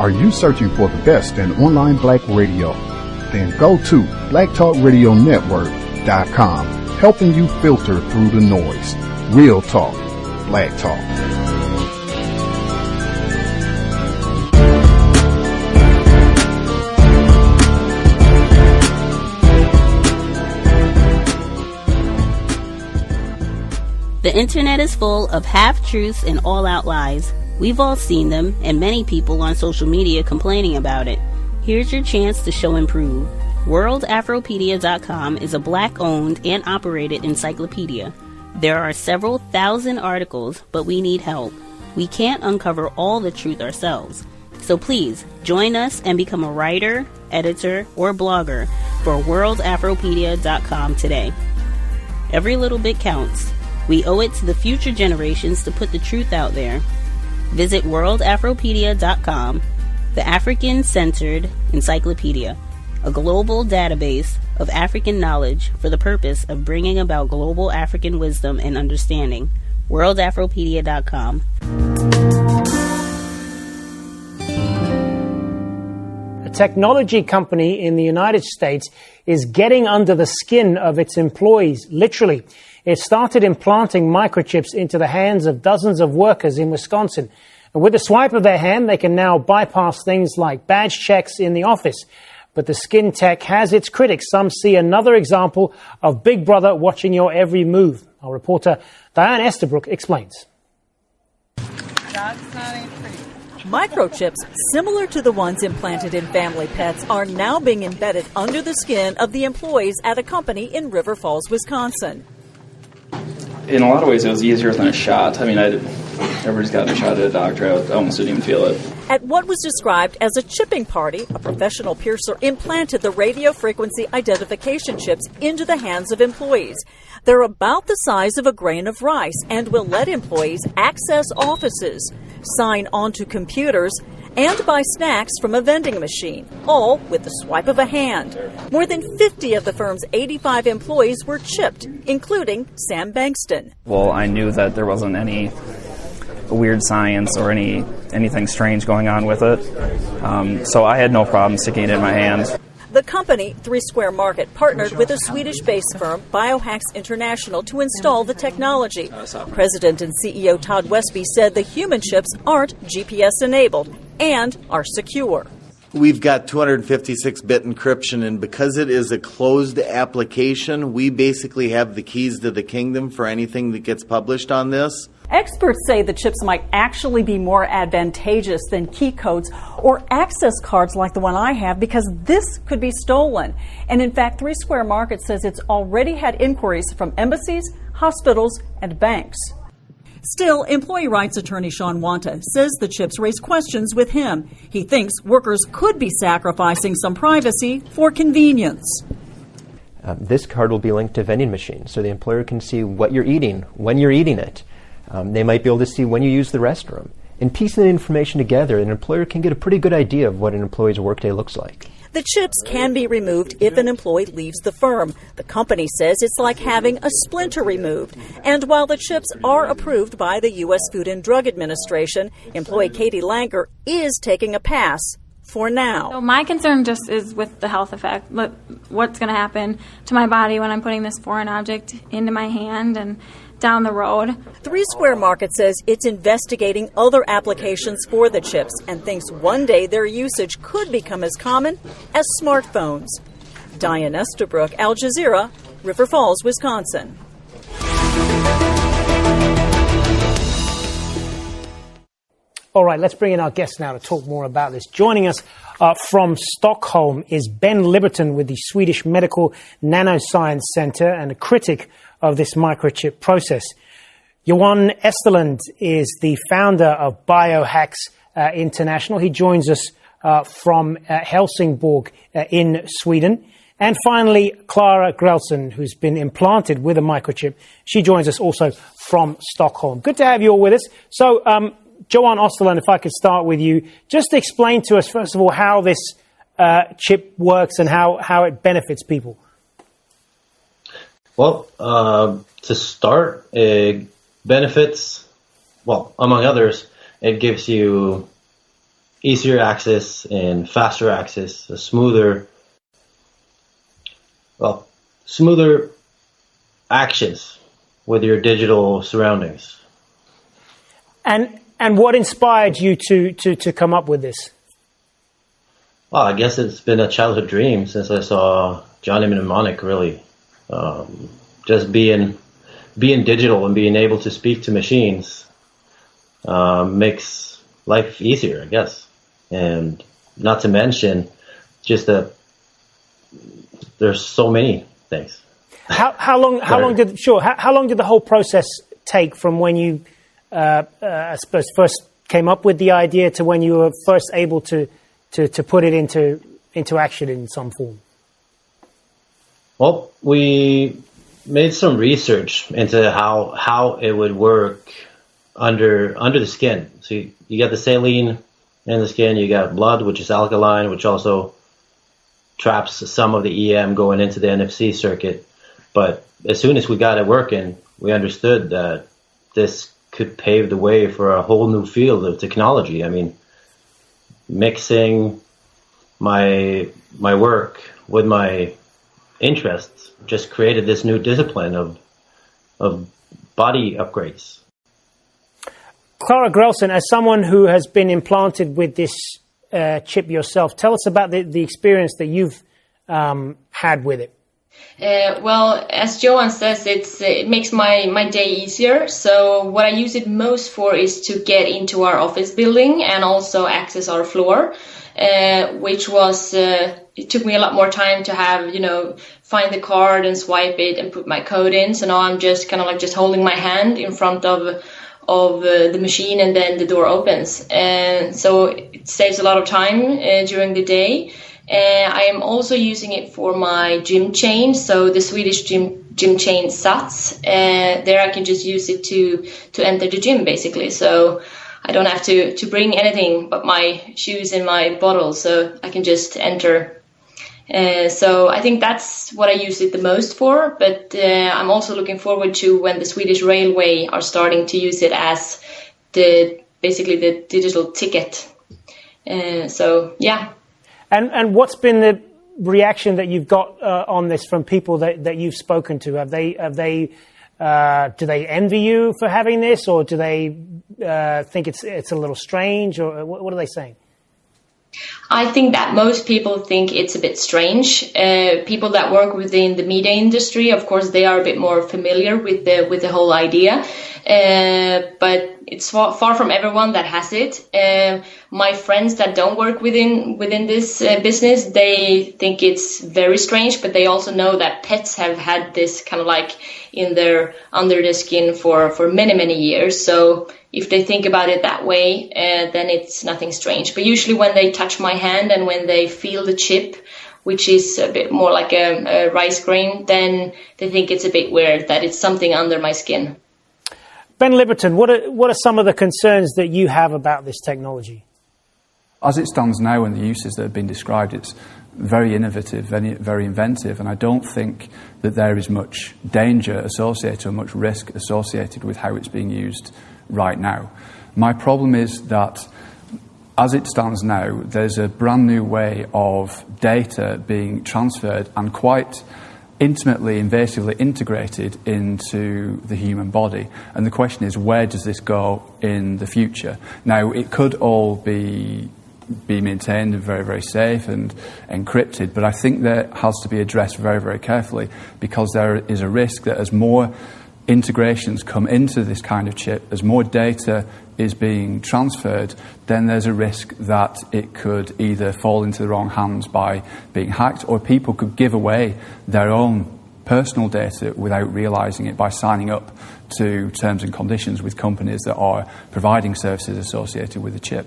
Are you searching for the best in online black radio? Then go to blacktalkradionetwork.com, helping you filter through the noise. Real talk, black talk. The internet is full of half-truths and all-out lies. We've all seen them, and many people on social media complaining about it. Here's your chance to show and prove. WorldAfroPedia.com is a black-owned and operated encyclopedia. There are several thousand articles, but we need help. We can't uncover all the truth ourselves. So please, join us and become a writer, editor, or blogger for WorldAfroPedia.com today. Every little bit counts. We owe it to the future generations to put the truth out there. Visit WorldAfroPedia.com, the African-centered encyclopedia, a global database of African knowledge for the purpose of bringing about global African wisdom and understanding. WorldAfroPedia.com. A technology company in the United States is getting under the skin of its employees, literally. It started implanting microchips into the hands of dozens of workers in Wisconsin. And with a swipe of their hand, they can now bypass things like badge checks in the office. But the skin tech has its critics. Some see another example of Big Brother watching your every move. Our reporter Diane Estabrook explains. Microchips, similar to the ones implanted in family pets, are now being embedded under the skin of the employees at a company in River Falls, Wisconsin. In a lot of ways, it was easier than a shot. I mean, everybody's gotten a shot at a doctor. I almost didn't even feel it. At what was described as a chipping party, a professional piercer implanted the radio frequency identification chips into the hands of employees. They're about the size of a grain of rice and will let employees access offices, sign onto computers, and buy snacks from a vending machine, all with the swipe of a hand. More than 50 of the firm's 85 employees were chipped, including Sam Bankston. Well, I knew that there wasn't any weird science or anything strange going on with it, so I had no problem sticking it in my hand. The company, 3 Square Market, partnered with a Swedish-based firm, Biohacks International, to install the technology. President and CEO Todd Westby said the human chips aren't GPS-enabled and are secure. We've got 256-bit encryption, and because it is a closed application, we basically have the keys to the kingdom for anything that gets published on this. Experts say the chips might actually be more advantageous than key codes or access cards like the one I have, because this could be stolen. And in fact, 3 Square Market says it's already had inquiries from embassies, hospitals, and banks. Still, employee rights attorney Sean Wanta says the chips raise questions with him. He thinks workers could be sacrificing some privacy for convenience. This card will be linked to vending machines, so the employer can see what you're eating, when you're eating it. They might be able to see when you use the restroom. And piecing that information together, an employer can get a pretty good idea of what an employee's workday looks like. The chips can be removed if an employee leaves the firm. The company says it's like having a splinter removed. And while the chips are approved by the U.S. Food and Drug Administration, employee Katie Langer is taking a pass for now. So my concern just is with the health effect. What's going to happen to my body when I'm putting this foreign object into my hand and down the road. 3 Square Market says it's investigating other applications for the chips and thinks one day their usage could become as common as smartphones. Diane Estabrook, Al Jazeera, River Falls, Wisconsin. All right, let's bring in our guest now to talk more about this. Joining us from Stockholm is Ben Liberton with the Swedish Medical Nanoscience Center and a critic of this microchip process. Johan Esterland is the founder of Biohacks International. He joins us from Helsingborg in Sweden. And finally, Clara Grelson, who's been implanted with a microchip. She joins us also from Stockholm. Good to have you all with us. So, Johan Osterland, if I could start with you, just explain to us, first of all, how this chip works and how it benefits people. Well, to start, it benefits, well, among others, it gives you easier access and faster access, a smoother actions with your digital surroundings. And what inspired you to come up with this? Well, I guess it's been a childhood dream since I saw Johnny Mnemonic, really. Just being digital and being able to speak to machines makes life easier, I guess. And not to mention just that there's so many things. How long did the whole process take from when you I suppose first came up with the idea to when you were first able to put it into action in some form? Well, we made some research into how it would work under the skin. So you got the saline in the skin, you got blood, which is alkaline, which also traps some of the EM going into the NFC circuit. But as soon as we got it working, we understood that this could pave the way for a whole new field of technology. I mean, mixing my work with my interests just created this new discipline of body upgrades. Clara Grelson, as someone who has been implanted with this chip yourself, tell us about the experience that you've had with it. Well, as Johan says, it makes my day easier. So what I use it most for is to get into our office building and also access our floor, which was it took me a lot more time to have, find the card and swipe it and put my code in. So now I'm just kind of like just holding my hand in front of the machine, and then the door opens. And so it saves a lot of time during the day. I am also using it for my gym chain, so the Swedish gym chain SATS. There I can just use it to enter the gym, basically. So I don't have to bring anything but my shoes and my bottle, so I can just enter. So I think that's what I use it the most for, but I'm also looking forward to when the Swedish Railway are starting to use it as basically the digital ticket. So, yeah. And what's been the reaction that you've got on this from people that you've spoken to? Have they do they envy you for having this, or do they think it's a little strange, or what are they saying? I think that most people think it's a bit strange. People that work within the media industry, of course, they are a bit more familiar with the whole idea. But it's far from everyone that has it. My friends that don't work within this business, they think it's very strange, but they also know that pets have had this kind of like under the skin for many, many years. So if they think about it that way, then it's nothing strange. But usually when they touch my hand and when they feel the chip, which is a bit more like a rice grain, then they think it's a bit weird that it's something under my skin. Ben Liberton, what are some of the concerns that you have about this technology? As it stands now and the uses that have been described, it's very innovative, very inventive, and I don't think that there is much danger associated or much risk associated with how it's being used right now. My problem is that as it stands now, there's a brand new way of data being transferred and quite intimately, invasively integrated into the human body. And the question is, where does this go in the future? Now, it could all be maintained and very, very safe and encrypted, but I think that has to be addressed very, very carefully, because there is a risk that as more integrations come into this kind of chip, as more data is being transferred, then there's a risk that it could either fall into the wrong hands by being hacked, or people could give away their own personal data without realizing it by signing up to terms and conditions with companies that are providing services associated with the chip.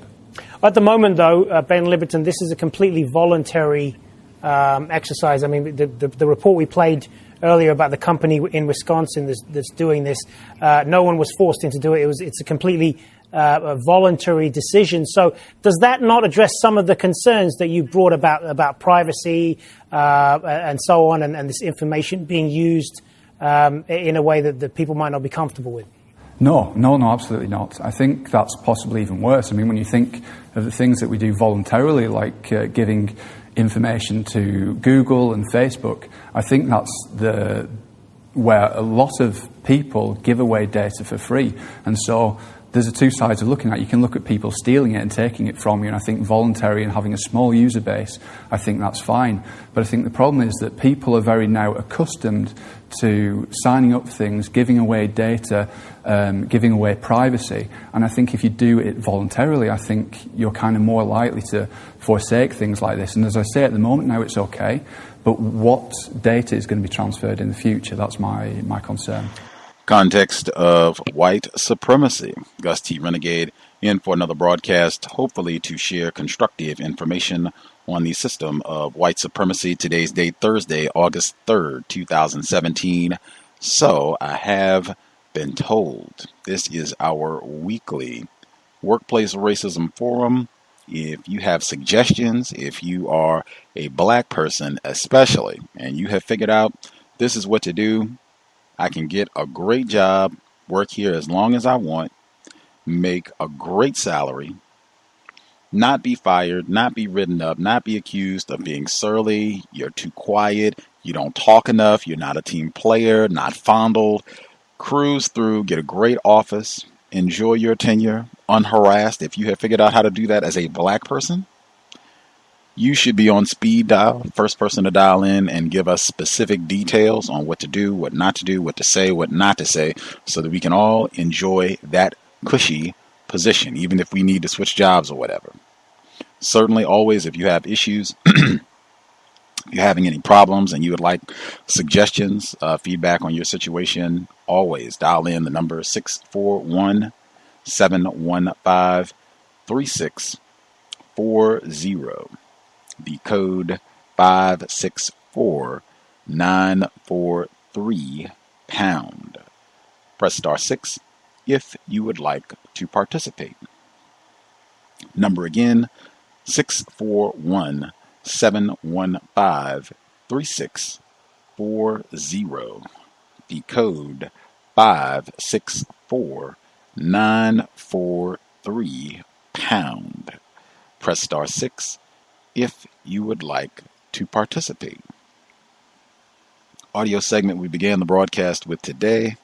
At the moment, though, Ben Liberton, this is a completely voluntary exercise. I mean, the report we played earlier about the company in Wisconsin that's doing this, no one was forced into doing it. It's a completely voluntary decision. So does that not address some of the concerns that you brought about privacy and so on, and this information being used in a way that people might not be comfortable with? No, absolutely not. I think that's possibly even worse. I mean, when you think of the things that we do voluntarily, like giving information to Google and Facebook, I think that's where a lot of people give away data for free. And so there's two sides of looking at it. You can look at people stealing it and taking it from you, and I think voluntary and having a small user base, I think that's fine. But I think the problem is that people are very now accustomed to signing up things, giving away data, giving away privacy. And I think if you do it voluntarily, I think you're kind of more likely to forsake things like this. And as I say, at the moment now it's okay, but what data is going to be transferred in the future, that's my concern. Context of White Supremacy. Gus T Renegade in for another broadcast, hopefully to share constructive information on the system of white supremacy. Today's date, Thursday, August 3rd, 2017. So I have been told this is our weekly Workplace Racism Forum. If you have suggestions, if you are a black person especially, and you have figured out this is what to do, I can get a great job, work here as long as I want, make a great salary, not be fired, not be written up, not be accused of being surly, you're too quiet, you don't talk enough, you're not a team player, not fondled, cruise through, get a great office, enjoy your tenure, unharassed. If you have figured out how to do that as a black person, you should be on speed dial, first person to dial in and give us specific details on what to do, what not to do, what to say, what not to say, so that we can all enjoy that cushy position, even if we need to switch jobs or whatever. Certainly, always, if you have issues, if you're having any problems and you would like suggestions, feedback on your situation, always dial in the number 641-715-3640. The code 564943#. Press star 6 if you would like to participate. Number again, 641-715-3640. The code 564943#. Press star 6 if you would like to participate. Audio segment we began the broadcast with today.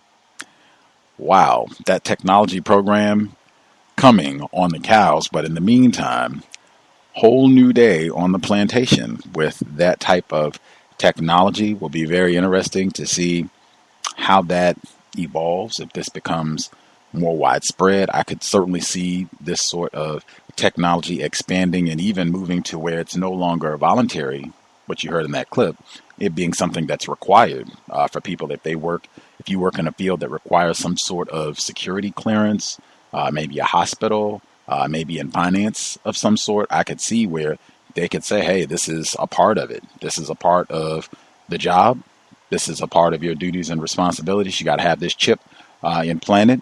Wow, that technology program coming on the cows, but in the meantime, whole new day on the plantation with that type of technology. Will be very interesting to see how that evolves, if this becomes more widespread. I could certainly see this sort of technology expanding and even moving to where it's no longer voluntary, what you heard in that clip, it being something that's required for people if you work in a field that requires some sort of security clearance, maybe a hospital, maybe in finance of some sort. I could see where they could say, hey, this is a part of it. This is a part of the job. This is a part of your duties and responsibilities. You got to have this chip implanted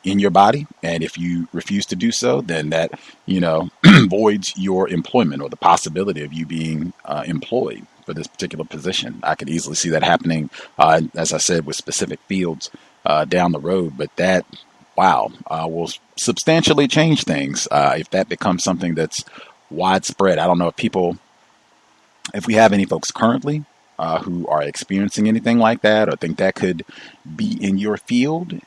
in your body, and if you refuse to do so, then that voids your employment or the possibility of you being employed for this particular position. I could easily see that happening, as I said, with specific fields down the road. But that, will substantially change things if that becomes something that's widespread. I don't know if we have any folks currently who are experiencing anything like that, or think that could be in your field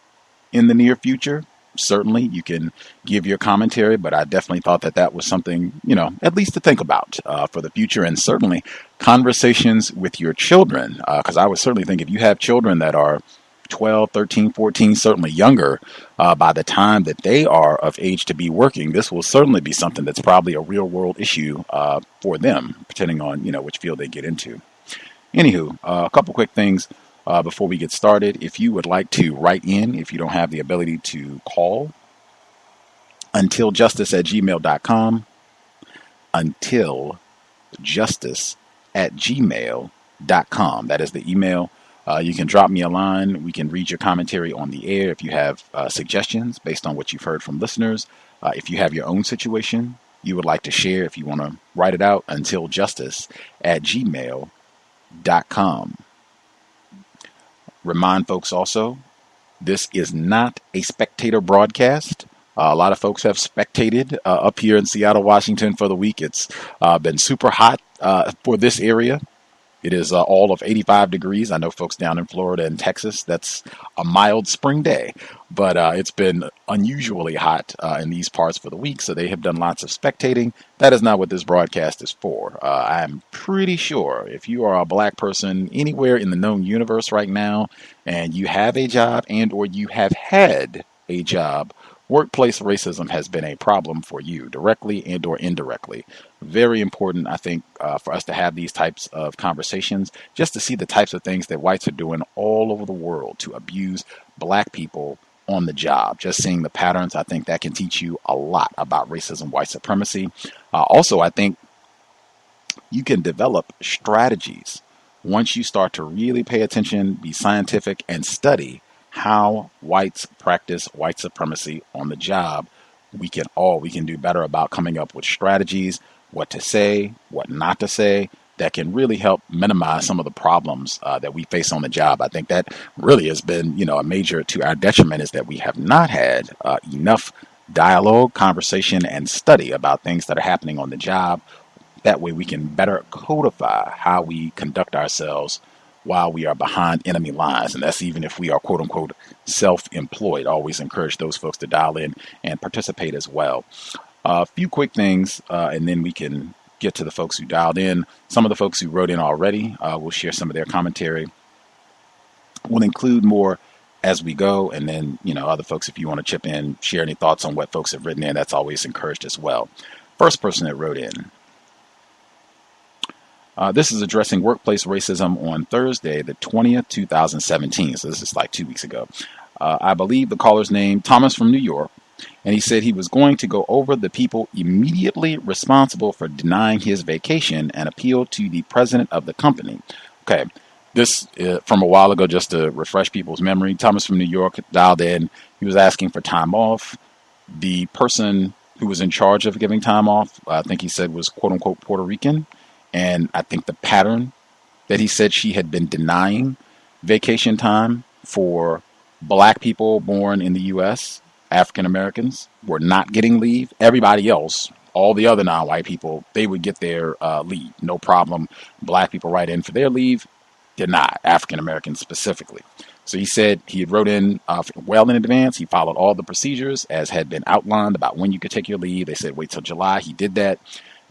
in the near future. Certainly you can give your commentary, but I definitely thought that was something, at least to think about for the future, and certainly conversations with your children. Because I would certainly think if you have children that are 12, 13, 14, certainly younger, by the time that they are of age to be working, this will certainly be something that's probably a real world issue for them, depending on, which field they get into. Anywho, a couple quick things. Before we get started, if you would like to write in, if you don't have the ability to call, untiljustice@gmail.com, untiljustice@gmail.com. That is the email. You can drop me a line. We can read your commentary on the air if you have suggestions based on what you've heard from listeners. If you have your own situation you would like to share, if you want to write it out, untiljustice@gmail.com. Remind folks also This is not a spectator broadcast. A lot of folks have spectated up here in Seattle, Washington for the week. It's been super hot for this area. It is all of 85 degrees. I know folks down in Florida and Texas, that's a mild spring day. But it's been unusually hot in these parts for the week, so they have done lots of spectating. That is not what this broadcast is for. I'm pretty sure if you are a black person anywhere in the known universe right now, and you have a job and or you have had a job, workplace racism has been a problem for you directly and or indirectly. Very important, I think, for us to have these types of conversations, just to see the types of things that whites are doing all over the world to abuse black people on the job. Just seeing the patterns, I think that can teach you a lot about racism, white supremacy. Also, I think you can develop strategies once you start to really pay attention, be scientific, and study how whites practice white supremacy on the job. We can do better about coming up with strategies, what to say, what not to say, that can really help minimize some of the problems that we face on the job. I think that really has been, a major to our detriment, is that we have not had enough dialogue, conversation, and study about things that are happening on the job. That way we can better codify how we conduct ourselves while we are behind enemy lines. And that's even if we are, quote unquote, self-employed. Always encourage those folks to dial in and participate as well. A few quick things, and then we can get to the folks who dialed in. Some of the folks who wrote in already, we'll share some of their commentary. We'll include more as we go. And then, other folks, if you want to chip in, share any thoughts on what folks have written in, that's always encouraged as well. First person that wrote in. This is addressing workplace racism on Thursday, the 20th, 2017. So this is like 2 weeks ago. I believe the caller's name, Thomas from New York. And he said he was going to go over the people immediately responsible for denying his vacation and appeal to the president of the company. Okay, this from a while ago, just to refresh people's memory. Thomas from New York dialed in. He was asking for time off. The person who was in charge of giving time off, I think he said, was quote unquote Puerto Rican. And I think the pattern that he said she had been denying vacation time for black people born in the U.S., African Americans, were not getting leave. Everybody else, all the other non-white people, they would get their leave. No problem. Black people write in for their leave, deny. African Americans specifically. So he said he had wrote in well in advance. He followed all the procedures as had been outlined about when you could take your leave. They said wait till July. He did that.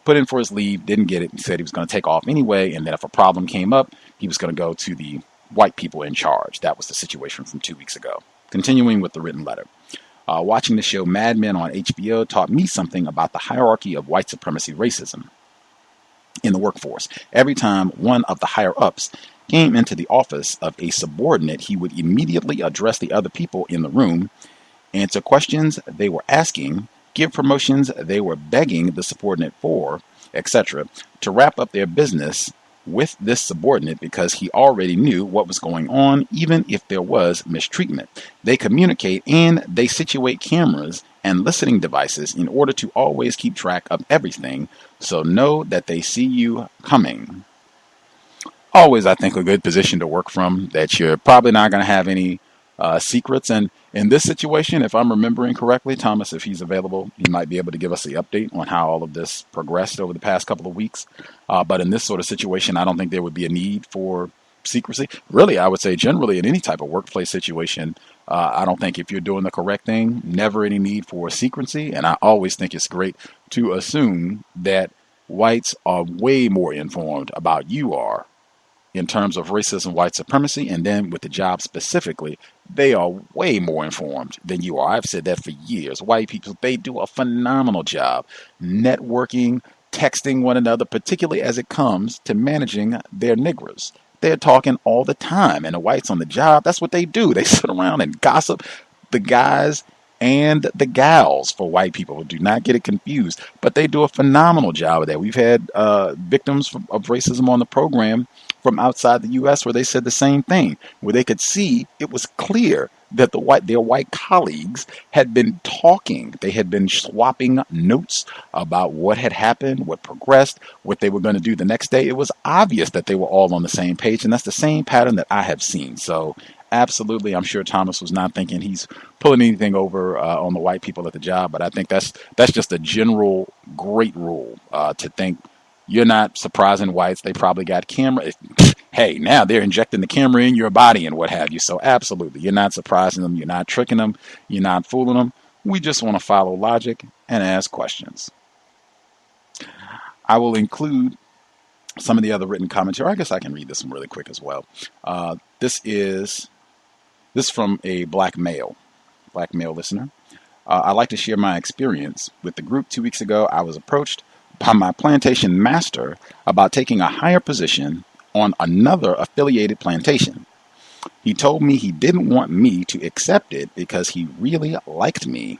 Put in for his leave, didn't get it. He said he was going to take off anyway, and that if a problem came up, he was going to go to the white people in charge. That was the situation from 2 weeks ago. Continuing with the written letter. Watching the show Mad Men on HBO taught me something about the hierarchy of white supremacy racism in the workforce. Every time one of the higher-ups came into the office of a subordinate, he would immediately address the other people in the room, answer questions they were asking, give promotions they were begging the subordinate for, etc., to wrap up their business with this subordinate because he already knew what was going on, even if there was mistreatment. They communicate and they situate cameras and listening devices in order to always keep track of everything, so know that they see you coming. Always, I think, a good position to work from, that you're probably not going to have any secrets. And in this situation, if I'm remembering correctly, Thomas, if he's available, he might be able to give us the update on how all of this progressed over the past couple of weeks. But in this sort of situation, I don't think there would be a need for secrecy. Really, I would say generally in any type of workplace situation, I don't think if you're doing the correct thing, never any need for secrecy. And I always think it's great to assume that whites are way more informed about you are in terms of racism, white supremacy, and then with the job specifically, they are way more informed than you are. I've said that for years. White people, they do a phenomenal job networking, texting one another, particularly as it comes to managing their niggers. They're talking all the time, and the whites on the job, that's what they do. They sit around and gossip. The guys and the gals, for white people, do not get it confused, but they do a phenomenal job of that. We've had victims of racism on the program from outside the U.S. where they said the same thing, where they could see it was clear that their white colleagues had been talking. They had been swapping notes about what had happened, what progressed, what they were going to do the next day. It was obvious that they were all on the same page, and that's the same pattern that I have seen. So absolutely. I'm sure Thomas was not thinking he's pulling anything over on the white people at the job, but I think that's just a general great rule to think you're not surprising whites. They probably got camera. Hey, now they're injecting the camera in your body and what have you. So absolutely, you're not surprising them. You're not tricking them. You're not fooling them. We just want to follow logic and ask questions. I will include some of the other written commentary. I guess I can read this one really quick as well. This is from a black male listener. I'd like to share my experience with the group. 2 weeks ago, I was approached by my plantation master about taking a higher position on another affiliated plantation. He told me he didn't want me to accept it because he really liked me.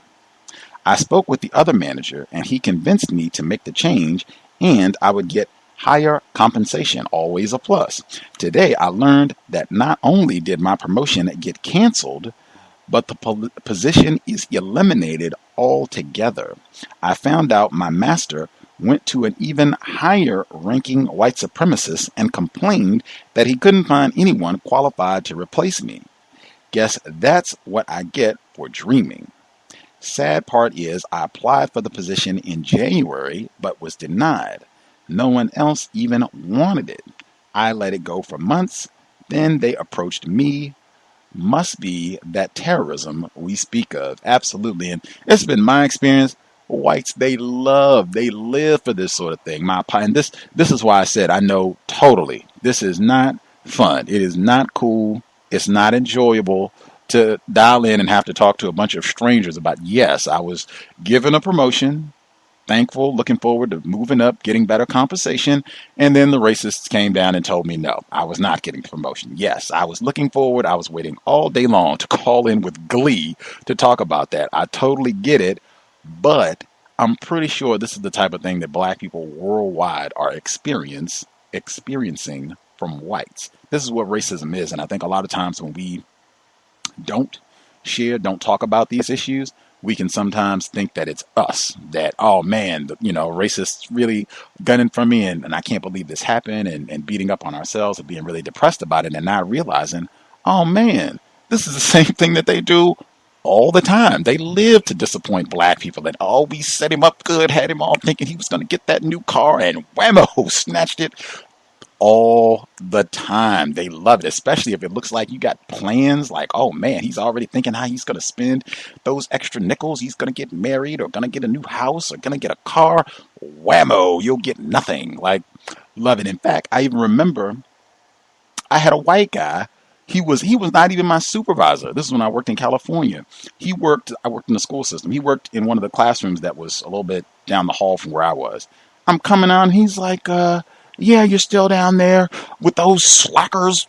I spoke with the other manager and he convinced me to make the change and I would get higher compensation, always a plus. Today, I learned that not only did my promotion get canceled, but the position is eliminated altogether. I found out my master went to an even higher ranking white supremacist and complained that he couldn't find anyone qualified to replace me. Guess that's what I get for dreaming. Sad part is I applied for the position in January but was denied. No one else even wanted it. I let it go for months. Then they approached me. Must be that terrorism we speak of. Absolutely. And it's been my experience. Whites, they live for this sort of thing. And this is why I said I know totally. This is not fun. It is not cool. It's not enjoyable to dial in and have to talk to a bunch of strangers about, yes, I was given a promotion. Thankful, looking forward to moving up, getting better compensation. And then the racists came down and told me, no, I was not getting the promotion. Yes, I was looking forward. I was waiting all day long to call in with glee to talk about that. I totally get it. But I'm pretty sure this is the type of thing that black people worldwide are experiencing from whites. This is what racism is. And I think a lot of times when we don't talk about these issues, we can sometimes think that it's us, that, oh man, racists really gunning for me and I can't believe this happened and beating up on ourselves and being really depressed about it and not realizing, oh man, this is the same thing that they do all the time. They live to disappoint black people and, oh, we set him up good, had him all thinking he was going to get that new car and whammo, snatched it. All the time. They love it, especially if it looks like you got plans like, oh man, he's already thinking how he's going to spend those extra nickels. He's going to get married or going to get a new house or going to get a car. Whammo, you'll get nothing. Like, love it. In fact, I even remember I had a white guy. He was not even my supervisor. This is when I worked in California. I worked in the school system. He worked in one of the classrooms that was a little bit down the hall from where I was. I'm coming on. He's like, yeah, you're still down there with those slackers.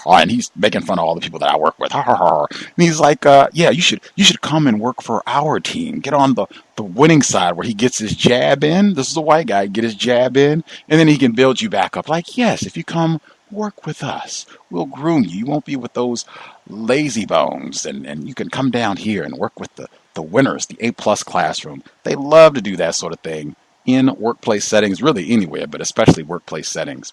And he's making fun of all the people that I work with. And he's like, yeah, you should come and work for our team. Get on the winning side where he gets his jab in. This is a white guy, get his jab in, and then he can build you back up. Like, yes, if you come work with us, we'll groom you. You won't be with those lazy bones, and you can come down here and work with the winners, the A+ classroom. They love to do that sort of thing in workplace settings, really anywhere, but especially workplace settings.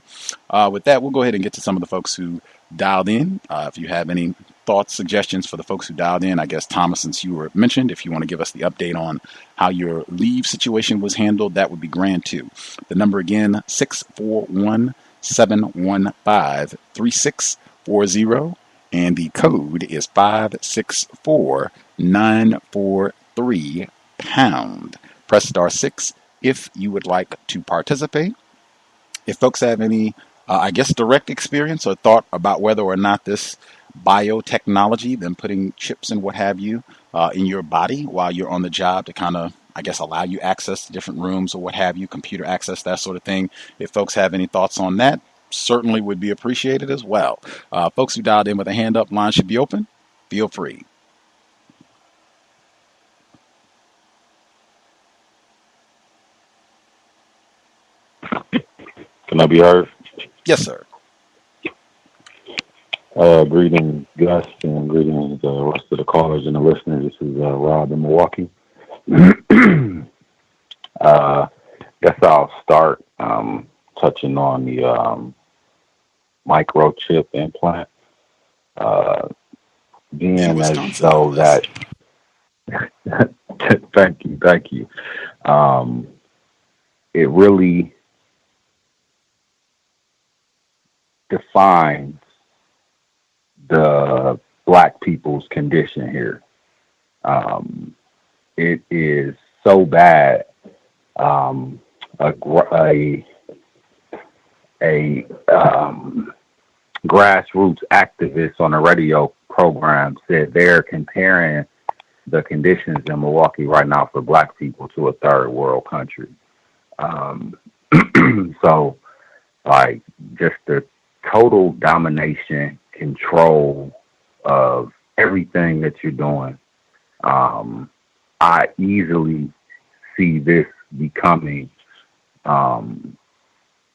With that, we'll go ahead and get to some of the folks who dialed in. If you have any thoughts, suggestions for the folks who dialed in, I guess, Thomas, since you were mentioned, if you want to give us the update on how your leave situation was handled, that would be grand too. The number again, 641-715-3640, and the code is 564-943#. Press *6 if you would like to participate. If folks have any, direct experience or thought about whether or not this biotechnology, them putting chips and what have you in your body while you're on the job to kind of, allow you access to different rooms or what have you, computer access, that sort of thing. If folks have any thoughts on that, certainly would be appreciated as well. Folks who dialed in with a hand up, line should be open. Feel free. Can I be heard? Yes, sir. Greetings, Gus, and greetings the rest of the callers and the listeners. This is Rob in Milwaukee. Guess I'll start touching on the microchip implant. being as though that. Thank you. It really defines the black people's condition here. It is so bad. A grassroots activist on a radio program said they're comparing the conditions in Milwaukee right now for black people to a third world country. So, like, just the total domination, control of everything that you're doing. I easily see this becoming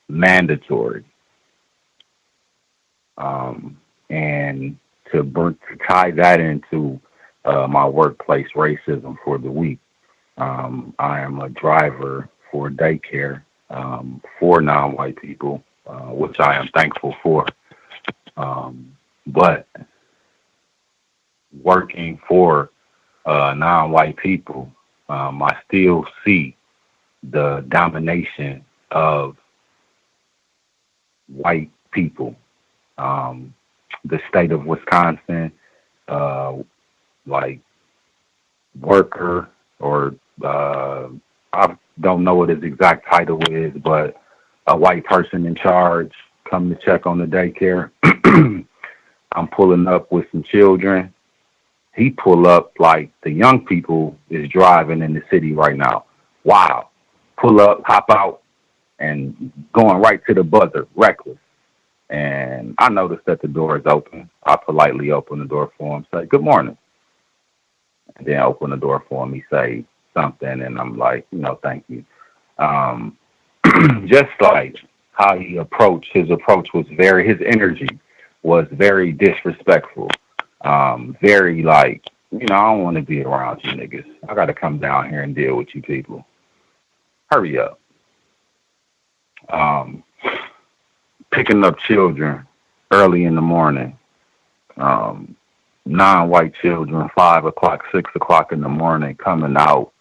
mandatory. And to tie that into my workplace racism for the week, I am a driver for daycare for non-white people, which I am thankful for. But working for non-white people, I still see the domination of white people. The state of Wisconsin, like worker, or I don't know what his exact title is, but a white person in charge come to check on the daycare. I'm pulling up with some children. He pull up like the young people is driving in the city right now. Wow. Pull up, hop out, and going right to the buzzer, reckless. And I noticed that the door is open. I politely open the door for him, say, "Good morning." And then open the door for him. He say something, and I'm like, thank you. Just like how his approach was his energy was very disrespectful. Very like, I don't want to be around you niggas. I got to come down here and deal with you people. Hurry up. Picking up children early in the morning. Non-white children, 5 o'clock, 6 o'clock in the morning, coming out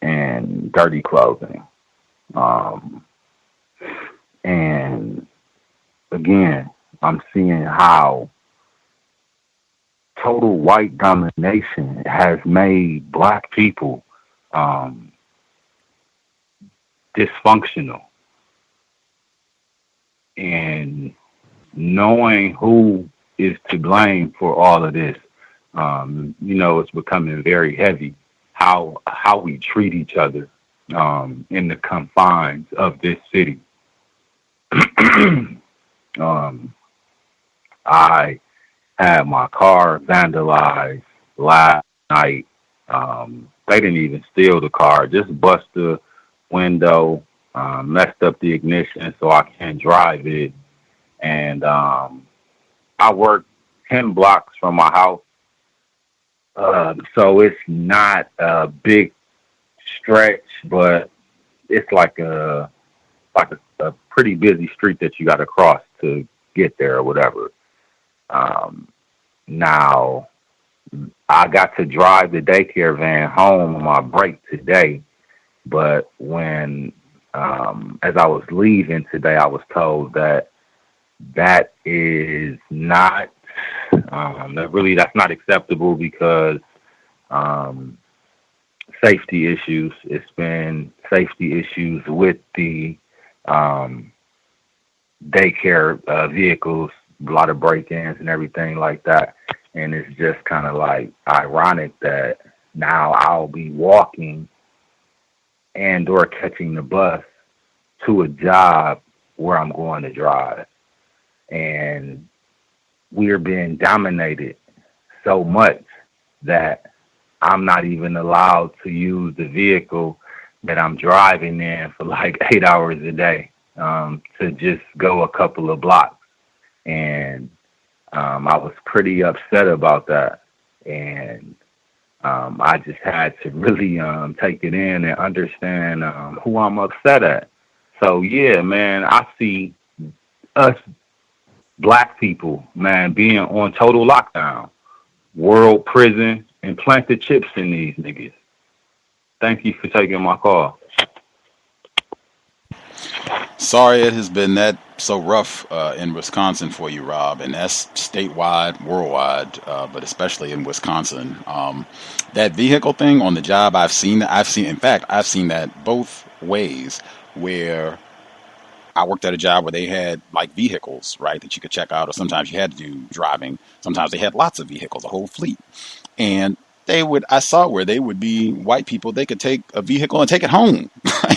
in dirty clothing. And again, I'm seeing how total white domination has made black people dysfunctional. And knowing who is to blame for all of this, it's becoming very heavy how we treat each other in the confines of this city. I had my car vandalized last night. They didn't even steal the car, just bust the window, messed up the ignition so I can't drive it. And I work 10 blocks from my house, so it's not a big stretch, but it's like a pretty busy street that you got to cross to get there or whatever. Now, I got to drive the daycare van home on my break today, but when as I was leaving today, I was told that is not that's not acceptable because safety issues. It's been safety issues with the daycare vehicles, a lot of break-ins and everything like that. And it's just kind of like ironic that now I'll be walking and or catching the bus to a job where I'm going to drive. And we're being dominated so much that I'm not even allowed to use the vehicle that I'm driving in for like 8 hours a day to just go a couple of blocks. And I was pretty upset about that. And I just had to really take it in and understand who I'm upset at. So, yeah, man, I see us black people, man, being on total lockdown. world prison and planted chips in these niggas. Thank you for taking my call. Sorry it has been that so rough in Wisconsin for you, Rob, and that's statewide, worldwide, but especially in Wisconsin. That vehicle thing on the job, I've seen that both ways, where I worked at a job where they had like vehicles, right, that you could check out, or sometimes you had to do driving. Sometimes they had lots of vehicles, a whole fleet. And I saw where they would be white people, they could take a vehicle and take it home,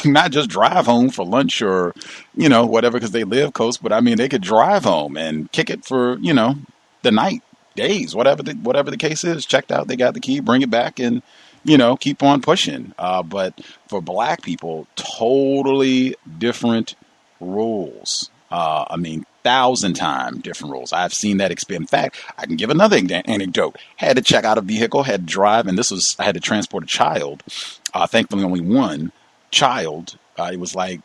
not just drive home for lunch or, whatever, because they live coast, but I mean, they could drive home and kick it for, the night, days, whatever the case is, checked out, they got the key, bring it back and, keep on pushing. But for black people, totally different rules. 1,000 times different rules. I've seen that experience. In fact, I can give another anecdote. Had to check out a vehicle, had to drive, and I had to transport a child. Thankfully, only one child. It was like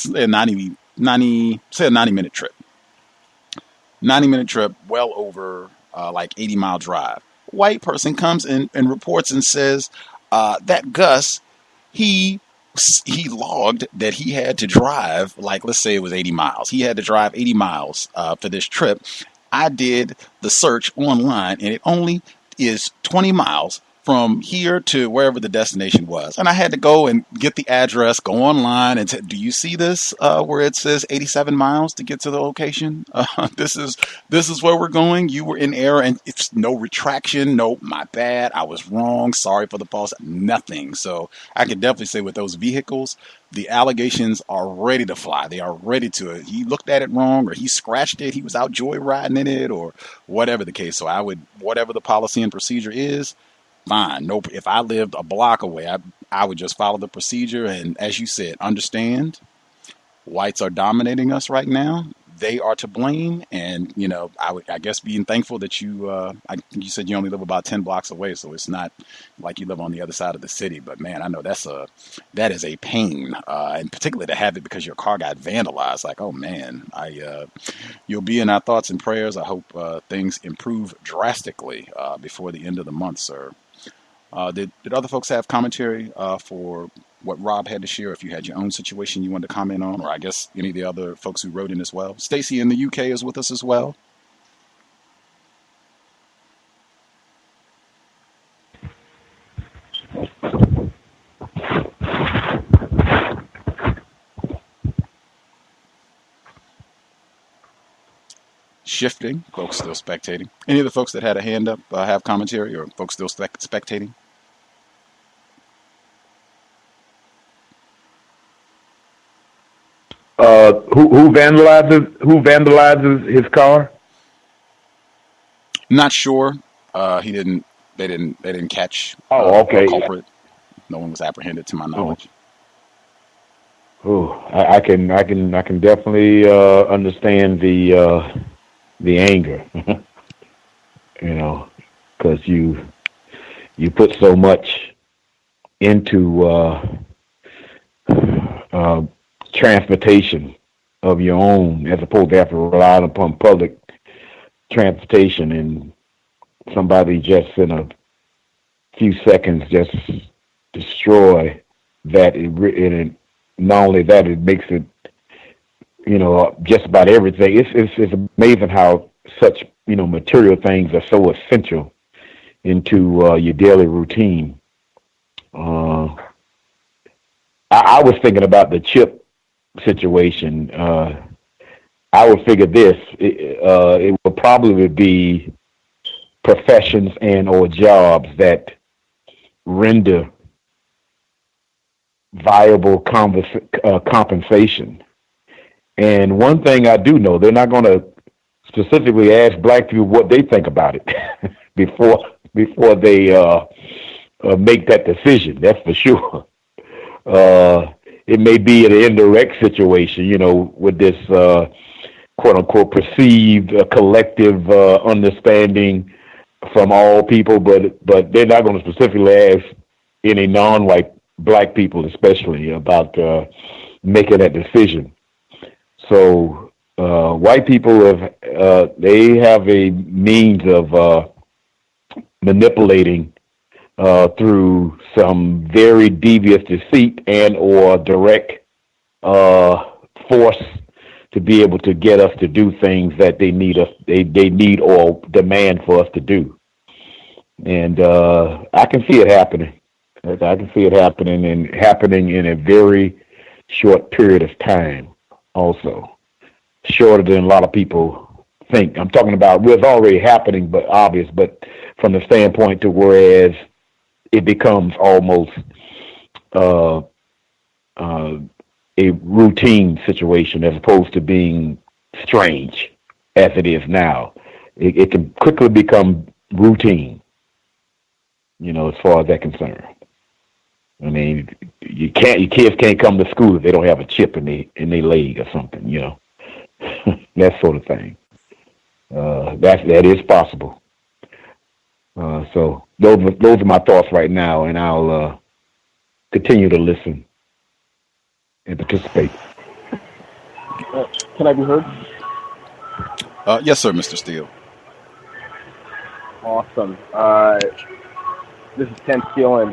a 90-minute trip. 90-minute trip, well over like 80-mile drive. White person comes in and reports and says that Gus, he logged that he had to drive, like, let's say it was 80 miles. He had to drive 80 miles for this trip. I did the search online, and it only is 20 miles from here to wherever the destination was. And I had to go and get the address, go online, and do you see this where it says 87 miles to get to the location? This is where we're going. You were in error, and it's no retraction. No, my bad. I was wrong. Sorry for the pause. Nothing. So I can definitely say with those vehicles, the allegations are ready to fly. They are ready to. He looked at it wrong, or he scratched it. He was out joyriding in it, or whatever the case. So whatever the policy and procedure is, fine. Nope. If I lived a block away, I would just follow the procedure. And as you said, understand whites are dominating us right now. They are to blame. And, I guess being thankful that you said you only live about 10 blocks away. So it's not like you live on the other side of the city. But man, I know that is a pain. And particularly to have it because your car got vandalized. Like, oh man, you'll be in our thoughts and prayers. I hope things improve drastically before the end of the month, sir. Did other folks have commentary for what Rob had to share? If you had your own situation you wanted to comment on, or I guess any of the other folks who wrote in as well. Stacy in the UK is with us as well. Shifting, folks still spectating. Any of the folks that had a hand up have commentary, or folks still spectating? Who vandalizes his car? Not sure. They didn't catch. Okay. Culprit. No one was apprehended, to my knowledge. I can definitely understand the anger. Because you put so much into transportation of your own, as opposed to have to rely upon public transportation, and somebody just in a few seconds just destroy that. Not only that, it makes it, just about everything. It's amazing how such, material things are so essential into your daily routine. I was thinking about the chip situation. I would figure this, it would probably be professions and or jobs that render viable compensation. And one thing I do know, they're not going to specifically ask black people what they think about it before they make that decision. That's for sure. It may be an indirect situation, with this quote unquote perceived collective understanding from all people, but they're not going to specifically ask any non-white black people, especially, about making that decision. So white people they have a means of manipulating through some very devious deceit and or direct force to be able to get us to do things that they need or demand for us to do. And I can see it happening. I can see it happening in a very short period of time also. Shorter than a lot of people think. I'm talking about where it's already happening, but obvious, but from the standpoint to whereas it becomes almost a routine situation as opposed to being strange as it is now. It can quickly become routine, as far as that's concerned. I mean, your kids can't come to school if they don't have a chip in their leg or something, that sort of thing. That is possible. So those are my thoughts right now, and I'll continue to listen and participate. Can I be heard? Yes, sir, Mr. Steele. Awesome. This is Ken Steele, and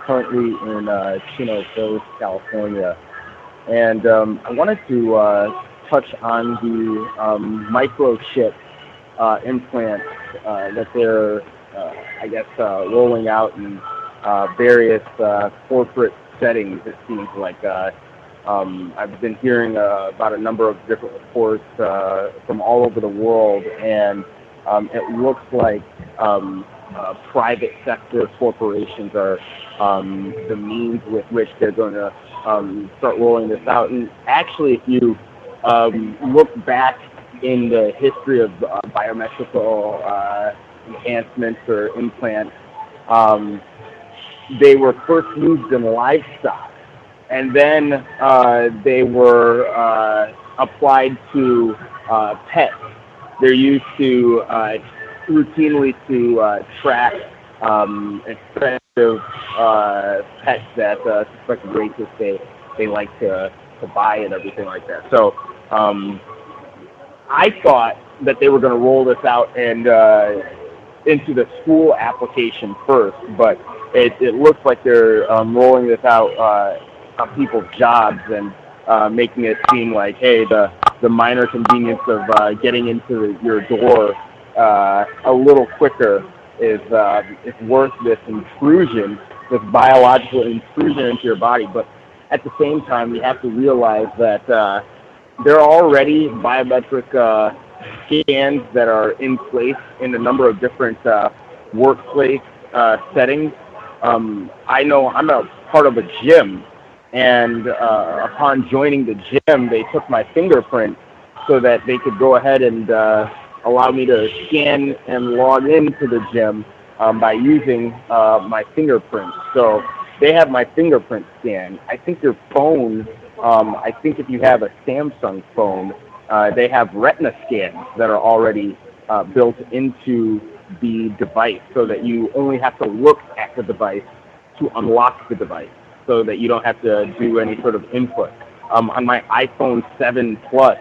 currently in Chino Hills, California. And I wanted to touch on the microchip implants that they're, rolling out in various corporate settings. It seems like I've been hearing about a number of different reports from all over the world, and it looks like private sector corporations are the means with which they're going to start rolling this out. And actually, if you look back in the history of biometrical enhancements or implants, they were first used in livestock, and then they were applied to pets. They're used to routinely to track expensive pets that suspected racists they like to buy and everything like that. So I thought that they were going to roll this out and into the school application first, but it looks like they're rolling this out on people's jobs and making it seem like, hey, the minor convenience of getting into your door a little quicker is worth this intrusion, this biological intrusion into your body. But at the same time, you have to realize that there are already biometric scans that are in place in a number of different workplace settings. I know I'm a part of a gym, and upon joining the gym, they took my fingerprint so that they could go ahead and allow me to scan and log into the gym by using my fingerprint. So they have my fingerprint scan. I think your phone, I think if you have a Samsung phone, they have retina scans that are already built into the device so that you only have to look at the device to unlock the device so that you don't have to do any sort of input. On my iPhone 7 Plus,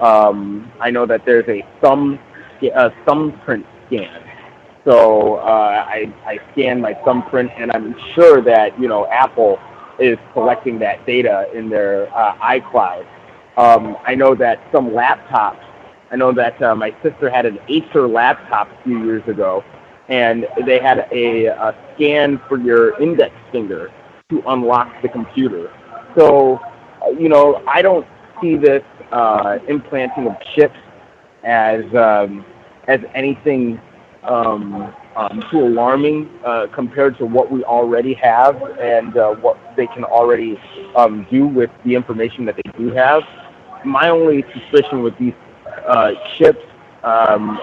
I know that there's a thumbprint scan. So I scan my thumbprint, and I'm sure that Apple is collecting that data in their iCloud. I know that some laptops. I know that my sister had an Acer laptop a few years ago, and they had a scan for your index finger to unlock the computer. So, I don't see this implanting of chips as anything too alarming compared to what we already have and what they can already do with the information that they do have. My only suspicion with these chips and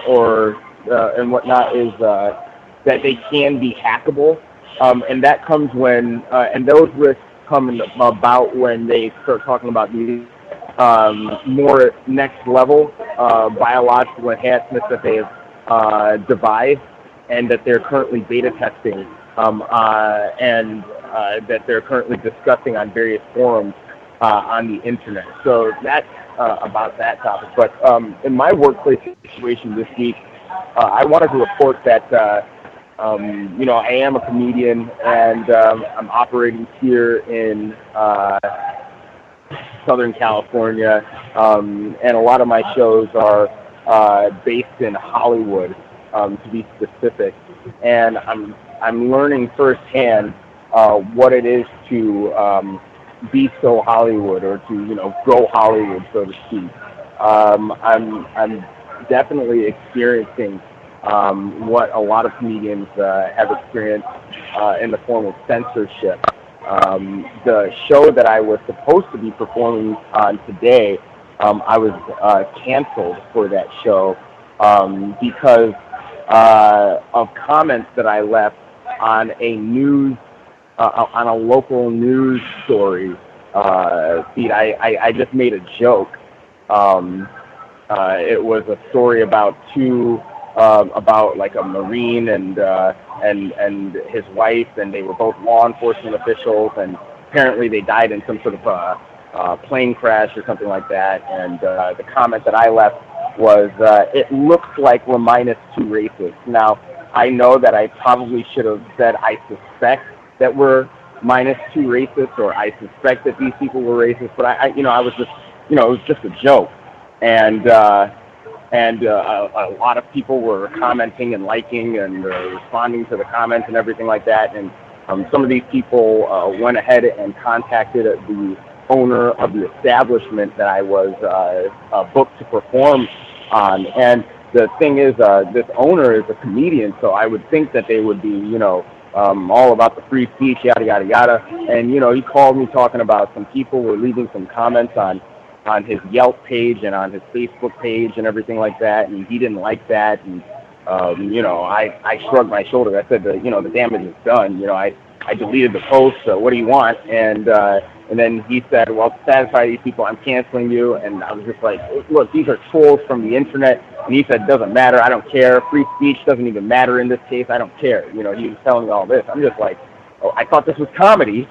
whatnot is that they can be hackable, and that comes when and those risks come about when they start talking about these more next level biological enhancements that they have devised and that they're currently beta testing and that they're currently discussing on various forums on the internet. So that's about that topic. But in my workplace situation this week, I wanted to report that I am a comedian, and I'm operating here in Southern California, and a lot of my shows are based in Hollywood, to be specific. And I'm learning firsthand what it is to be so Hollywood, or to go Hollywood, so to speak. I'm definitely experiencing what a lot of comedians have experienced in the form of censorship. The show that I was supposed to be performing on today, I was canceled for that show because of comments that I left on on a local news story feed. I just made a joke. It was a story about like a Marine and his wife, and they were both law enforcement officials, and apparently they died in some sort of plane crash or something like that. And the comment that I left was, it looks like we're -2 racists. Now, I know that I probably should have said, I suspect that we're -2 racists, or I suspect that these people were racist, but I was just, it was just a joke. And a lot of people were commenting and liking and responding to the comments and everything like that. And some of these people went ahead and contacted the owner of the establishment that I was booked to perform on. And the thing is, this owner is a comedian, so I would think that they would be, all about the free speech, yada, yada, yada. And, he called me talking about some people were leaving some comments on his Yelp page and on his Facebook page and everything like that, and he didn't like that. And I shrugged my shoulders. I said, the damage is done. I deleted the post. What do you want? And then he said, well, to satisfy these people, I'm canceling you. And I was just like, look, these are trolls from the internet. And he said, doesn't matter. I don't care. Free speech doesn't even matter in this case. I don't care. He was telling me all this. I'm just like, oh, I thought this was comedy.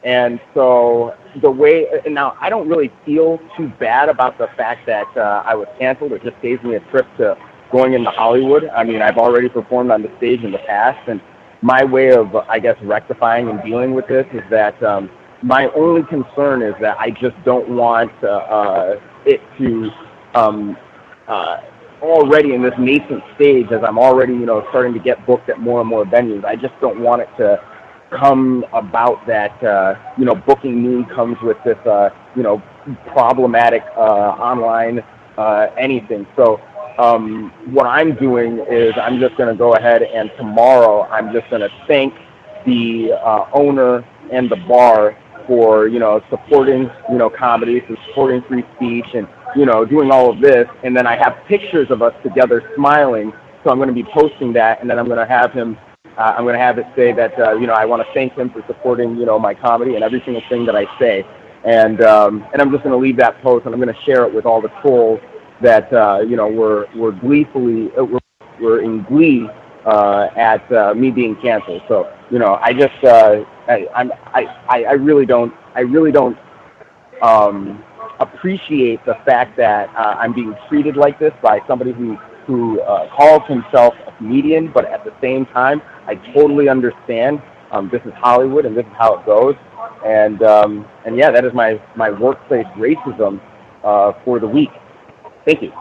And so the way, now I don't really feel too bad about the fact that I was canceled. It just saves me a trip to going into Hollywood. I mean, I've already performed on the stage in the past, and my way of, I guess, rectifying and dealing with this is that my only concern is that I just don't want it to already in this nascent stage, as I'm already, starting to get booked at more and more venues. I just don't want it to come about that, Booking Me comes with this, problematic online anything. So what I'm doing is I'm just going to go ahead, and tomorrow I'm just going to thank the owner and the bar for, supporting, comedy, for supporting free speech, and, doing all of this. And then I have pictures of us together smiling. So I'm going to be posting that, and then I'm going to have him I'm going to have it say that, I want to thank him for supporting, my comedy and every single thing that I say. And I'm just going to leave that post, and I'm going to share it with all the trolls that, we're gleefully, we're in glee at me being canceled. So, I just, I really don't appreciate the fact that I'm being treated like this by somebody who calls himself a comedian, but at the same time, I totally understand. This is Hollywood, and this is how it goes. And yeah, that is my workplace racism for the week. Thank you.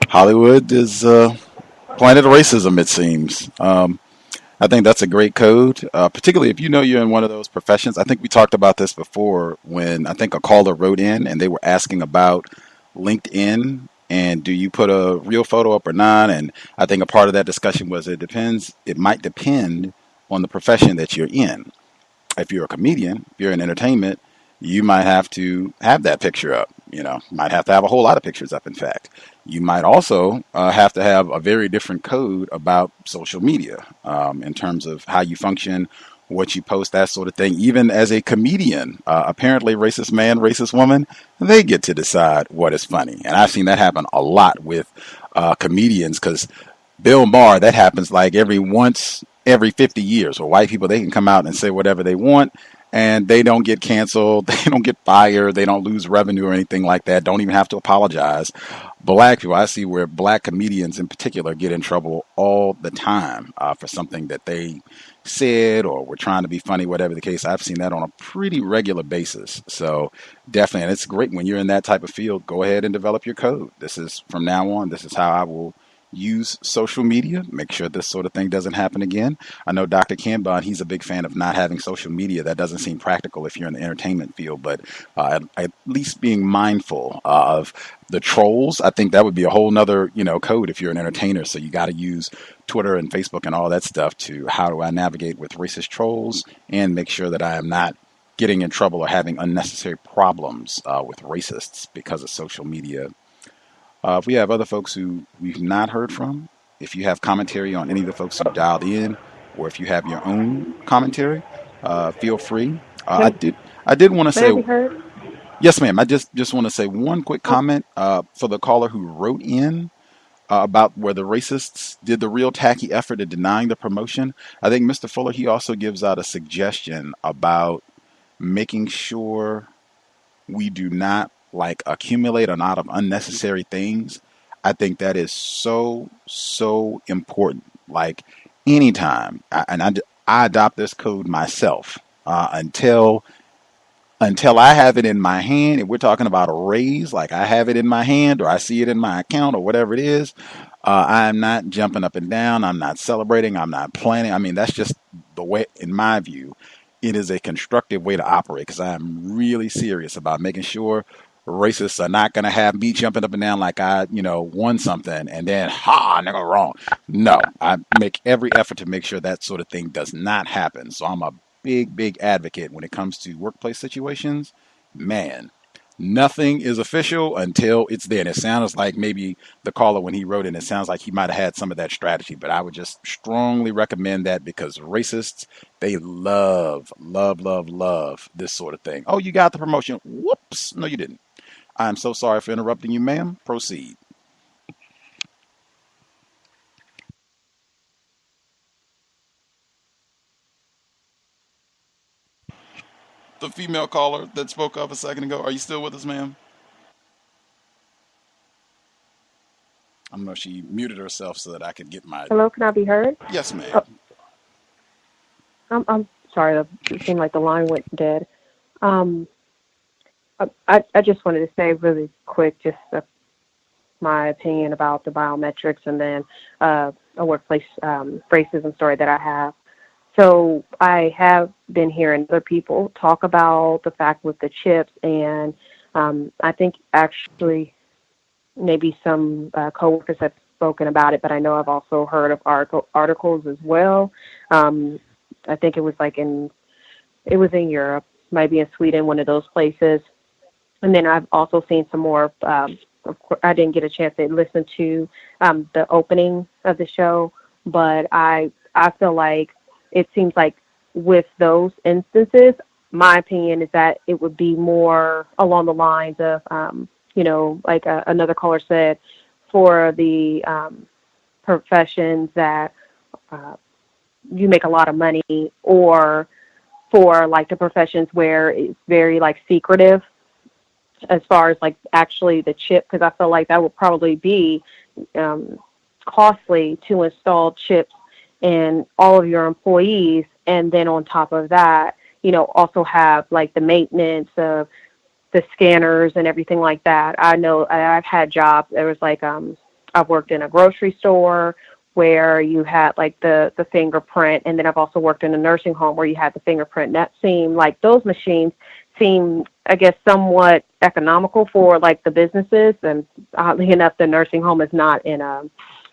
Hollywood is planet of racism, it seems. I think that's a great code, particularly if you're in one of those professions. I think we talked about this before when I think a caller wrote in and they were asking about LinkedIn and do you put a real photo up or not? And I think a part of that discussion was it might depend on the profession that you're in. If you're a comedian, if you're in entertainment, you might have to have that picture up, might have to have a whole lot of pictures up, in fact. You might also have to have a very different code about social media in terms of how you function, what you post, that sort of thing. Even as a comedian, apparently racist man, racist woman, they get to decide what is funny. And I've seen that happen a lot with comedians, because Bill Maher, that happens like every 50 years. Or white people, they can come out and say whatever they want, and they don't get canceled, they don't get fired, they don't lose revenue or anything like that, don't even have to apologize. Black people, I see where black comedians in particular get in trouble all the time for something that they said or were trying to be funny, whatever the case. I've seen that on a pretty regular basis. So definitely, and it's great when you're in that type of field, go ahead and develop your code. This is, from now on, this is how I will use social media, make sure this sort of thing doesn't happen again. I know Dr. Kanban, he's a big fan of not having social media. That doesn't seem practical if you're in the entertainment field, but at least being mindful of the trolls. I think that would be a whole nother, code if you're an entertainer. So you got to use Twitter and Facebook and all that stuff to how do I navigate with racist trolls and make sure that I am not getting in trouble or having unnecessary problems with racists because of social media. If we have other folks who we've not heard from, if you have commentary on any of the folks who dialed in, or if you have your own commentary, feel free. I did want to say, yes, ma'am. I just want to say one quick comment for the caller who wrote in about where the racists did the real tacky effort in denying the promotion. I think Mr. Fuller, he also gives out a suggestion about making sure we do not accumulate a lot of unnecessary things. I think that is so important. Anytime, I adopt this code myself until I have it in my hand. If we're talking about a raise, I have it in my hand or I see it in my account or whatever it is, I'm not jumping up and down. I'm not celebrating. I'm not planning. I mean, that's just the way, in my view, it is a constructive way to operate because I'm really serious about making sure racists are not going to have me jumping up and down like I, won something and then, nigga, wrong. No, I make every effort to make sure that sort of thing does not happen. So I'm a big advocate when it comes to workplace situations. Man, nothing is official until it's there. And it sounds like maybe the caller, when he wrote it sounds like he might have had some of that strategy, but I would just strongly recommend that because racists, they love this sort of thing. Oh, you got the promotion. Whoops. No, you didn't. I'm so sorry for interrupting you, ma'am. Proceed. The female caller that spoke up a second ago, are you still with us, ma'am? I don't know if she muted herself so that I could get my... Hello, can I be heard? Yes, ma'am. I'm sorry, it seemed like the line went dead. I just wanted to say really quick, just my opinion about the biometrics and then a workplace racism story that I have. So I have been hearing other people talk about the fact with the chips, and I think actually maybe some coworkers have spoken about it, but I know I've also heard of articles as well. I think it was in Europe, maybe in Sweden, one of those places. And then I've also seen some more. Of course, I didn't get a chance to listen to the opening of the show, but I feel like it seems like with those instances, my opinion is that it would be more along the lines of, another caller said, for the professions that you make a lot of money, or for the professions where it's very secretive as far as actually the chip, because I feel like that would probably be costly to install chips in all of your employees, and then on top of that, also have the maintenance of the scanners and everything like that. I know I've had jobs. There was I've worked in a grocery store where you had the fingerprint, and then I've also worked in a nursing home where you had the fingerprint. And that seemed those machines seem, I guess, somewhat economical for the businesses. And oddly enough, the nursing home is not in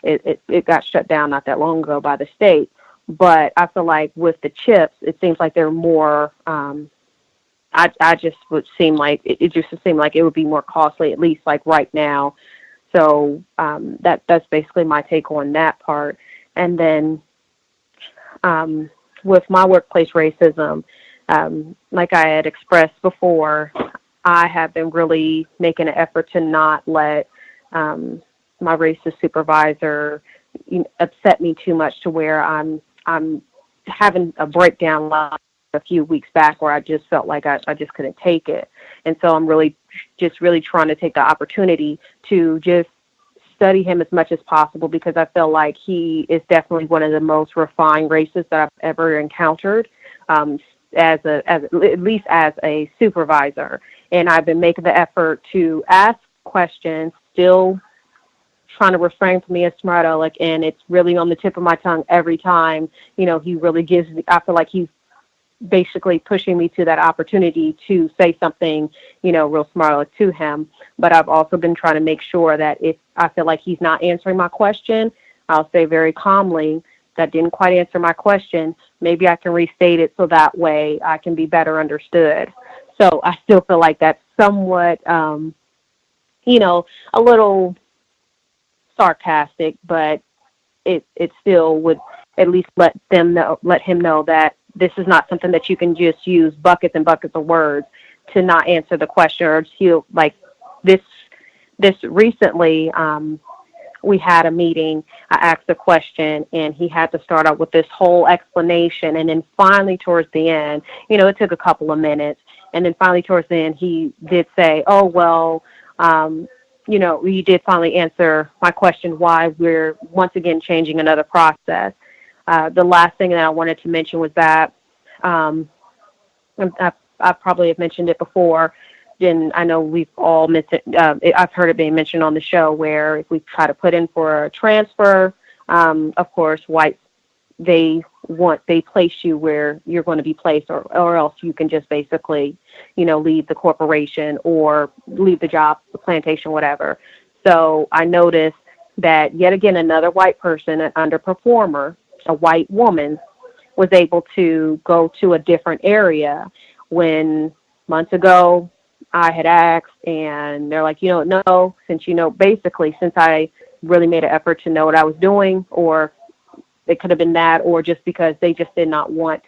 it got shut down not that long ago by the state. But I feel like with the chips, it seems like they're more, I just would seem like, it just seemed like it would be more costly, at least right now. So that's basically my take on that part. And then with my workplace racism, like I had expressed before, I have been really making an effort to not let my racist supervisor upset me too much to where I'm having a breakdown a few weeks back where I just felt like I just couldn't take it. And so I'm really trying to take the opportunity to just study him as much as possible, because I feel like he is definitely one of the most refined races that I've ever encountered, at least as a supervisor. And I've been making the effort to ask questions, still trying to refrain from being smart aleck, and it's really on the tip of my tongue every time. You know, he really gives me, I feel like he's basically pushing me to that opportunity to say something, you know, real smart aleck to him. But I've also been trying to make sure that if I feel like he's not answering my question, I'll say very calmly, that didn't quite answer my question. Maybe I can restate it so that way I can be better understood. So I still feel like that's somewhat, you know, a little sarcastic, but it still would at least let him know that this is not something that you can just use buckets and buckets of words to not answer the question. Or he'll, like this recently, we had a meeting. I asked a question, and he had to start out with this whole explanation. And then finally, towards the end, you know, it took a couple of minutes. And then finally, towards the end, he did say, "Oh, well, you know, you did finally answer my question why we're once again changing another process." The last thing that I wanted to mention was that I probably have mentioned it before, and I know we've all mentioned, I've heard it being mentioned on the show, where if we try to put in for a transfer, of course, whites, they place you where you're going to be placed, or else you can just basically, you know, leave the corporation or leave the job, the plantation, whatever. So I noticed that yet again, another white person, an underperformer, a white woman, was able to go to a different area when months ago I had asked, and they're like, no, since I really made an effort to know what I was doing, or it could have been that, or just because they did not want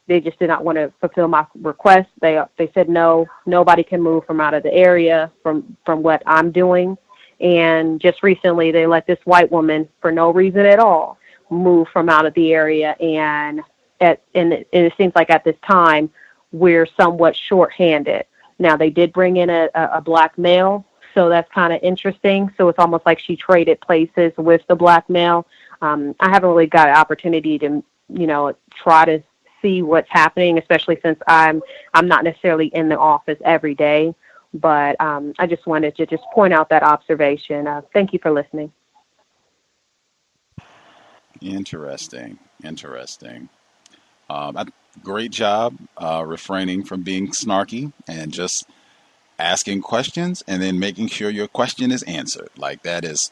to fulfill my request. They said, no, nobody can move from out of the area from what I'm doing. And just recently they let this white woman, for no reason at all, move from out of the area. And it seems like at this time we're somewhat shorthanded. Now, they did bring in a black male, so that's kind of interesting. So it's almost like she traded places with the black male. I haven't really got an opportunity to, try to see what's happening, especially since I'm not necessarily in the office every day. But I just wanted to just point out that observation. Thank you for listening. Interesting. Great job refraining from being snarky and just asking questions and then making sure your question is answered. Like, that is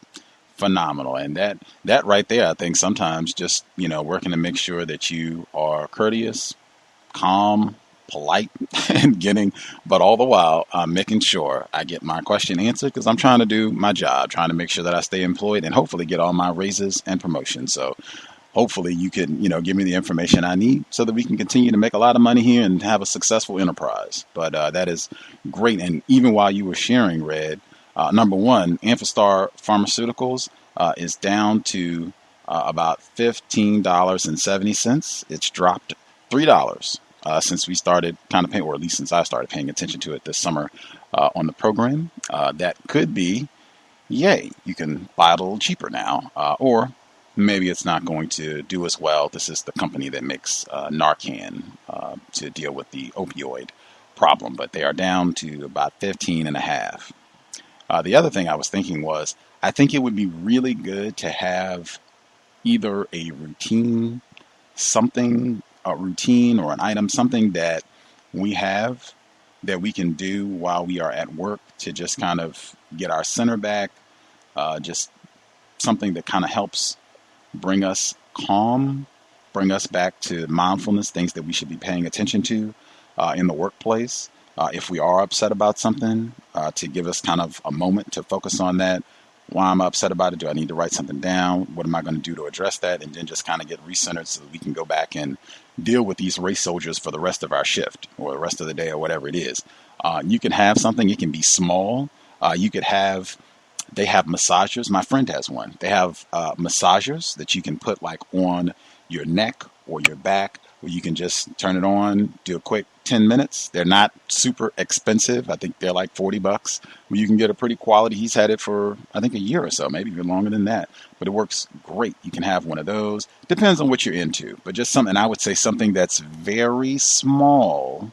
phenomenal. And that right there, I think sometimes just, working to make sure that you are courteous, calm, polite, and but all the while making sure I get my question answered, because I'm trying to do my job, trying to make sure that I stay employed and hopefully get all my raises and promotions. So hopefully you can, give me the information I need so that we can continue to make a lot of money here and have a successful enterprise. But that is great. And even while you were sharing, Red, number one, Amphastar Pharmaceuticals is down to about $15.70. It's dropped $3 since we started kind of paying, or at least since I started paying attention to it this summer on the program. That could be, yay, you can buy it a little cheaper now, or maybe it's not going to do as well. This is the company that makes Narcan to deal with the opioid problem, but they are down to about 15.5. The other thing I was thinking was, I think it would be really good to have either a routine or an item, something that we have that we can do while we are at work to just kind of get our center back, just something that kind of helps bring us calm, bring us back to mindfulness, things that we should be paying attention to in the workplace. If we are upset about something, to give us kind of a moment to focus on that. Why am I upset about it? Do I need to write something down? What am I going to do to address that? And then just kind of get recentered so that we can go back and deal with these race soldiers for the rest of our shift or the rest of the day or whatever it is. You can have something. It can be small. They have massagers. My friend has one. They have massagers that you can put like on your neck or your back, where you can just turn it on, do a quick 10 minutes. They're not super expensive. I think they're like $40, where you can get a pretty quality. He's had it for, I think, a year or so, maybe even longer than that. But it works great. You can have one of those. Depends on what you're into. But just something, I would say something that's very small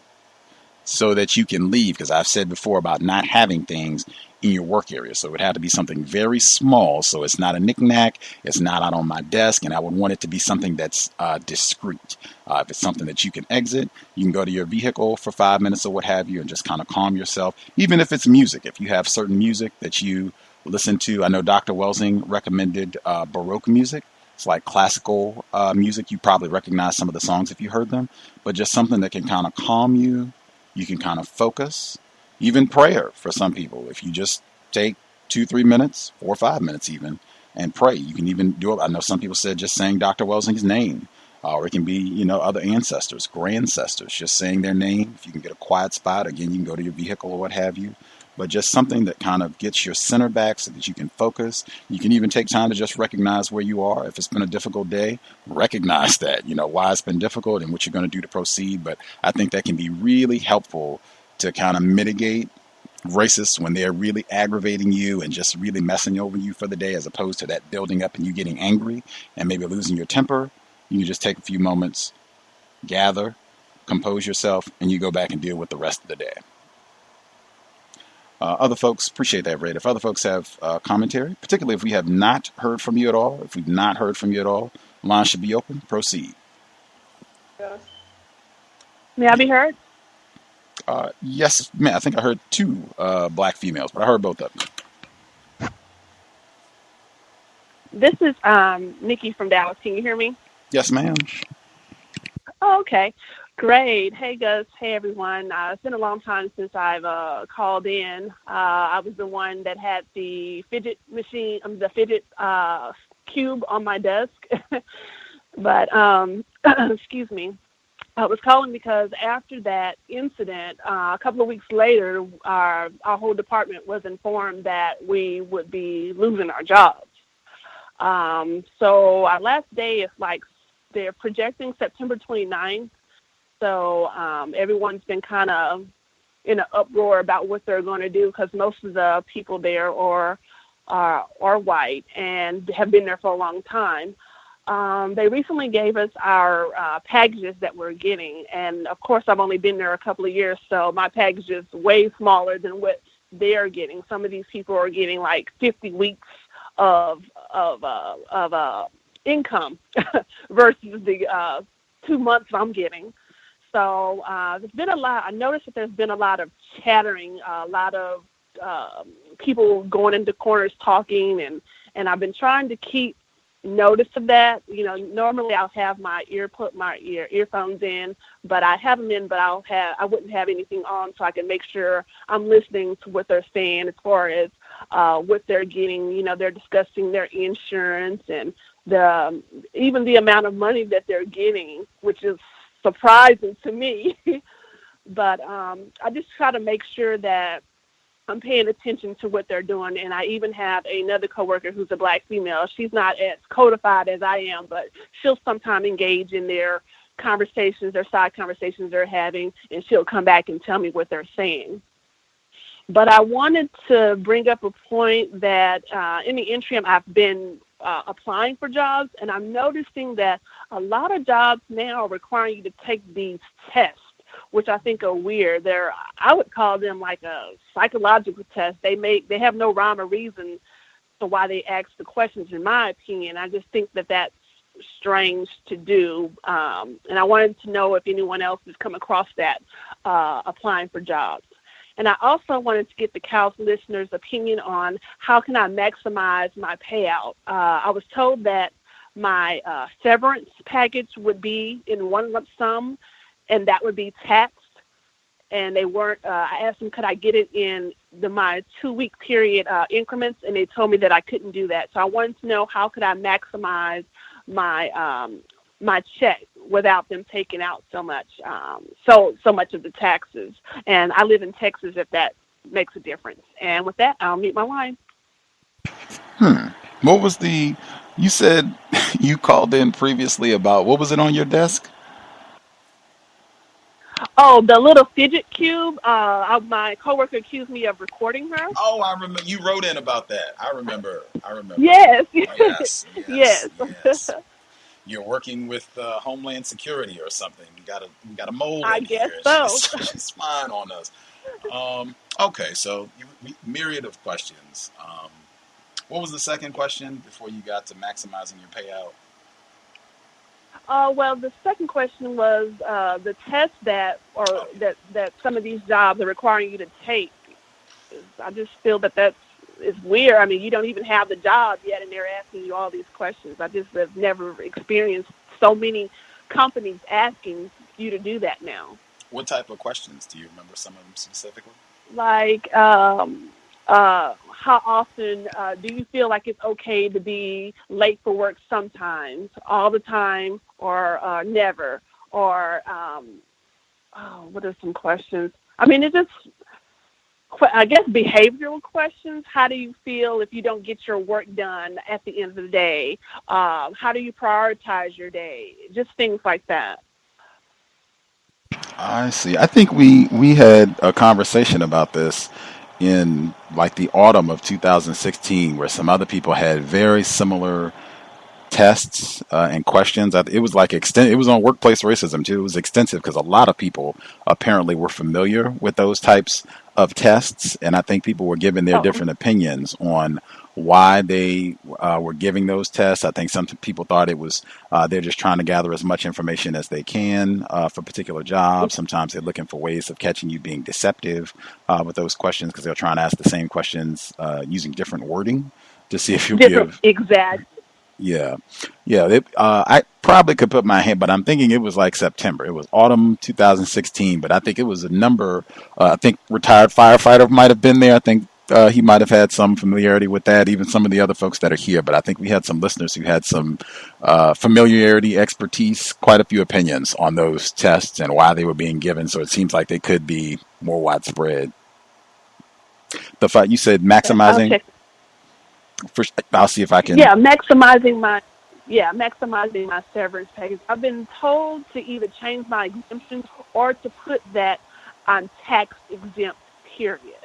so that you can leave, because I've said before about not having things in your work area. So it would have to be something very small, so it's not a knick-knack, it's not out on my desk, and I would want it to be something that's discreet. If it's something that you can exit, you can go to your vehicle for 5 minutes or what have you and just kind of calm yourself. Even if it's music, if you have certain music that you listen to. I know Dr. Welsing recommended Baroque music. It's like classical music. You probably recognize some of the songs if you heard them, but just something that can kind of calm you. You can kind of focus. Even prayer for some people. If you just take 2-3 minutes, 4 or 5 minutes even, and pray. You can even do it. I know some people said just saying Dr. Welsing's name. Or it can be, other ancestors, grandcestors, just saying their name. If you can get a quiet spot, again, you can go to your vehicle or what have you. But just something that kind of gets your center back so that you can focus. You can even take time to just recognize where you are. If it's been a difficult day, recognize that, why it's been difficult and what you're going to do to proceed. But I think that can be really helpful to kind of mitigate racists when they're really aggravating you and just really messing over you for the day, as opposed to that building up and you getting angry and maybe losing your temper. You can just take a few moments, gather, compose yourself, and you go back and deal with the rest of the day. Other folks, appreciate that, Red. If other folks have commentary, particularly if we have not heard from you at all, line should be open. Proceed. May I be heard? Yes, ma'am. I think I heard 2 black females, but I heard both of them. This is Nikki from Dallas. Can you hear me? Yes, ma'am. Oh, okay. Great. Hey, Gus. Hey, everyone. It's been a long time since I've called in. I was the one that had the fidget machine, the fidget cube on my desk. But, excuse me. I was calling because after that incident, a couple of weeks later, our whole department was informed that we would be losing our jobs. So our last day is they're projecting September 29th. So everyone's been kind of in an uproar about what they're going to do, because most of the people there are white and have been there for a long time. They recently gave us our packages that we're getting, and of course I've only been there a couple of years, so my package is way smaller than what they're getting. Some of these people are getting like 50 weeks of income versus the 2 months I'm getting. So there's been a lot. I noticed that there's been a lot of chattering, a lot of people going into corners talking, and I've been trying to keep notice of that. Normally I'll have my earphones in, but I have them in, but I wouldn't have anything on, so I can make sure I'm listening to what they're saying as far as what they're getting. They're discussing their insurance and even the amount of money that they're getting, which is surprising to me. But I just try to make sure that I'm paying attention to what they're doing. And I even have another coworker who's a black female. She's not as codified as I am, but she'll sometimes engage in their conversations, their side conversations they're having, and she'll come back and tell me what they're saying. But I wanted to bring up a point that in the interim I've been applying for jobs, and I'm noticing that a lot of jobs now are requiring you to take these tests, which I think are weird. I would call them like a psychological test. They have no rhyme or reason to why they ask the questions, in my opinion. I just think that that's strange to do. And I wanted to know if anyone else has come across that applying for jobs. And I also wanted to get the COWS listeners' opinion on how can I maximize my payout. I was told that my severance package would be in one lump sum, and that would be taxed. And they weren't. I asked them, could I get it in my 2-week period increments, and they told me that I couldn't do that. So I wanted to know how could I maximize my check without them taking out so much of the taxes. And I live in Texas, if that makes a difference. And with that, I'll mute my line. What was the You said you called in previously about what was it on your desk? Oh, the little fidget cube. My coworker accused me of recording her. Oh, I remember. You wrote in about that. I remember. Yes. Yes, Yes. yes. You're working with Homeland Security or something. We got a mole I in guess here. so. She's spying on us. Okay, so myriad of questions. What was the second question before you got to maximizing your payout? Well, the second question was the test that some of these jobs are requiring you to take. I just feel that is weird. I mean, you don't even have the job yet, and they're asking you all these questions. I just have never experienced so many companies asking you to do that now. What type of questions? Do you remember some of them specifically? Like, how often do you feel like it's okay to be late for work sometimes, all the time, or never? Or, what are some questions? I mean, it's just, I guess, behavioral questions. How do you feel if you don't get your work done at the end of the day? How do you prioritize your day? Just things like that. I see. I think we had a conversation about this in like the autumn of 2016, where some other people had very similar tests and questions. It was like it was on workplace racism too. It was extensive because a lot of people apparently were familiar with those types of tests, and I think people were giving their different opinions on why they were giving those tests. I think some people thought it was they're just trying to gather as much information as they can for particular jobs. Sometimes they're looking for ways of catching you being deceptive with those questions because they're trying to ask the same questions using different wording to see if you give exact. Yeah. I probably could put my hand, but I'm thinking it was like September. It was autumn 2016, but I think it was a number. I think retired firefighter might have been there. I think he might have had some familiarity with that. Even some of the other folks that are here, but I think we had some listeners who had some familiarity, expertise, quite a few opinions on those tests and why they were being given. So it seems like they could be more widespread. The fact you said maximizing. I'll see if I can. Yeah, maximizing my severance package. I've been told to either change my exemptions or to put that on tax exempt, period.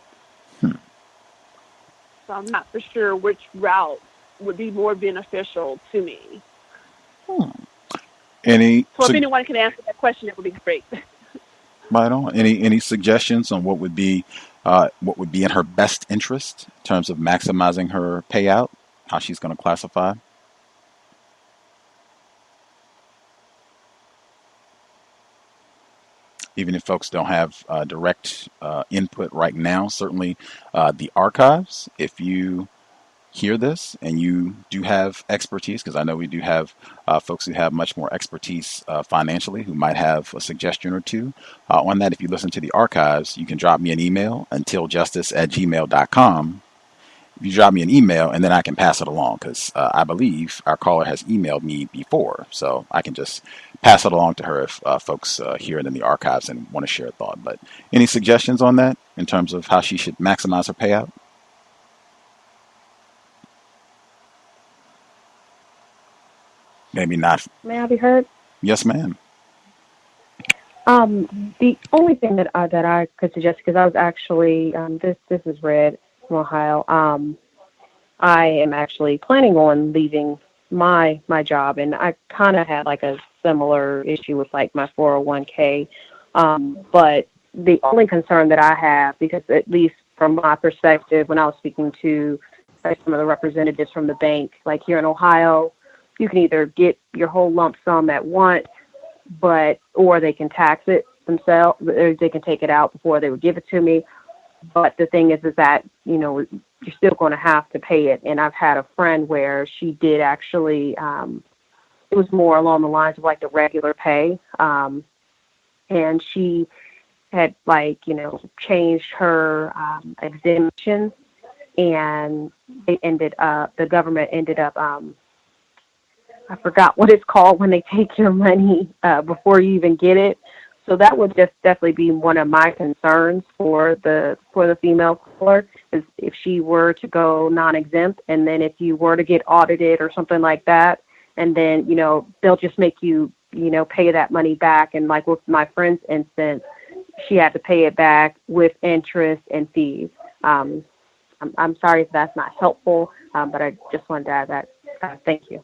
So I'm not for sure which route would be more beneficial to me. So if anyone can answer that question, it would be great. Right on. Any suggestions on what would be in her best interest in terms of maximizing her payout? How she's going to classify? Even if folks don't have direct input right now, certainly the archives, if you hear this and you do have expertise, because I know we do have folks who have much more expertise financially who might have a suggestion or two on that. If you listen to the archives, you can drop me an email, untiljustice@gmail.com. If you drop me an email, and then I can pass it along, because I believe our caller has emailed me before, so I can just pass it along to her if folks hear it in the archives and want to share a thought. But any suggestions on that in terms of how she should maximize her payout? Maybe not. May I be heard? Yes, ma'am. The only thing that I could suggest, because I was actually this is Red from Ohio. I am actually planning on leaving my job, and I kind of had like a similar issue with like my 401k. But the only concern that I have, because at least from my perspective, when I was speaking to some of the representatives from the bank, like here in Ohio, you can either get your whole lump sum at once, or they can tax it themselves, or they can take it out before they would give it to me. But the thing is that, you're still going to have to pay it. And I've had a friend where she did actually, it was more along the lines of like the regular pay. And she had changed her exemption, and the government ended up, I forgot what it's called when they take your money before you even get it. So that would just definitely be one of my concerns for the female caller, is if she were to go non-exempt, and then if you were to get audited or something like that, and then, you know, they'll just make you, you know, pay that money back. And like with my friend's instance, she had to pay it back with interest and fees. I'm sorry if that's not helpful, but I just wanted to add that. Thank you.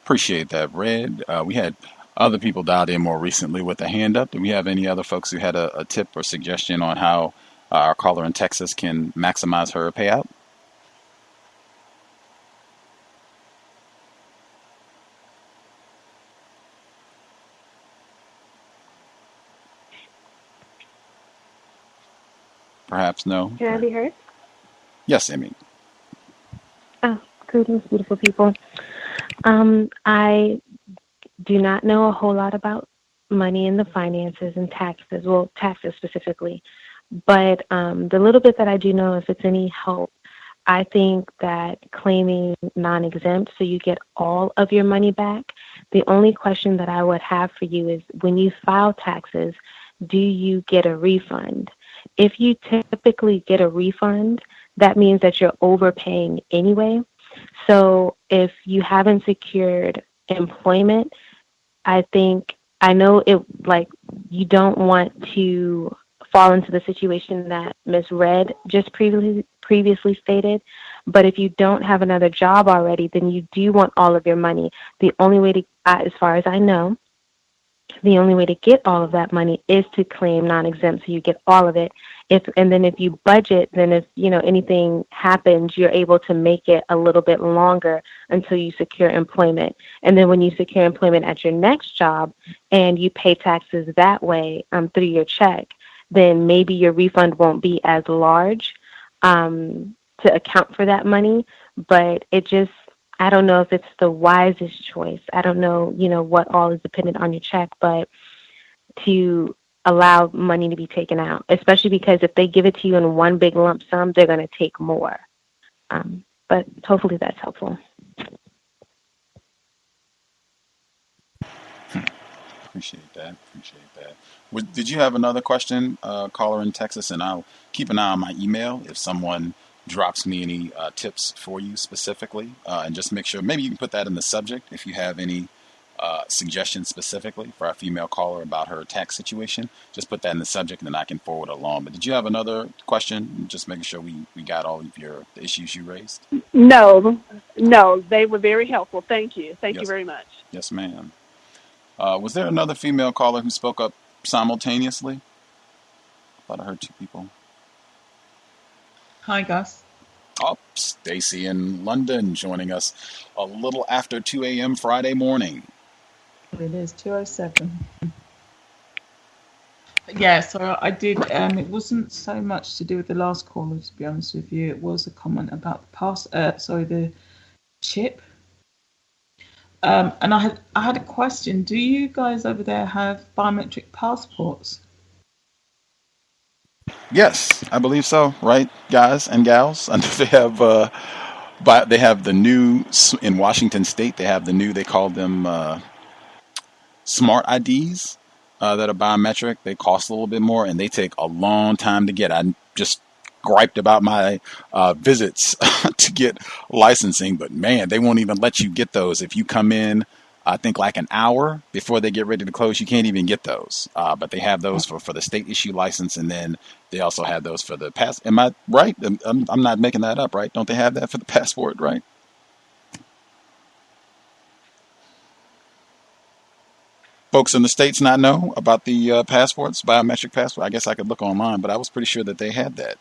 Appreciate that, Red. We had other people dialed in more recently with a hand up. Do we have any other folks who had a tip or suggestion on how our caller in Texas can maximize her payout? Perhaps no. Can I be heard? Yes, Emmy. Oh, greetings, beautiful people. I do not know a whole lot about money and the finances and taxes, well, taxes specifically. But the little bit that I do know, if it's any help, I think that claiming non-exempt so you get all of your money back, the only question that I would have for you is, when you file taxes, do you get a refund? If you typically get a refund, that means that you're overpaying anyway. So if you haven't secured employment, I know it, like, you don't want to fall into the situation that Ms. Red just previously stated. But if you don't have another job already, then you do want all of your money. The only way to, as far as I know, the only way to get all of that money is to claim non-exempt, so you get all of it. And then if you budget, then if, you know, anything happens, you're able to make it a little bit longer until you secure employment. And then when you secure employment at your next job and you pay taxes that way through your check, then maybe your refund won't be as large to account for that money. But it just, I don't know if it's the wisest choice. I don't know, you know, what all is dependent on your check, but to allow money to be taken out, especially because if they give it to you in one big lump sum, they're going to take more. But hopefully that's helpful. Appreciate that. Did you have another question, caller in Texas? And I'll keep an eye on my email if someone drops me any tips for you specifically, and just make sure, maybe you can put that in the subject if you have any suggestions specifically for our female caller about her tax situation. Just put that in the subject and then I can forward it along. But did you have another question? Just making sure we got all of the issues you raised. No, they were very helpful. Thank you. Thank you very much. Yes, ma'am. Was there another female caller who spoke up simultaneously? I thought I heard two people. Hi, Gus. Oh, Stacy in London joining us a little after 2 a.m. Friday morning. It is 2:07. Yeah, so I did. It wasn't so much to do with the last caller, to be honest with you. It was a comment about the chip. And I had a question. Do you guys over there have biometric passports? Yes, I believe so. Right, guys and gals. And they have the new in Washington State. They have the new. They call them smart IDs that are biometric. They cost a little bit more, and they take a long time to get. I just griped about my visits to get licensing, but man, they won't even let you get those if you come in. I think like an hour before they get ready to close, you can't even get those. But they have those for the state issue license, and then they also have those for the pass. Am I right? I'm not making that up, right? Don't they have that for the passport, right? Folks in the States not know about the passports, biometric passport. I guess I could look online, but I was pretty sure that they had that.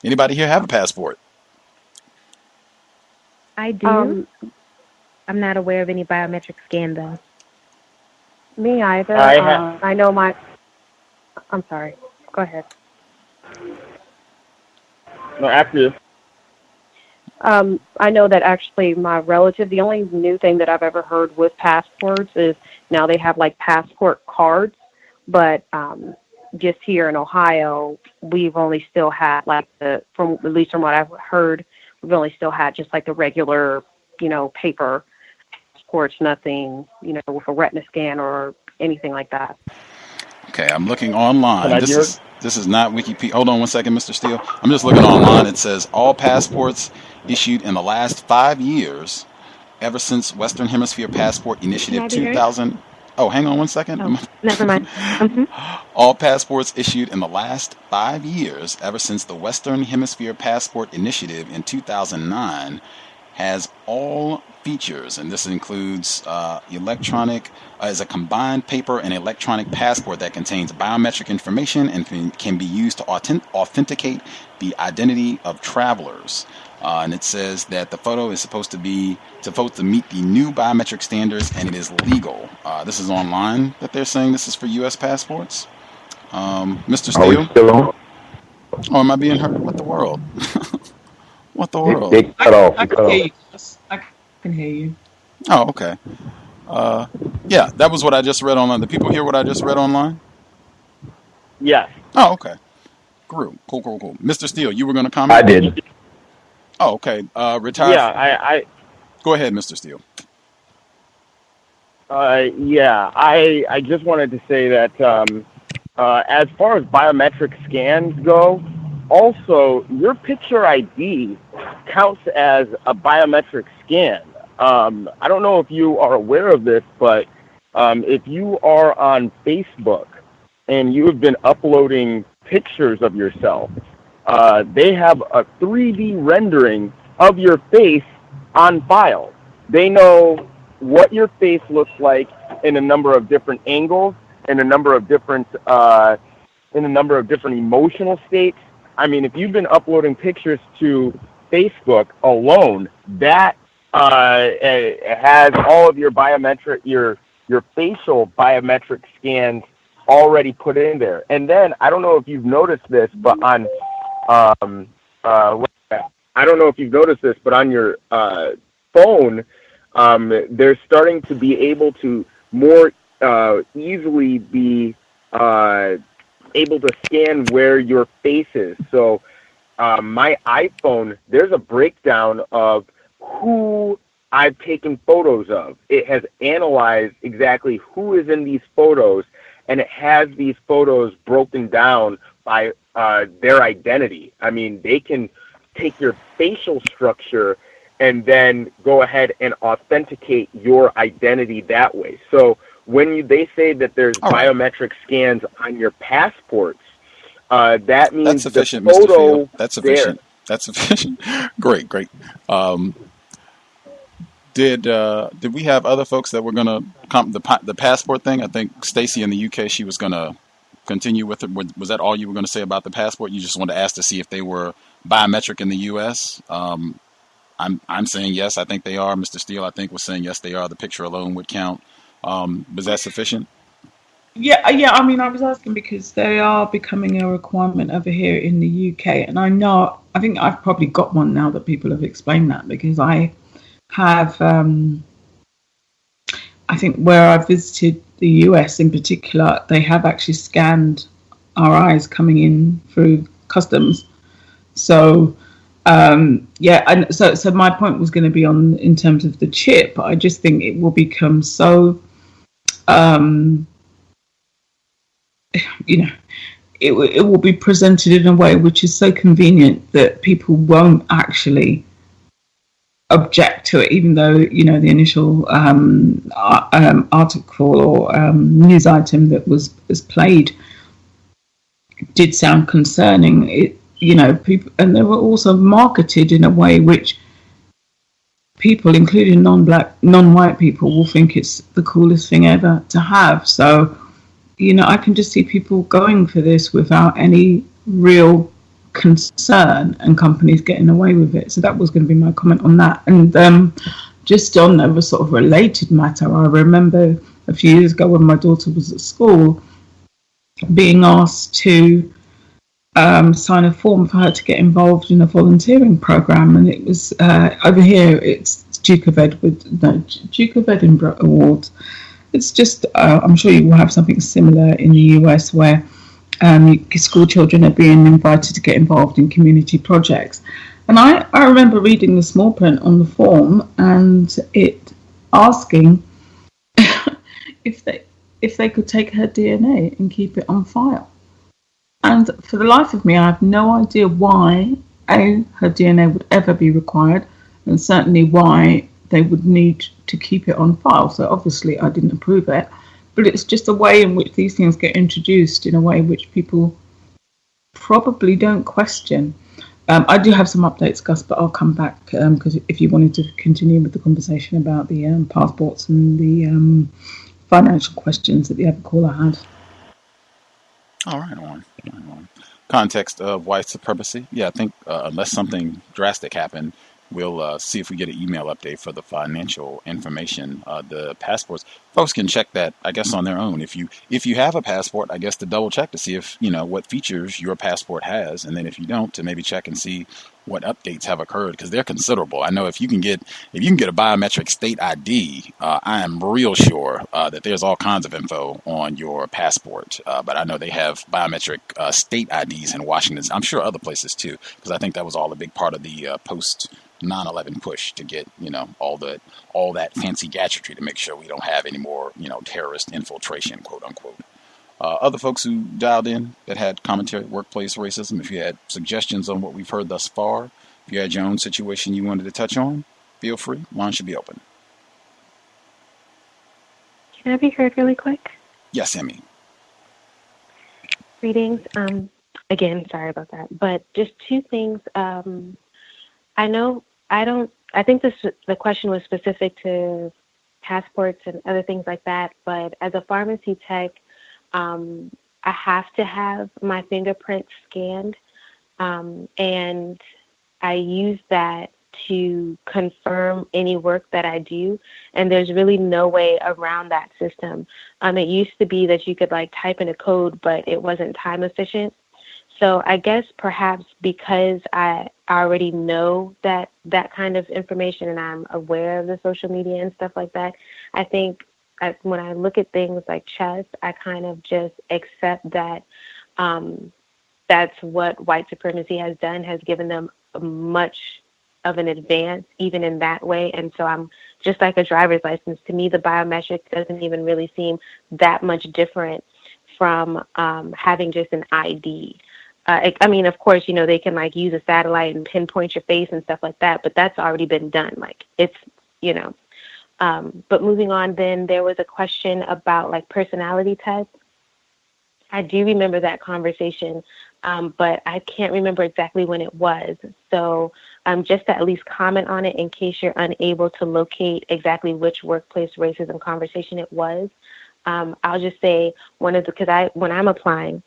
Anybody here have a passport? I do. I'm not aware of any biometric scan, though. Me either. I know my... I'm sorry. Go ahead. No, after you. I know that actually my relative, the only new thing that I've ever heard with passports is now they have like passport cards, but just here in Ohio, we've only still had like at least from what I've heard, we've only still had just like the regular, paper passports, nothing, with a retina scan or anything like that. Okay, I'm looking online. This is not Wikipedia. Hold on one second, Mr. Steele. I'm just looking online. It says all passports issued in the last 5 years, ever since Western Hemisphere Passport Initiative 2000. Oh, hang on one second. Oh, never mind. All passports issued in the last 5 years, ever since the Western Hemisphere Passport Initiative in 2009, has all features, and this includes electronic, as a combined paper and electronic passport that contains biometric information and can be used to authenticate the identity of travelers. And it says that the photo is supposed to meet the new biometric standards, and it is legal. This is online that they're saying this is for U.S. passports. Mr. Steele? Are we still on? Oh, am I being heard? What the world? What the world? They cut off. I can hear you. I can hear you. Oh, okay. Yeah, that was what I just read online. The people hear what I just read online? Yes. Oh, okay. Cool. Mr. Steele, you were going to comment? I did. Oh, okay. Retired. Yeah, I Go ahead, Mr. Steele. I just wanted to say that as far as biometric scans go, also your picture ID counts as a biometric scan. I don't know if you are aware of this, but if you are on Facebook and you have been uploading pictures of yourself, they have a 3D rendering of your face on file. They know what your face looks like in a number of different angles, in a number of different emotional states. I mean, if you've been uploading pictures to Facebook alone, that has all of your biometric, your facial biometric scans already put in there. And then I don't know if you've noticed this, but on your phone, they're starting to be able to more easily be able to scan where your face is. So my iPhone, there's a breakdown of who I've taken photos of. It has analyzed exactly who is in these photos, and it has these photos broken down by their identity. I mean, they can take your facial structure and then go ahead and authenticate your identity that way. So when they say that there's biometric scans on your passports, that means that's sufficient, the photo Mr. Field. That's sufficient. there. That's sufficient. Great. Did we have other folks that were going to the passport thing? I think Stacy in the UK, she was going to continue with it. Was that all you were going to say about the passport? You just wanted to ask to see if they were biometric in the U.S.? I'm saying yes. I think they are. Mr. Steele, I think, was saying yes, they are. The picture alone would count. Was that sufficient? Yeah. I mean, I was asking because they are becoming a requirement over here in the UK, and I think I've probably got one now that people have explained that, because I have, I think where I visited the US in particular, they have actually scanned our eyes coming in through customs. So, and so my point was going to be in terms of the chip. I just think it will become so, it will be presented in a way which is so convenient that people won't actually object to it, even though the initial article or news item that was played did sound concerning. People, and they were also marketed in a way which people, including non-white people, will think it's the coolest thing ever to have. So, I can just see people going for this without any real concern, and companies getting away with it. So that was going to be my comment on that. And just on a sort of related matter, I remember a few years ago when my daughter was at school being asked to sign a form for her to get involved in a volunteering program, and it was over here it's Duke of Edinburgh Awards. It's just I'm sure you will have something similar in the US where school children are being invited to get involved in community projects. And I remember reading the small print on the form, and asking if they could take her DNA and keep it on file. And for the life of me, I have no idea why her DNA would ever be required, and certainly why they would need to keep it on file. So obviously I didn't approve it, but it's just a way in which these things get introduced in a way which people probably don't question. I do have some updates, Gus, but I'll come back because if you wanted to continue with the conversation about the passports and the financial questions that the other caller had. All right, on. Context of White Supremacy. Yeah, I think unless something drastic happened, we'll see if we get an email update for the financial information. The passports, folks can check that, I guess, on their own. If you have a passport, I guess to double check to see if what features your passport has, and then if you don't, to maybe check and see what updates have occurred, because they're considerable. I know if you can get a biometric state ID, I am real sure that there's all kinds of info on your passport. But I know they have biometric state IDs in Washington. I'm sure other places too, because I think that was all a big part of the post 9/11 push to get all that fancy gadgetry to make sure we don't have any more terrorist infiltration, quote unquote. Other folks who dialed in that had commentary, workplace racism, if you had suggestions on what we've heard thus far, if you had your own situation you wanted to touch on, feel free. Line should be open. Can I be heard really quick? Yes, Emmy. Greetings. Again, sorry about that. But just two things. I think the question was specific to passports and other things like that. But as a pharmacy tech, I have to have my fingerprints scanned, and I use that to confirm any work that I do, and there's really no way around that system. It used to be that you could type in a code, but it wasn't time efficient. So I guess perhaps because I already know that kind of information and I'm aware of the social media and stuff like that, I think when I look at things like chess, I kind of just accept that that's what white supremacy has done, has given them much of an advance, even in that way. And so I'm just like a driver's license. To me, the biometric doesn't even really seem that much different from having just an ID. I mean, of course, they can use a satellite and pinpoint your face and stuff like that, but that's already been done. But moving on, then there was a question about personality tests. I do remember that conversation, but I can't remember exactly when it was. So just to at least comment on it in case you're unable to locate exactly which workplace racism conversation it was. I'll just say when I'm applying,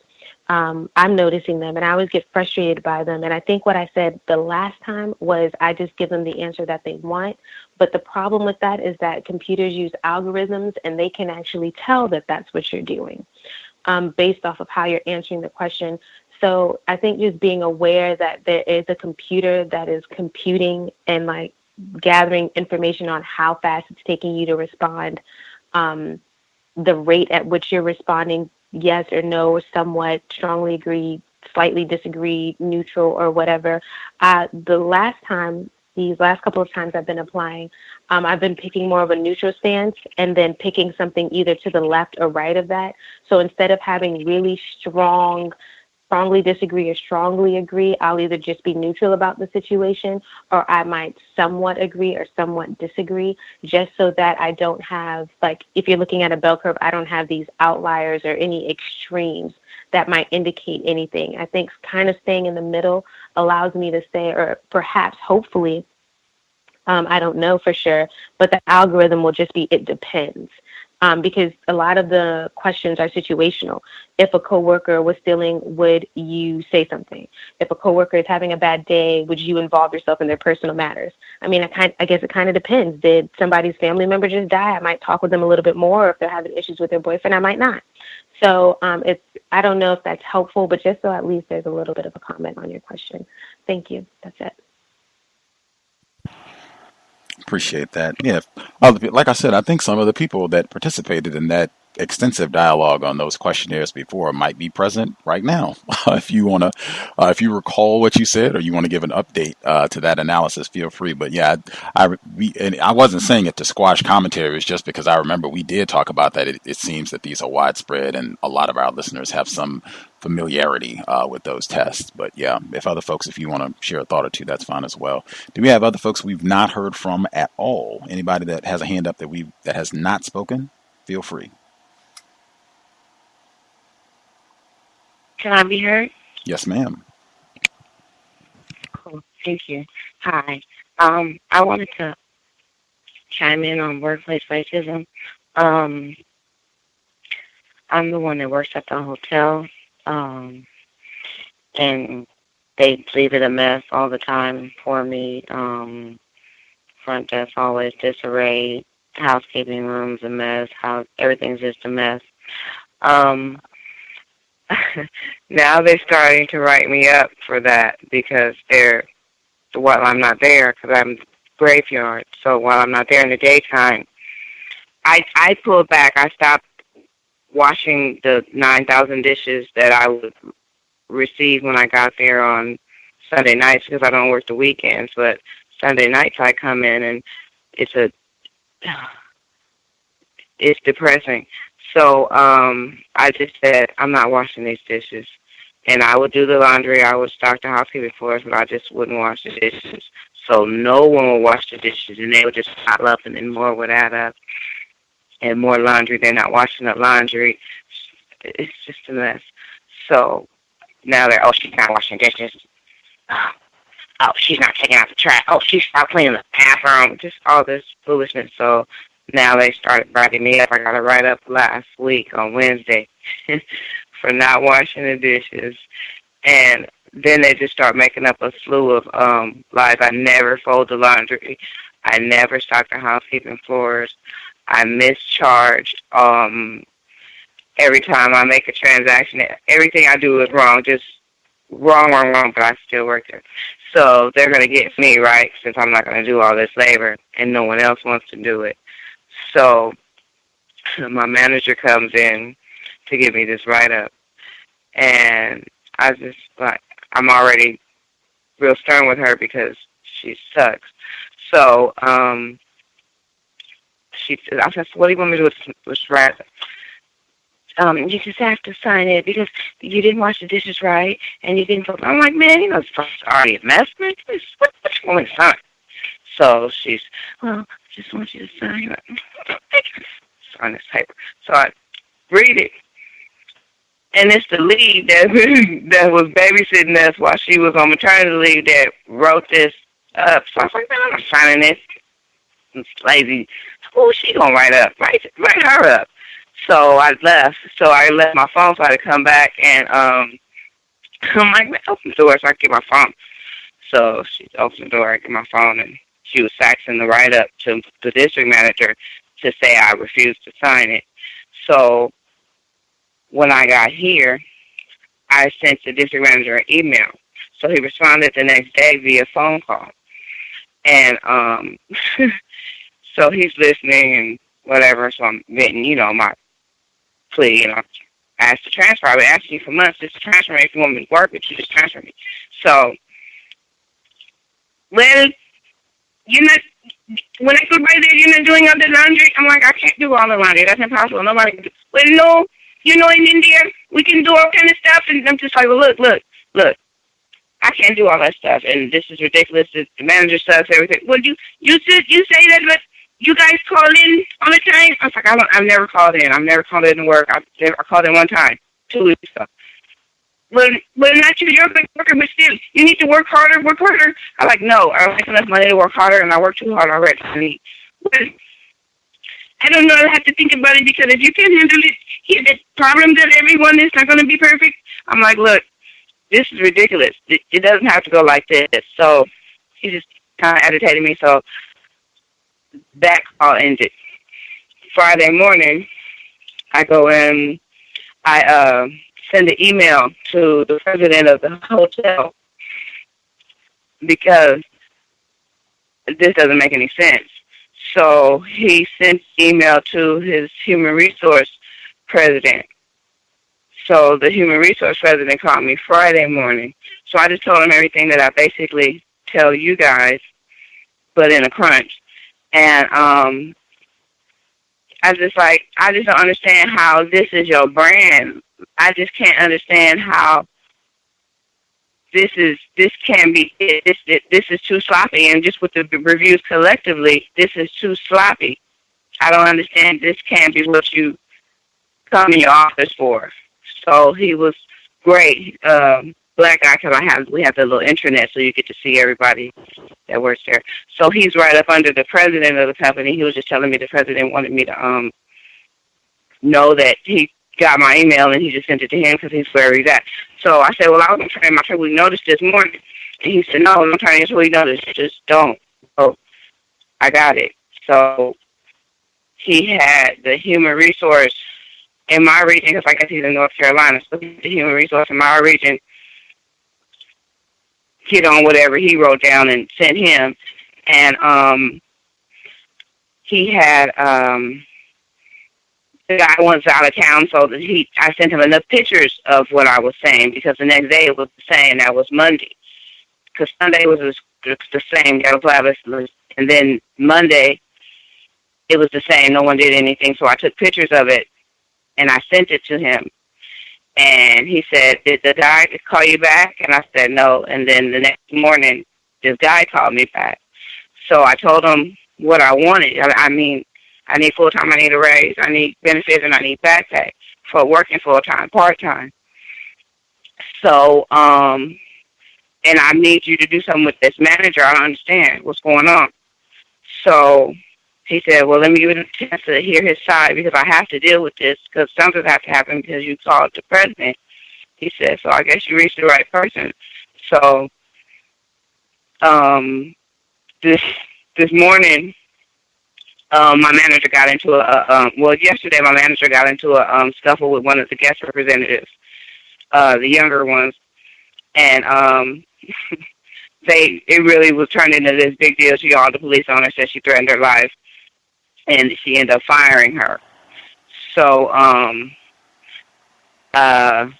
I'm noticing them and I always get frustrated by them. And I think what I said the last time was I just give them the answer that they want. But the problem with that is that computers use algorithms and they can actually tell that that's what you're doing based off of how you're answering the question. So I think just being aware that there is a computer that is computing and gathering information on how fast it's taking you to respond, the rate at which you're responding, yes or no, somewhat, strongly agree, slightly disagree, neutral, or whatever. These last couple of times I've been applying, I've been picking more of a neutral stance and then picking something either to the left or right of that. So instead of having really strongly disagree or strongly agree, I'll either just be neutral about the situation, or I might somewhat agree or somewhat disagree, just so that I don't have, if you're looking at a bell curve, I don't have these outliers or any extremes that might indicate anything. I think kind of staying in the middle allows me to say, or perhaps hopefully, I don't know for sure, but the algorithm will just be, it depends. Because a lot of the questions are situational. If a coworker was stealing, would you say something? If a coworker is having a bad day, would you involve yourself in their personal matters? I mean, I guess it kind of depends. Did somebody's family member just die? I might talk with them a little bit more. Or if they're having issues with their boyfriend, I might not. So I don't know if that's helpful, but just so at least there's a little bit of a comment on your question. Thank you. That's it. Appreciate that. Yeah, like I said, I think some of the people that participated in that extensive dialogue on those questionnaires before might be present right now. If you want to, if you recall what you said, or you want to give an update to that analysis, feel free. But yeah, and I wasn't saying it to squash commentary. It's just because I remember we did talk about that. It seems that these are widespread, and a lot of our listeners have some familiarity with those tests. But yeah, if you want to share a thought or two, that's fine as well. Do we have other folks we've not heard from at all? Anybody that has a hand up that has not spoken? Feel free. Can I be heard? Yes, ma'am. Cool. Thank you. Hi. I wanted to chime in on workplace racism. I'm the one that works at the hotel, and they leave it a mess all the time for me. Front desk always disarray. Housekeeping room's a mess. Everything's just a mess. Now they're starting to write me up for that because while I'm not there, because I'm graveyard. So while I'm not there in the daytime, I pulled back. I stopped washing the 9,000 dishes that I would receive when I got there on Sunday nights because I don't work the weekends. But Sunday nights I come in and it's depressing. So I just said, I'm not washing these dishes. And I would do the laundry. I would stock the housekeeping floors, but I just wouldn't wash the dishes. So no one would wash the dishes, and they would just pile up, and then more would add up. And more laundry. They're not washing the laundry. It's just a mess. So now she's not washing dishes. Oh, she's not taking out the trash. Oh, she stopped cleaning the bathroom. Just all this foolishness. So now they started writing me up. I got a write-up last week on Wednesday for not washing the dishes. And then they just start making up a slew of lies. I never fold the laundry. I never stock the housekeeping floors. I mischarge every time I make a transaction. Everything I do is wrong, just wrong, but I still work there. So they're going to get me, right, since I'm not going to do all this labor and no one else wants to do it. So my manager comes in to give me this write-up, and I'm already real stern with her because she sucks. So I said, so what do you want me to do with this write-up? You just have to sign it because you didn't wash the dishes right, and you didn't. I'm like, man, it's already a mess, man. What you want me to sign? So she's, well, I just want you to sign it. Sign this paper. So I read it, and it's the lead that was babysitting us while she was on maternity leave that wrote this up. So I was like, man, I'm not signing this. It's lazy. Who's she gonna write up? Write her up. So I left. So I left my phone so I had to come back, and I'm like, man, open the door so I can get my phone. So she opened the door, I get my phone, and she was faxing the write-up to the district manager to say I refused to sign it. So when I got here, I sent the district manager an email. So he responded the next day via phone call. And so he's listening and whatever, so I'm getting, my plea, asked to transfer. I've been asking you for months just to transfer me. If you want me to work, but you just transfer me. So, well, when I go by there, you're not doing all the laundry. I'm like, I can't do all the laundry. That's impossible. Nobody can do. Well, no, in India, we can do all kind of stuff. And I'm just like, well, look. I can't do all that stuff, and this is ridiculous. The manager sucks, everything. Well, you say that, but you guys call in all the time? I was like, I've never called in. I've never called in to work. I called in one time, 2 weeks ago. Well, not you. You're a big worker, but still, you need to work harder. I'm like, no, I don't make enough money to work harder, and I work too hard already. Well, I don't know. I have to think about it because if you can't handle it, the problem that everyone is not going to be perfect. I'm like, look, this is ridiculous. It doesn't have to go like this. So he just kind of agitated me. So that call ended. Friday morning, I go in. I send an email to the president of the hotel because this doesn't make any sense. So he sent email to his human resource president. So the human resource president called me Friday morning. So I just told him everything that I basically tell you guys, but in a crunch. And I just don't understand how this is your brand. I just can't understand how this can be it. This is too sloppy, and just with the reviews collectively, this is too sloppy. I don't understand. This can't be what you come in your office for. So he was great, black guy, because we have the little intranet, so you get to see everybody that works there. So he's right up under the president of the company. He was just telling me the president wanted me to know that he got my email and he just sent it to him because he's where he's at. So I said, well, I was going to turn in my 2-week notice this morning. And he said, no, I'm turning in 2-week notice. Just don't. So I got it. So he had the human resource in my region, because I guess he's in North Carolina, so the human resource in my region get on whatever he wrote down and sent him. And he had the guy was out of town, so that I sent him enough pictures of what I was saying, because the next day it was the same. That was Monday, because Sunday was the same. And then Monday it was the same. No one did anything, so I took pictures of it and I sent it to him. And he said, did the guy call you back? And I said, no. And then the next morning, this guy called me back. So I told him what I wanted. I mean, I need full-time, I need a raise, I need benefits, and I need back pay for working full-time, part-time. So, and I need you to do something with this manager. I don't understand what's going on. So he said, well, let me give it a chance to hear his side, because I have to deal with this, because something has to happen because you called the president. He said, so I guess you reached the right person. So this morning, my manager got into yesterday my manager got into a scuffle with one of the guest representatives, the younger ones, and it really was turned into this big deal. She called the police on her, said she threatened her life, and she ended up firing her. So the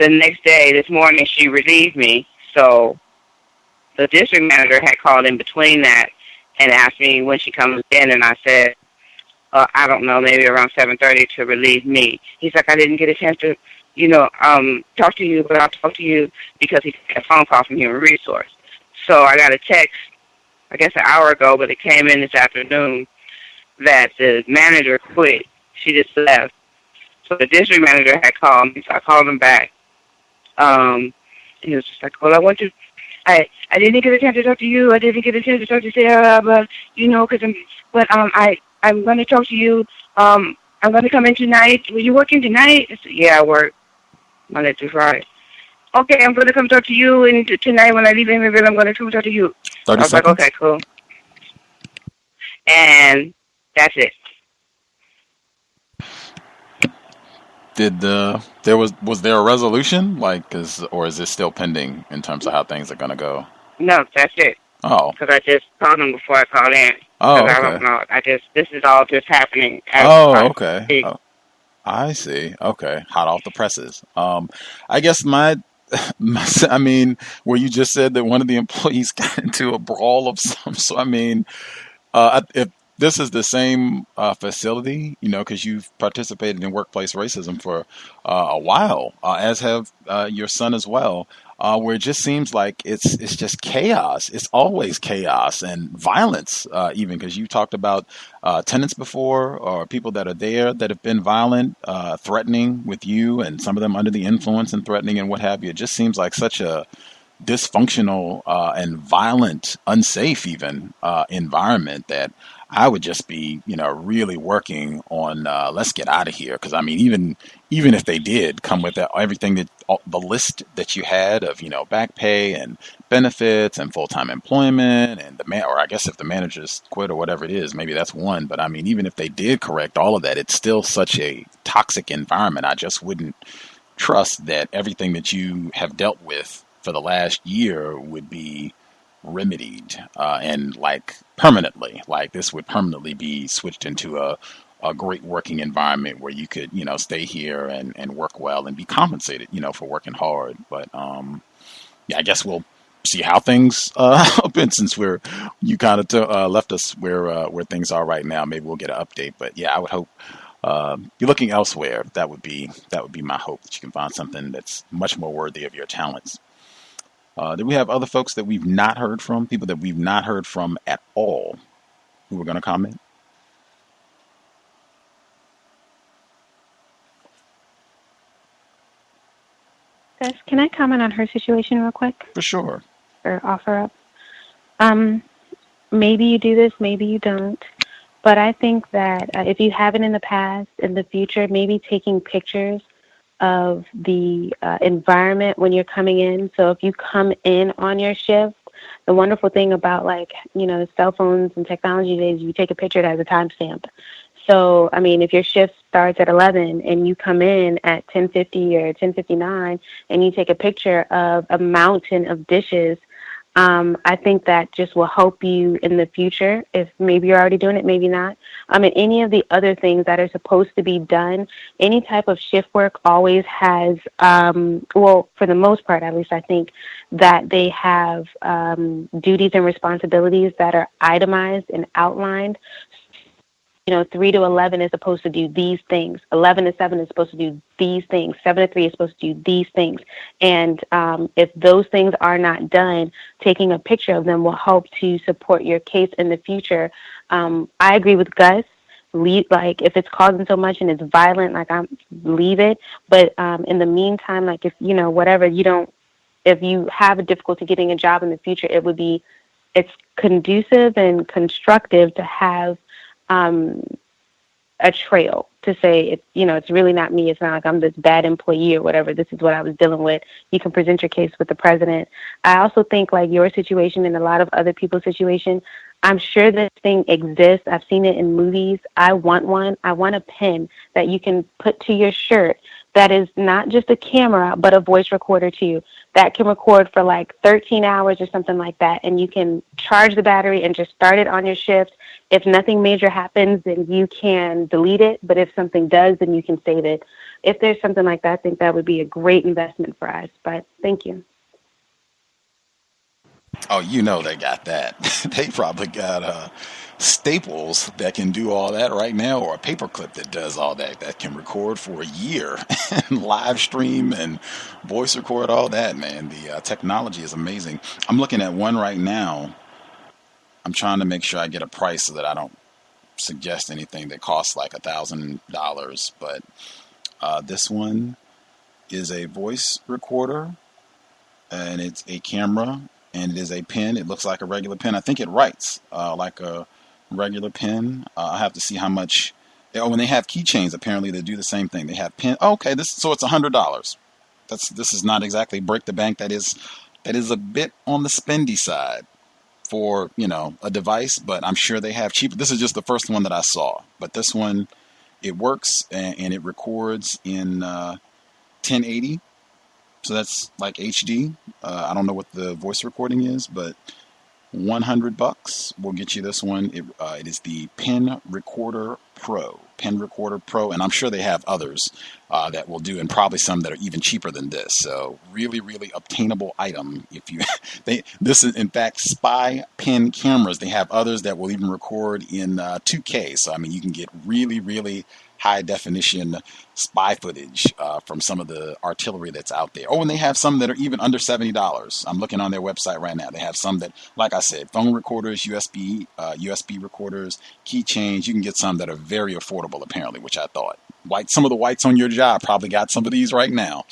next day, this morning, she relieved me. So the district manager had called in between that and asked me when she comes in, and I said, I don't know, maybe around 7:30 to relieve me. He's like, I didn't get a chance to, talk to you, but I'll talk to you, because he got a phone call from Human Resource. So I got a text, I guess an hour ago, but it came in this afternoon, that the manager quit. She just left. So the district manager had called me, so I called him back. He was just like, well, I didn't get a chance to talk to you. I didn't get a chance to talk to Sarah, but, I'm going to talk to you. I'm going to come in tonight. Were you working tonight? I said, yeah, I work Monday through Friday. Okay, I'm going to come talk to you, and tonight when I leave Amityville, I'm going to come talk to you. 30 I was seconds. like, okay, cool. And that's it. Was there a resolution, or is this still pending in terms of how things are going to go? No, that's it. Oh. Because I just called him before I called in. Oh, okay. I don't know. This is all just happening. Okay. Oh, I see. Okay. Hot off the presses. I guess where you just said that one of the employees got into a brawl of some sort. If this is the same facility, because you've participated in workplace racism for a while, as have your son as well, where it just seems like it's just chaos. It's always chaos and violence, even because you talked about tenants before, or people that are there that have been violent, threatening with you, and some of them under the influence and threatening and what have you. It just seems like such a dysfunctional and violent, unsafe even environment that I would just be, really working on let's get out of here. Because even if they did come with everything the list that you had of back pay and benefits and full-time employment and or I guess if the managers quit or whatever it is, maybe that's one. But even if they did correct all of that, it's still such a toxic environment. I just wouldn't trust that everything that you have dealt with for the last year would be remedied and permanently, this would permanently be switched into a a great working environment where you could, stay here and work well and be compensated, for working hard. But yeah, I guess we'll see how things have been since you kind of left us where things are right now. Maybe we'll get an update. But yeah, I would hope you're looking elsewhere. That would be my hope, that you can find something that's much more worthy of your talents. Do we have other folks that we've not heard from, people that we've not heard from at all, who were going to comment? Gus, can I comment on her situation real quick? For sure. Or offer up? Maybe you do this, maybe you don't. But I think that if you haven't in the past, in the future, maybe taking pictures of the environment when you're coming in. So if you come in on your shift, the wonderful thing about cell phones and technology days, you take a picture that has a timestamp. So, I mean, if your shift starts at 11 and you come in at 10:50 or 10:59 and you take a picture of a mountain of dishes, I think that just will help you in the future. If maybe you're already doing it, maybe not. And any of the other things that are supposed to be done, any type of shift work always has, for the most part, at least I think that they have duties and responsibilities that are itemized and outlined. 3 to 11 is supposed to do these things. 11 to 7 is supposed to do these things. 7 to 3 is supposed to do these things. And if those things are not done, taking a picture of them will help to support your case in the future. I agree with Gus. If it's causing so much and it's violent, leave it. But in the meantime, if if you have a difficulty getting a job in the future, it's conducive and constructive to have a trail to say it's really not me. It's not like I'm this bad employee or whatever. This is what I was dealing with. You can present your case with the president. I also think your situation and a lot of other people's situation, I'm sure this thing exists. I've seen it in movies. I want one. I want a pen that you can put to your shirt that is not just a camera, but a voice recorder too, that can record for 13 hours or something like that. And you can charge the battery and just start it on your shift. If nothing major happens, then you can delete it. But if something does, then you can save it. If there's something like that, I think that would be a great investment for us. But thank you. Oh, they got that. They probably got Staples that can do all that right now, or a paperclip that does all that can record for a year and live stream and voice record all that, man. The technology is amazing. I'm looking at one right now. I'm trying to make sure I get a price so that I don't suggest anything that costs $1,000. But this one is a voice recorder, and it's a camera, and it is a pen. It looks like a regular pen. I think it writes like a regular pen. I have to see how much. When they have keychains, apparently they do the same thing. They have pen. Okay, so it's $100. This is not exactly break the bank. That is a bit on the spendy side for a device, but I'm sure they have cheaper. This is just the first one that I saw, but this one, it works and it records in 1080, so that's like HD. I don't know what the voice recording is, but $100 will get you this one. It is the Pen Recorder Pro. And I'm sure they have others that will do, and probably some that are even cheaper than this. So really, really obtainable item. This is in fact spy pen cameras. They have others that will even record in 2K. So you can get really, really high definition spy footage from some of the artillery that's out there. And they have some that are even under $70. I'm looking on their website right now. They have some that, like I said, phone recorders, USB recorders, keychains. You can get some that are very affordable, apparently, which I thought. Some of the whites on your job probably got some of these right now.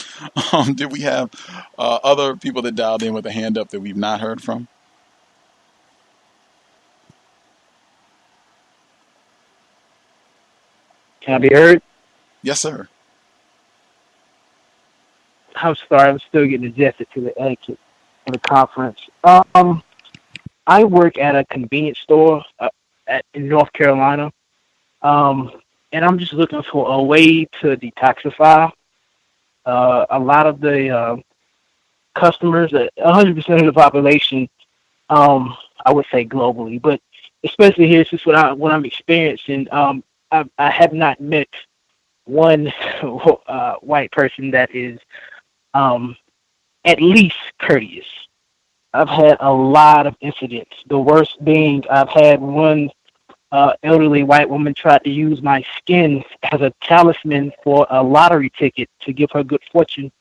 Did we have other people that dialed in with a hand up that we've not heard from? Can I be heard? Yes, sir. I'm sorry, I'm still getting adjusted to the etiquette for the conference. I work at a convenience store in North Carolina, and I'm just looking for a way to detoxify. A lot of the customers, 100% of the population, I would say globally, but especially here, this is what I'm experiencing. I have not met one white person that is at least courteous. I've had a lot of incidents. The worst being I've had one elderly white woman try to use my skin as a talisman for a lottery ticket to give her good fortune.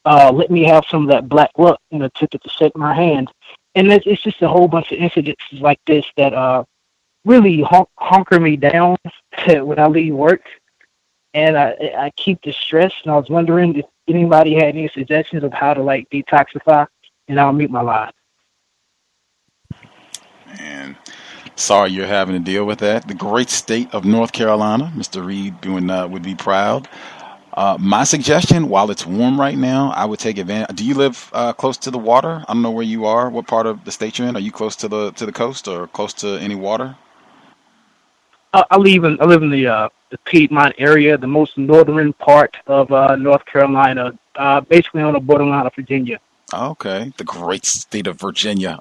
Let me have some of that black luck in a ticket to shake my hand. And it's just a whole bunch of incidents like this that really hunker me down when I leave work. And I keep the stress. And I was wondering if anybody had any suggestions of how to like detoxify. And I'll mute my line. And sorry you're having to deal with that. The great state of North Carolina, Mr. Reed would be proud. My suggestion, while it's warm right now, I would take advantage. Do you live close to the water? I don't know where you are. What part of the state you're in? Are you close to the coast or close to any water? I live in the Piedmont area, the most northern part of North Carolina, basically on the borderline of Virginia. Okay, the great state of Virginia.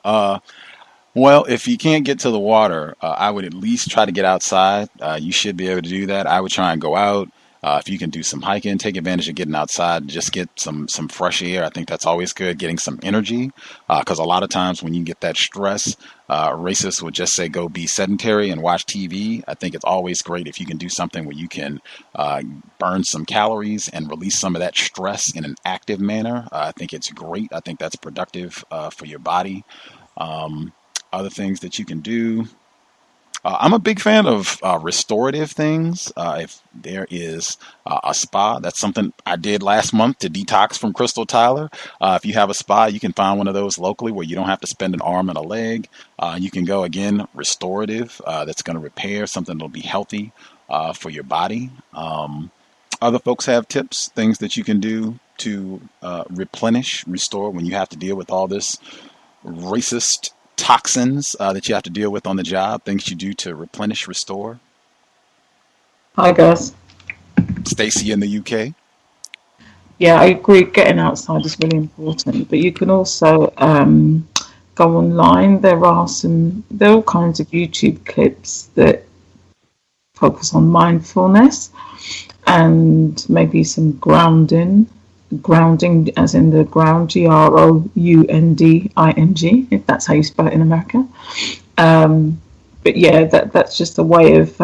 Well, if you can't get to the water, I would at least try to get outside. You should be able to do that. I would try and go out. If you can do some hiking, take advantage of getting outside, just get some fresh air. I think that's always good, getting some energy, because a lot of times when you get that stress, racists would just say go be sedentary and watch TV. I think it's always great if you can do something where you can burn some calories and release some of that stress in an active manner. I think it's great. I think that's productive for your body. Other things that you can do. I'm a big fan of restorative things. If there is a spa, that's something I did last month to detox from Crystal Tyler. If you have a spa, you can find one of those locally where you don't have to spend an arm and a leg. You can go, again, restorative. That's going to repair something that'll be healthy for your body. Other folks have tips, things that you can do to replenish, restore when you have to deal with all this racist toxins that you have to deal with on the job, things you do to replenish, restore. Hi, Gus. Stacey in the UK. Yeah, I agree. Getting outside is really important, but you can also go online. There are all kinds of YouTube clips that focus on mindfulness and maybe some grounding as in the ground, grounding, if that's how you spell it in America. But yeah, that's just a way of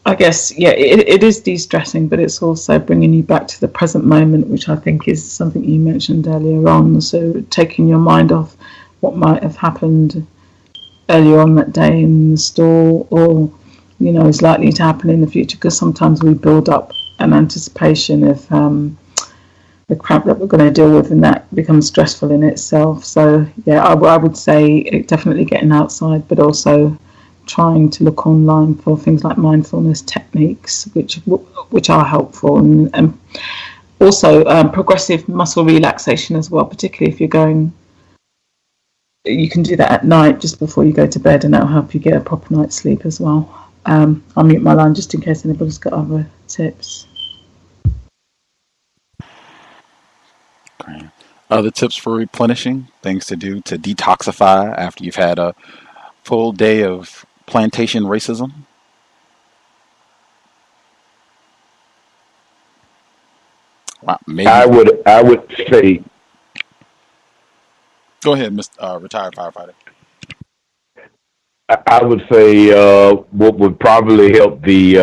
I guess, yeah, it is de-stressing, but it's also bringing you back to the present moment, which I think is something you mentioned earlier on. So taking your mind off what might have happened earlier on that day in the store, or is likely to happen in the future, because sometimes we build up an anticipation of the crap that we're going to deal with, and that becomes stressful in itself. So yeah, I would say definitely getting outside, but also trying to look online for things like mindfulness techniques, which are helpful, and also progressive muscle relaxation as well, particularly if you're going. You can do that at night just before you go to bed, and that'll help you get a proper night's sleep as well. I'll mute my line just in case anybody's got other tips. Great. Other tips for replenishing, things to do to detoxify after you've had a full day of plantation racism? Wow, maybe. I would say. Go ahead, Mr. Retired Firefighter. I would say what would probably help the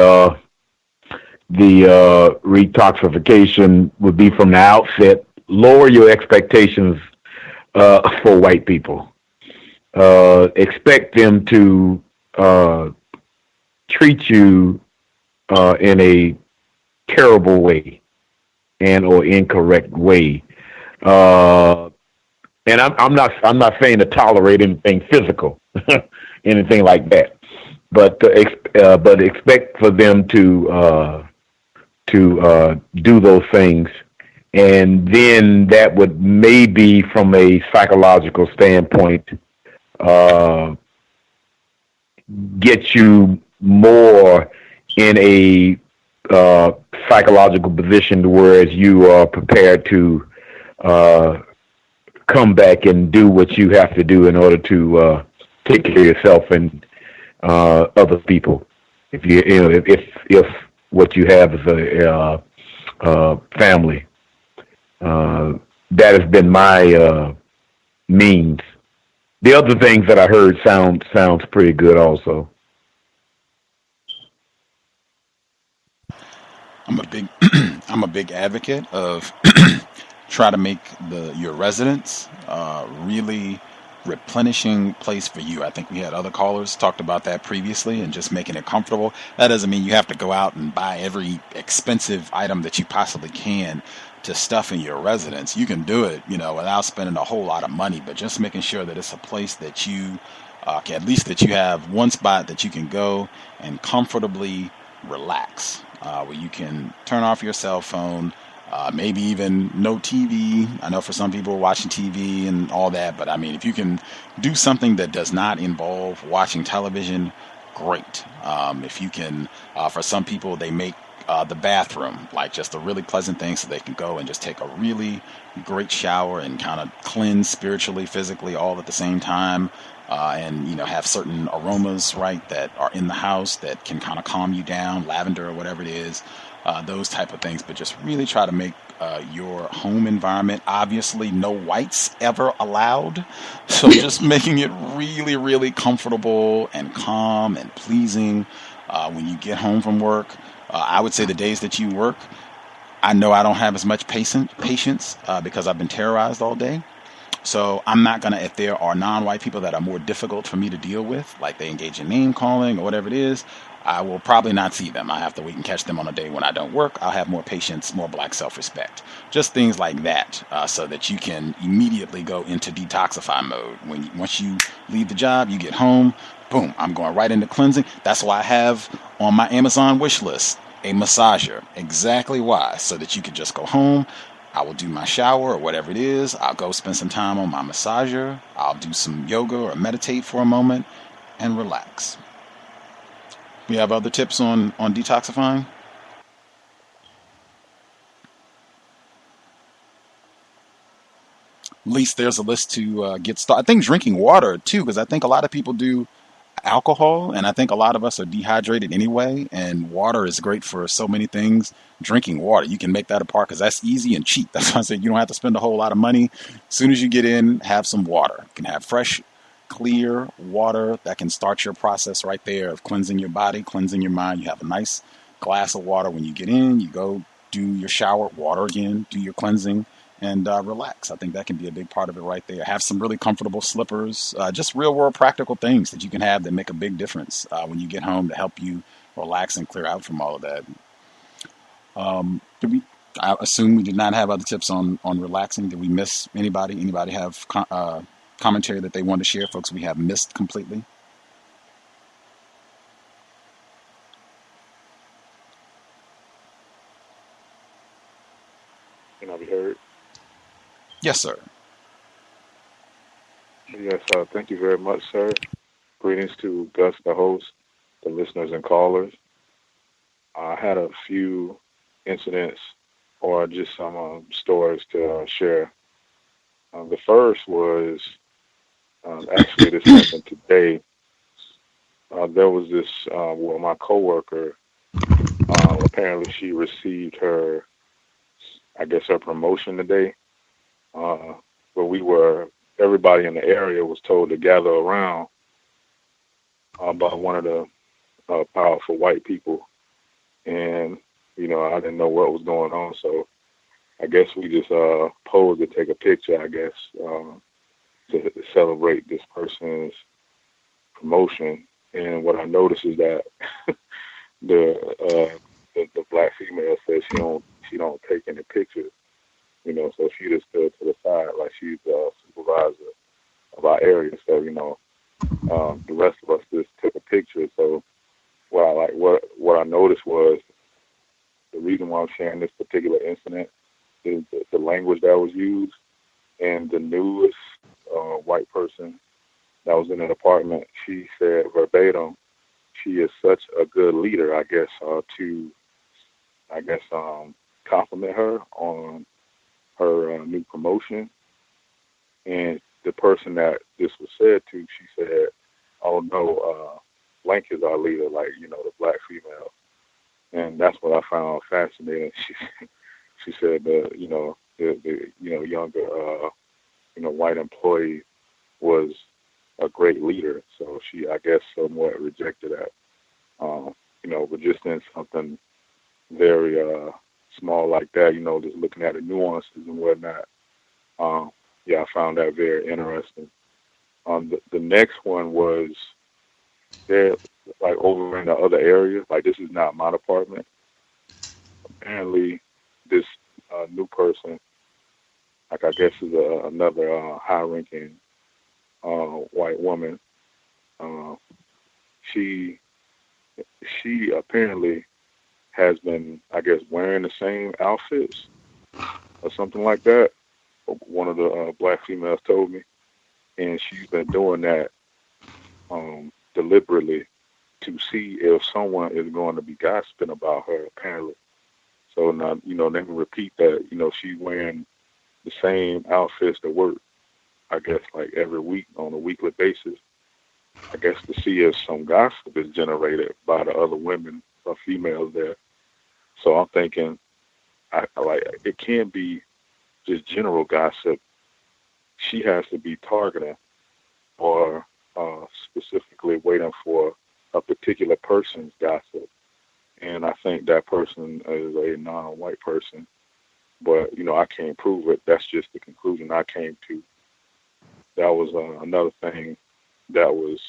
retoxification would be from the outset, lower your expectations for white people. Expect them to treat you in a terrible way or incorrect way. And I'm not saying to tolerate anything physical, anything like that, but expect for them to do those things, and then that would maybe, from a psychological standpoint, get you more in a psychological position to whereas you are prepared to come back and do what you have to do in order to take care of yourself and other people. If if what you have is a family, that has been my means. The other things that I heard sounds pretty good also. I'm a big advocate of try to make your residence really replenishing place for you. I think we had other callers talked about that previously, and just making it comfortable. That doesn't mean you have to go out and buy every expensive item that you possibly can to stuff in your residence. You can do it, without spending a whole lot of money, but just making sure that it's a place that you at least that you have one spot that you can go and comfortably relax, where you can turn off your cell phone, maybe even no TV. I know for some people are watching TV and all that, but I mean, if you can do something that does not involve watching television, great. If you can, for some people, they make the bathroom like just a really pleasant thing so they can go and just take a really great shower and kind of cleanse spiritually, physically, all at the same time. And have certain aromas, right, that are in the house that can kind of calm you down, lavender or whatever it is, those type of things. But just really try to make your home environment, obviously no whites ever allowed, so just making it really, really comfortable and calm and pleasing when you get home from work. I would say the days that you work, I know I don't have as much patience because I've been terrorized all day. So I'm not going to, if there are non-white people that are more difficult for me to deal with, like they engage in name calling or whatever it is, I will probably not see them. I have to wait and catch them on a day when I don't work. I'll have more patience, more black self-respect. Just things like that, so that you can immediately go into detoxify mode. Once you leave the job, you get home, boom, I'm going right into cleansing. That's why I have on my Amazon wish list a massager. Exactly why. So that you could just go home. I will do my shower or whatever it is. I'll go spend some time on my massager. I'll do some yoga or meditate for a moment and relax. We have other tips on detoxifying? At least there's a list to get started. I think drinking water too, because I think a lot of people do alcohol, and I think a lot of us are dehydrated anyway, and water is great for so many things. Drinking water, you can make that a part because that's easy and cheap. That's why I said you don't have to spend a whole lot of money. As soon as you get in, have some water. You can have fresh, clear water that can start your process right there of cleansing your body, cleansing your mind. You have a nice glass of water when you get in, you go do your shower, water again, do your cleansing, and relax. I think that can be a big part of it right there. Have some really comfortable slippers, just real world practical things that you can have that make a big difference when you get home to help you relax and clear out from all of that. I assume we did not have other tips on relaxing. Did we miss anybody? Anybody have commentary that they want to share? Folks we have missed completely? Can I be heard? Yes, sir. Yes, thank you very much, sir. Greetings to Gus, the host, the listeners and callers. I had a few incidents or just some stories to share. The first was actually this happened today. There was this, my coworker, apparently she received her promotion today. Where everybody in the area was told to gather around by one of the powerful white people. And, I didn't know what was going on. So I guess we just posed to take a picture, to celebrate this person's promotion. And what I noticed is that the black female says she don't take any pictures. So she just stood to the side like she's the supervisor of our area. So, the rest of us just took a picture. So what I noticed was the reason why I'm sharing this particular incident is the language that was used, and the newest white person that was in an apartment, she said verbatim, she is such a good leader, to compliment her on her new promotion. And the person that this was said to, she said, "Oh no, blank as our leader, like, the black female. And that's what I found fascinating. She said that, the younger, white employee was a great leader. So she, I guess, somewhat rejected that. But just in something very small like that, just looking at the nuances and whatnot. I found that very interesting. The next one was there, like over in the other area. Like, this is not my department. Apparently, this new person, like, I guess is another high-ranking white woman. She apparently has been, I guess, wearing the same outfits or something like that. One of the black females told me, and she's been doing that deliberately to see if someone is going to be gossiping about her, apparently. So now, let me repeat that, she's wearing the same outfits to work, I guess, like every week on a weekly basis, I guess, to see if some gossip is generated by the other women or females there. So I'm thinking, it can't be just general gossip. She has to be targeting or specifically waiting for a particular person's gossip. And I think that person is a non-white person. But, I can't prove it. That's just the conclusion I came to. That was another thing that was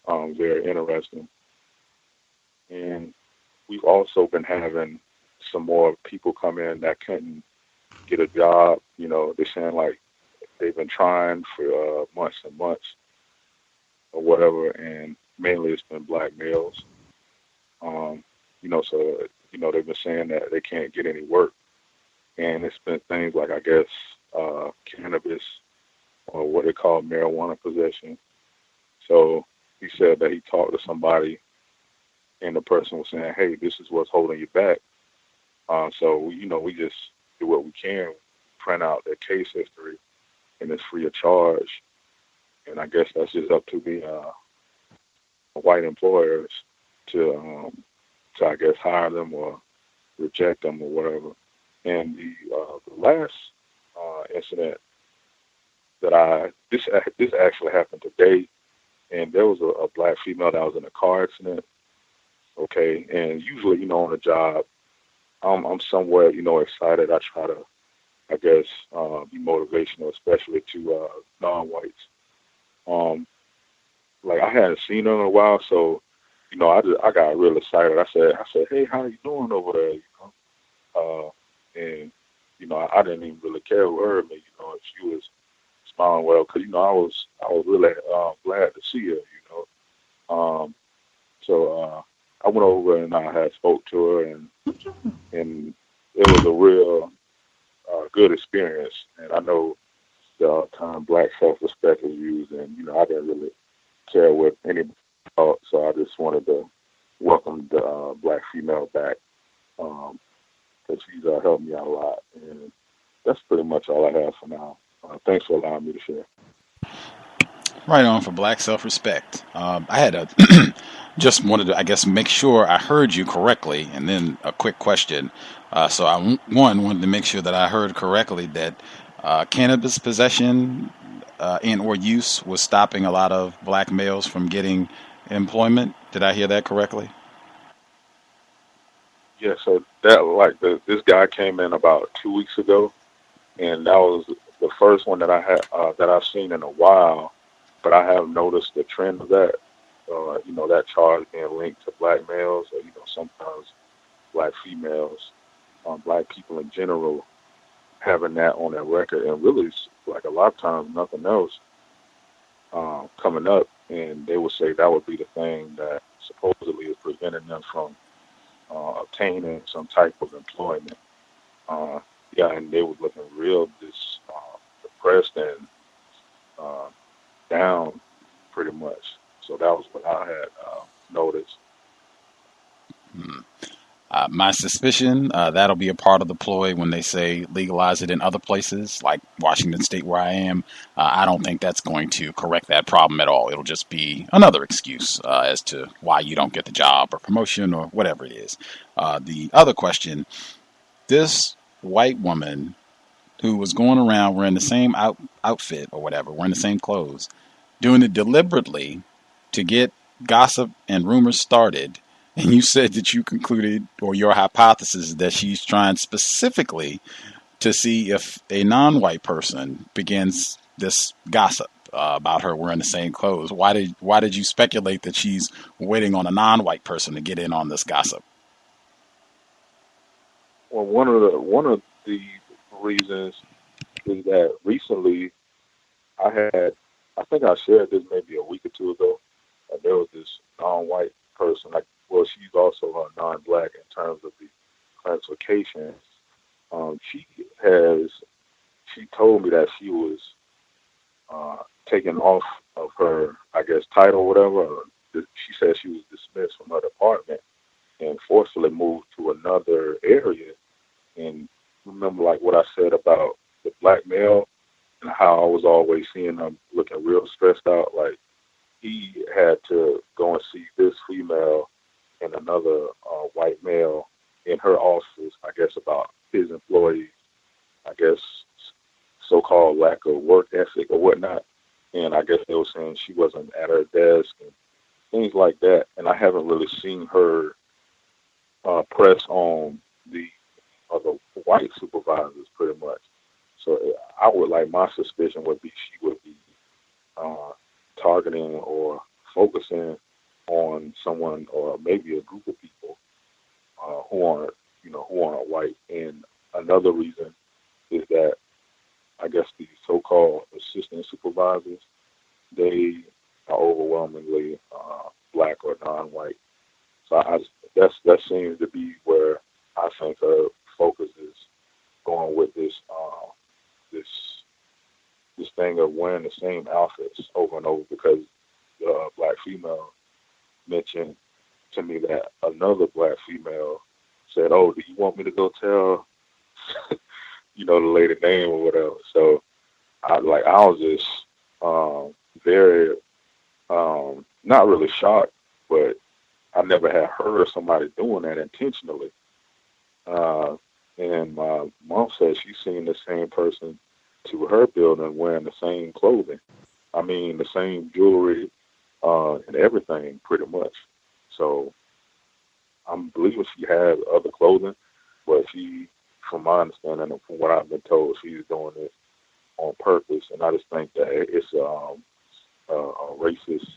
very interesting. And we've also been having some more people come in that couldn't get a job. They're saying, like, they've been trying for months and months or whatever, and mainly it's been black males. So, they've been saying that they can't get any work. And it's been things like, I guess, cannabis or what they call marijuana possession. So he said that he talked to somebody, and the person was saying, hey, this is what's holding you back. So, we just do what we can, print out their case history, and it's free of charge. And I guess that's just up to the white employers to I guess, hire them or reject them or whatever. And the last incident that this actually happened today, and there was a black female that was in a car accident. Okay, and usually, on the job, I'm somewhat, excited. I try to, I guess, be motivational, especially to non-whites. Like, I hadn't seen her in a while, so I got real excited. I said, hey, how you doing over there? And I didn't even really care who heard me, if she was smiling well, because I was really glad to see her, So I went over and I had spoke to her, and it was a real good experience. And I know the term black self-respect is used, and I didn't really care what anybody thought, so I just wanted to welcome the black female back, because she's helped me out a lot. And that's pretty much all I have for now. Thanks for allowing me to share. Right on for black self-respect. I had just wanted to, I guess, make sure I heard you correctly, and then a quick question. So I wanted to make sure that I heard correctly that cannabis possession and or use was stopping a lot of black males from getting employment. Did I hear that correctly? Yeah, so that this guy came in about 2 weeks ago, and that was the first one that I had that I've seen in a while. But I have noticed the trend of that, that charge being linked to black males, or sometimes black females, black people in general, having that on their record, and really, like, a lot of times nothing else coming up, and they would say that would be the thing that supposedly is preventing them from obtaining some type of employment. And they were looking real depressed and down, pretty much. So that was what I had noticed. My suspicion, that'll be a part of the ploy when they say legalize it in other places, like Washington State where I am. I don't think that's going to correct that problem at all. It'll just be another excuse as to why you don't get the job or promotion or whatever it is. The other question, this white woman who was going around wearing the same outfit or whatever, wearing the same clothes, doing it deliberately to get gossip and rumors started. And you said that you concluded, or your hypothesis is that she's trying specifically to see if a non-white person begins this gossip about her wearing the same clothes. Why did you speculate that she's waiting on a non-white person to get in on this gossip? Well, one of the reasons is that recently I think I shared this maybe a week or two ago, and there was this non-white person, well, she's also non-black in terms of the classifications. She told me that she was taken off of her, I guess, title or whatever. She said she was dismissed from her department and forcefully moved to another area. And remember, like what I said about the black male and how I was always seeing him looking real stressed out. Like he had to go and see this female and another white male in her office, I guess, about his employees, I guess, so-called lack of work ethic or whatnot. And I guess they were saying she wasn't at her desk and things like that. And I haven't really seen her press on the other white supervisors pretty much. So my suspicion would be she would be targeting or focusing on someone or maybe a group of people who aren't white. And another reason is that I guess the so-called assistant supervisors, they are overwhelmingly black or non-white. So that seems to be where I think her focus is going with this thing of wearing the same outfits over and over, because the black female mentioned to me that another black female said, "Oh, do you want me to go tell the lady name or whatever?" So I was just very not really shocked, but I never had heard of somebody doing that intentionally. And my mom said she's seen the same person to her building wearing the same clothing. I mean, the same jewelry and everything, pretty much. So I'm believing she has other clothing, but she, from my understanding and from what I've been told, she's doing it on purpose. And I just think that it's a racist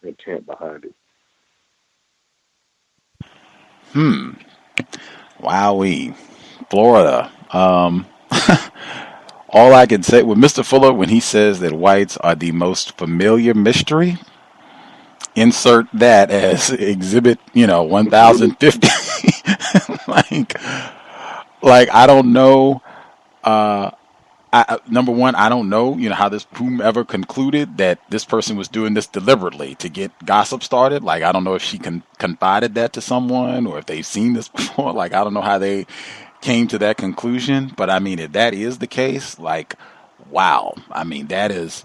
intent behind it. Wowee. Florida. All I can say with Mr. Fuller, when he says that whites are the most familiar mystery, insert that as exhibit, 1050. like I don't know. Number one, I don't know, how whomever concluded that this person was doing this deliberately to get gossip started. Like, I don't know if she confided that to someone or if they've seen this before. Like, I don't know how they came to that conclusion. But I mean, if that is the case, like, wow. I mean, that's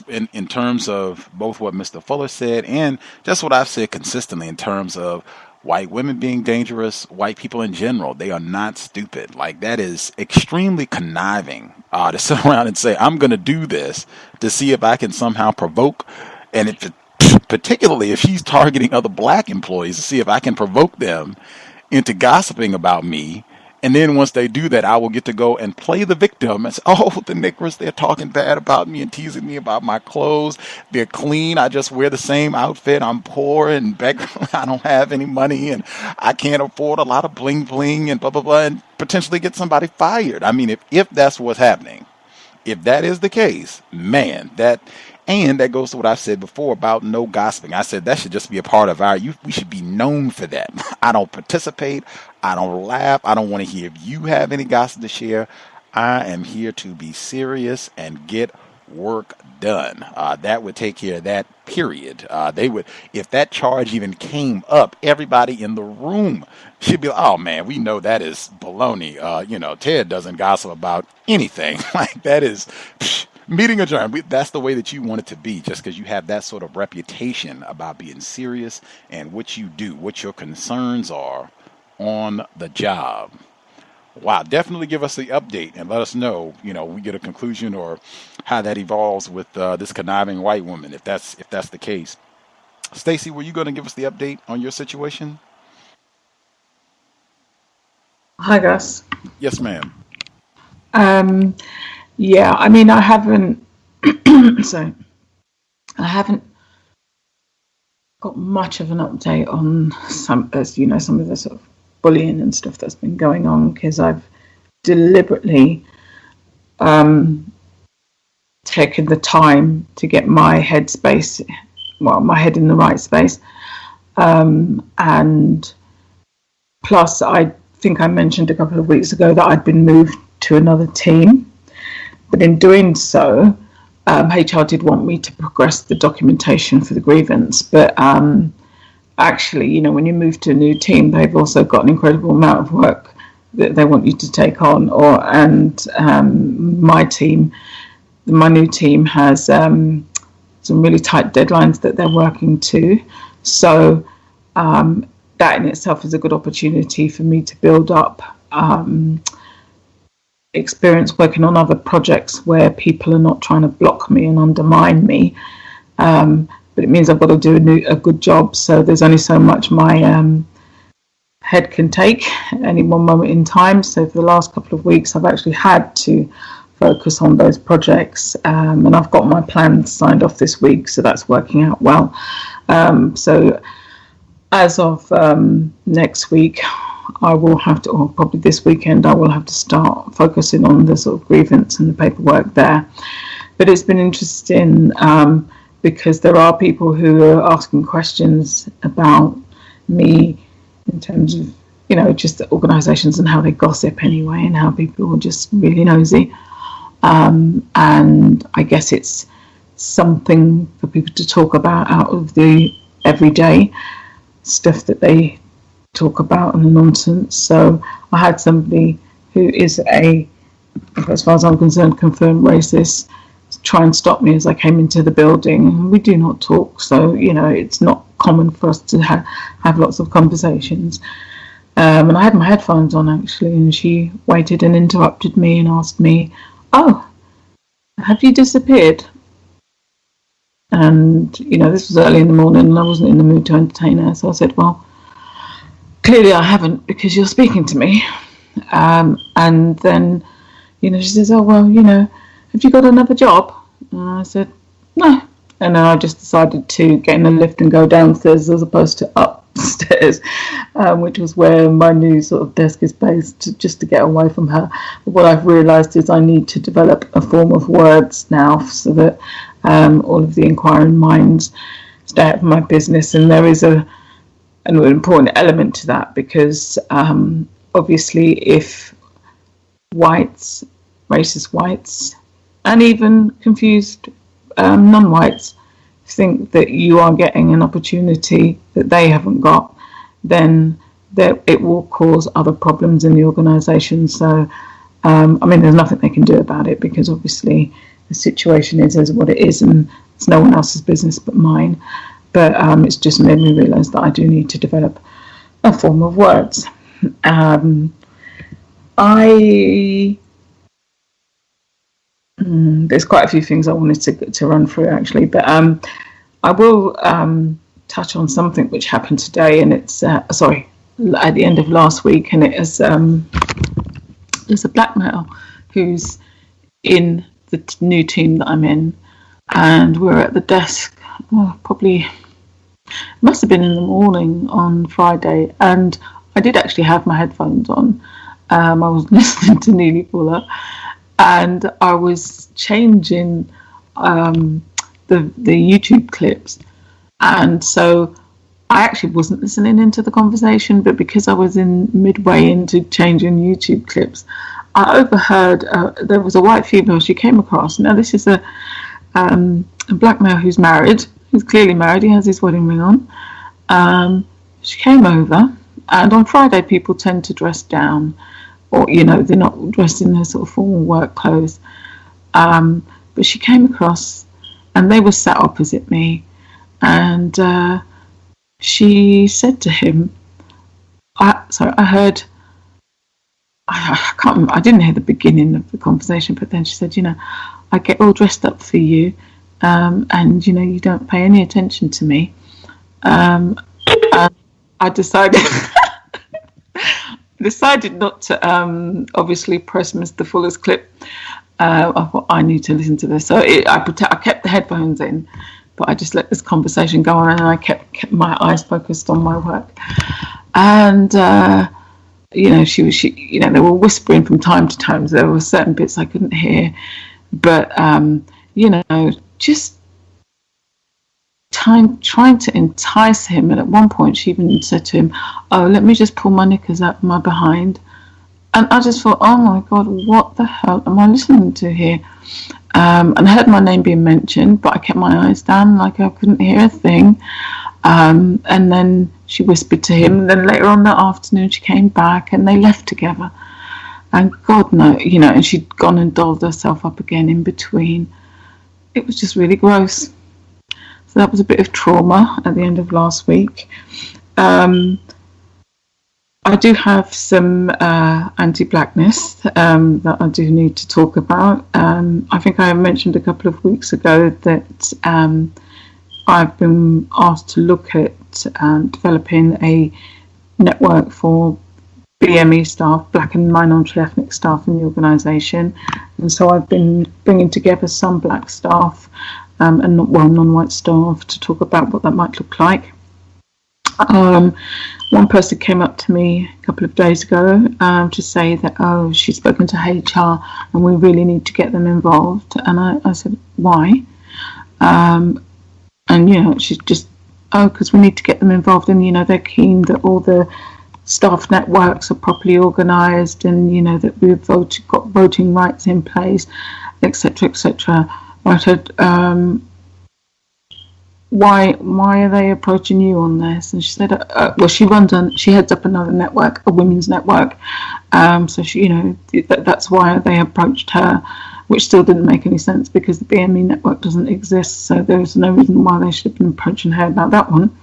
in terms of both what Mr. Fuller said and just what I've said consistently in terms of white women being dangerous, white people in general. They are not stupid. Like, that is extremely conniving to sit around and say, I'm going to do this to see if I can somehow provoke. And particularly if she's targeting other black employees to see if I can provoke them into gossiping about me. And then once they do that, I will get to go and play the victim and say, oh, the niggers, they're talking bad about me and teasing me about my clothes. They're clean. I just wear the same outfit. I'm poor and beggar. I don't have any money and I can't afford a lot of bling bling and blah, blah, blah, and potentially get somebody fired. I mean, if that's what's happening, if that is the case, man, that goes to what I said before about no gossiping. I said that should just be a part of we should be known for that. I don't participate. I don't laugh. I don't want to hear if you have any gossip to share. I am here to be serious and get work done. That would take care of that, period. They would, if that charge even came up, everybody in the room should be like, oh man, we know that is baloney. Ted doesn't gossip about anything. Like, that is meeting adjourned. That's the way that you want it to be, just because you have that sort of reputation about being serious and what you do, what your concerns are on the job. Wow, definitely give us the update and let us know, we get a conclusion or how that evolves with this conniving white woman, if that's the case. Stacy, were you going to give us the update on your situation? Hi, Gus. Yes, ma'am. Yeah, I mean, I haven't, I haven't got much of an update on some of the sort of bullying and stuff that's been going on, because I've deliberately taken the time to get my head in the right space, and plus I think I mentioned a couple of weeks ago that I'd been moved to another team, but in doing so, HR did want me to progress the documentation for the grievance, but actually, when you move to a new team, they've also got an incredible amount of work that they want you to take on. My new team has some really tight deadlines that they're working to. So that in itself is a good opportunity for me to build up experience working on other projects where people are not trying to block me and undermine me. But it means I've got to do a good job. So there's only so much my head can take at any one moment in time. So for the last couple of weeks, I've actually had to focus on those projects. And I've got my plans signed off this week, so that's working out well. So as of next week, I will have to, or probably this weekend, I will have to start focusing on the sort of grievance and the paperwork there. But it's been interesting because there are people who are asking questions about me in terms of, just the organisations and how they gossip anyway, and how people are just really nosy. And I guess it's something for people to talk about out of the everyday stuff that they talk about and the nonsense. So I had somebody who is as far as I'm concerned, confirmed racist, try and stop me as I came into the building. We do not talk, so it's not common for us to have lots of conversations. And I had my headphones on actually, and she waited and interrupted me and asked me, "Oh, have you disappeared?" And this was early in the morning, and I wasn't in the mood to entertain her. So I said, "Well, clearly I haven't, because you're speaking to me." And then, she says, "Oh well, have you got another job?" And I said, "No." And then I just decided to get in the lift and go downstairs as opposed to upstairs, which was where my new sort of desk is based, just to get away from her. But what I've realised is I need to develop a form of words now so that all of the inquiring minds stay out of my business. And there is an important element to that, because obviously if whites, racist whites, and even confused non-whites think that you are getting an opportunity that they haven't got, then it will cause other problems in the organisation. So, there's nothing they can do about it, because obviously the situation is what it is, and it's no one else's business but mine. But it's just made me realise that I do need to develop a form of words. There's quite a few things I wanted to run through actually, but I will touch on something which happened today, and it's at the end of last week, and it is there's a black male who's in the new team that I'm in, and we're at the desk. Probably must have been in the morning on Friday, and I did actually have my headphones on. I was listening to Neely Fuller, and I was changing the YouTube clips, and so I actually wasn't listening into the conversation, but because I was midway into changing YouTube clips, I overheard there was a white female she came across. Now this is a a black male who's married, who's clearly married, he has his wedding ring on. She came over, and on Friday people tend to dress down, or they're not dressed in their sort of formal work clothes. But she came across, and they were sat opposite me, and she said to him, I heard, I can't remember, I didn't hear the beginning of the conversation, but then she said, I get all dressed up for you, and you don't pay any attention to me. And I decided not to obviously press the fullest clip. I thought I need to listen to this, so I kept the headphones in, but I just let this conversation go on, and I kept my eyes focused on my work. And she they were whispering from time to time, so there were certain bits I couldn't hear, but just trying to entice him. And at one point she even said to him, "Oh, let me just pull my knickers out of my behind." And I just thought, oh my God, what the hell am I listening to here? And I heard my name being mentioned, but I kept my eyes down like I couldn't hear a thing. And then she whispered to him, and then later on that afternoon she came back and they left together. And God knows, and she'd gone and dolled herself up again in between. It was just really gross. So that was a bit of trauma at the end of last week. I do have some anti-blackness that I do need to talk about. I think I mentioned a couple of weeks ago that I've been asked to look at developing a network for BME staff, black and minority ethnic staff in the organisation. And so I've been bringing together some black staff and non-white staff to talk about what that might look like. One person came up to me a couple of days ago to say that, she's spoken to HR and we really need to get them involved. And I said, why? And, she's just, because we need to get them involved, and, they're keen that all the staff networks are properly organised, and, that we've got voting rights in place, etc., etc. I said, why are they approaching you on this? And she said, she heads up another network, a women's network. So she, that's why they approached her, which still didn't make any sense because the BME network doesn't exist. So there's no reason why they should have been approaching her about that one.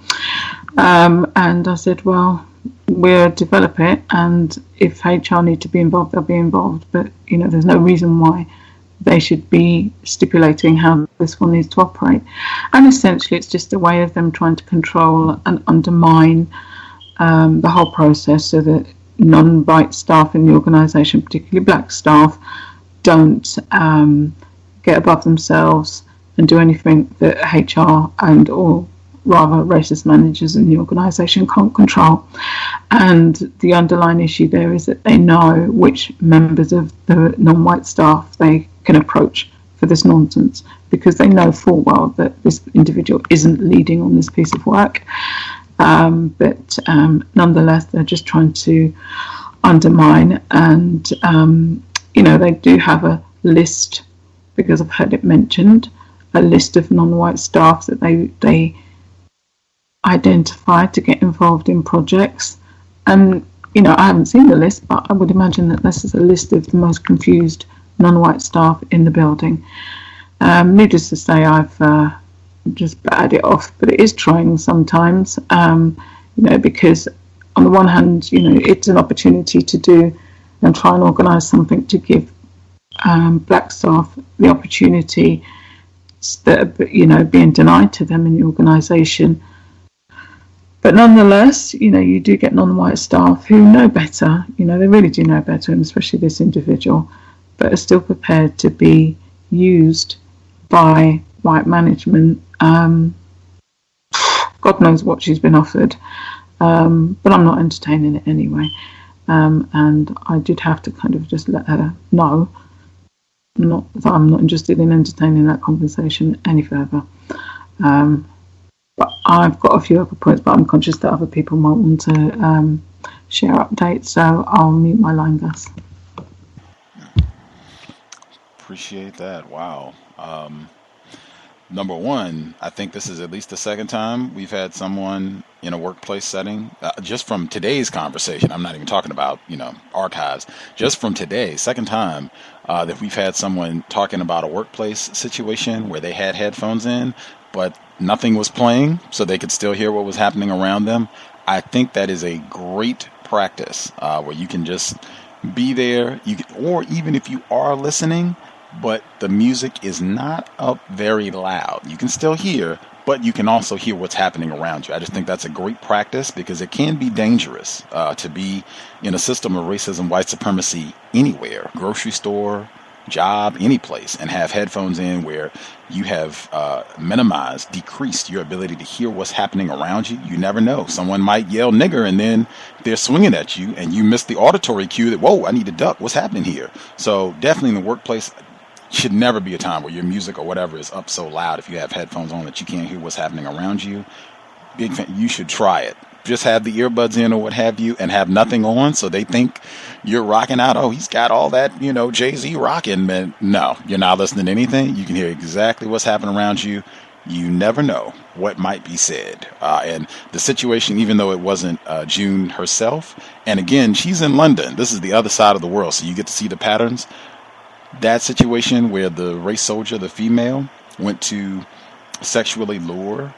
And I said, well, we'll develop it, and if HR need to be involved, they'll be involved. But, there's no reason why they should be stipulating how this one needs to operate. And essentially it's just a way of them trying to control and undermine the whole process, so that non-white staff in the organisation, particularly black staff, don't get above themselves and do anything that HR and or rather racist managers in the organisation can't control. And the underlying issue there is that they know which members of the non-white staff they can approach for this nonsense, because they know full well that this individual isn't leading on this piece of work. But nonetheless, they're just trying to undermine, and they do have a list, because I've heard it mentioned, a list of non-white staff that they identify to get involved in projects. And I haven't seen the list, but I would imagine that this is a list of the most confused non-white staff in the building. Needless to say, I've just batted it off, but it is trying sometimes, because on the one hand, it's an opportunity to do and try and organise something to give black staff the opportunity that are, being denied to them in the organisation. But nonetheless, you do get non-white staff who know better, they really do know better, and especially this individual, but are still prepared to be used by white management. God knows what she's been offered, but I'm not entertaining it anyway. And I did have to kind of just let her know that I'm not interested in entertaining that conversation any further. But I've got a few other points, but I'm conscious that other people might want to share updates, so I'll mute my line, Gus. Appreciate that. Wow. Number one, I think this is at least the second time we've had someone in a workplace setting, just from today's conversation. I'm not even talking about, archives. Just from today, second time that we've had someone talking about a workplace situation where they had headphones in, but nothing was playing, so they could still hear what was happening around them. I think that is a great practice where you can just be there, or even if you are listening, but the music is not up very loud. You can still hear, but you can also hear what's happening around you. I just think that's a great practice because it can be dangerous to be in a system of racism, white supremacy anywhere, grocery store, job, any place, and have headphones in where you have minimized, decreased your ability to hear what's happening around you. You never know. Someone might yell nigger and then they're swinging at you and you miss the auditory cue that, whoa, I need to duck. What's happening here? So definitely in the workplace, should never be a time where your music or whatever is up so loud if you have headphones on that you can't hear what's happening around you. Big fan. You should try it. Just have the earbuds in or what have you and have nothing on so they think you're rocking out. Oh, he's got all that, Jay-Z rocking, man. No, you're not listening to anything. You can hear exactly what's happening around you. You never know what might be said. And the situation, even though it wasn't June herself, and again, she's in London. This is the other side of the world, so you get to see the patterns. That situation where the race soldier, the female, went to sexually lure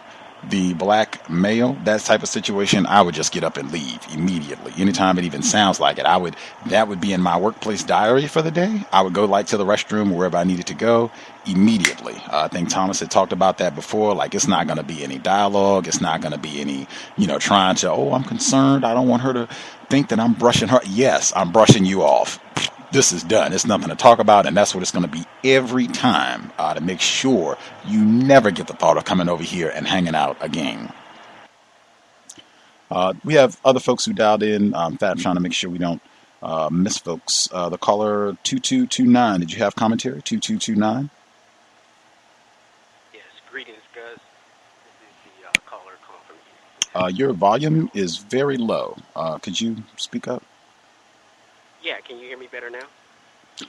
the black male, that type of situation, I would just get up and leave immediately. Anytime it even sounds like it, that would be in my workplace diary for the day. I would go to the restroom, wherever I needed to go, immediately. I think Thomas had talked about that before. Like, it's not going to be any dialogue. It's not going to be any, trying to, I'm concerned. I don't want her to think that I'm brushing her. Yes, I'm brushing you off. This is done. It's nothing to talk about, and that's what it's going to be every time to make sure you never get the thought of coming over here and hanging out again. We have other folks who dialed in. I'm trying to make sure we don't miss folks. The caller 2229. Did you have commentary? 2229. Yes. Greetings, Gus. This is the caller calling from Houston. Your volume is very low. Could you speak up? Yeah, can you hear me better now?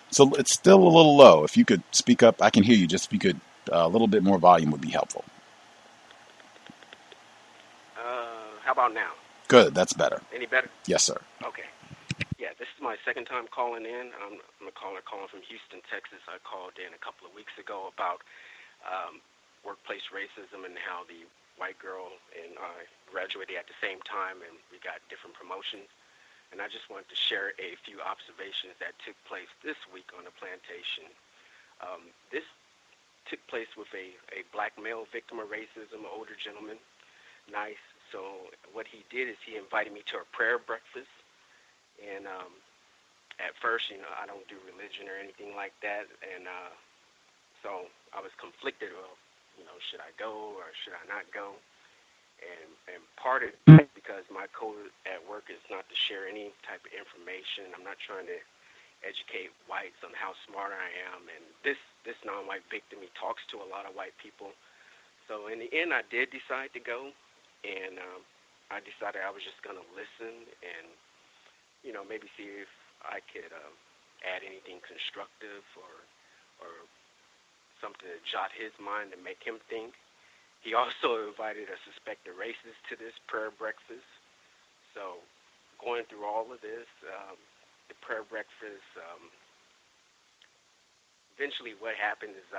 So it's still a little low. If you could speak up, I can hear you. Just if you could, a little bit more volume would be helpful. How about now? Good, that's better. Any better? Yes, sir. Okay. Yeah, this is my second time calling in. I'm a caller calling from Houston, Texas. I called in a couple of weeks ago about workplace racism and how the white girl and I graduated at the same time and we got different promotions. And I just wanted to share a few observations that took place this week on the plantation. This took place with a black male victim of racism, an older gentleman. Nice. So what he did is he invited me to a prayer breakfast. And at first, I don't do religion or anything like that. And so I was conflicted. Well, should I go or should I not go? And part of it because my code at work is not to share any type of information. I'm not trying to educate whites on how smart I am. And this non-white victim, he talks to a lot of white people. So in the end, I did decide to go. And I decided I was just going to listen and, maybe see if I could add anything constructive or something to jot his mind and make him think. He also invited a suspected racist to this prayer breakfast. So going through all of this, the prayer breakfast, eventually what happened is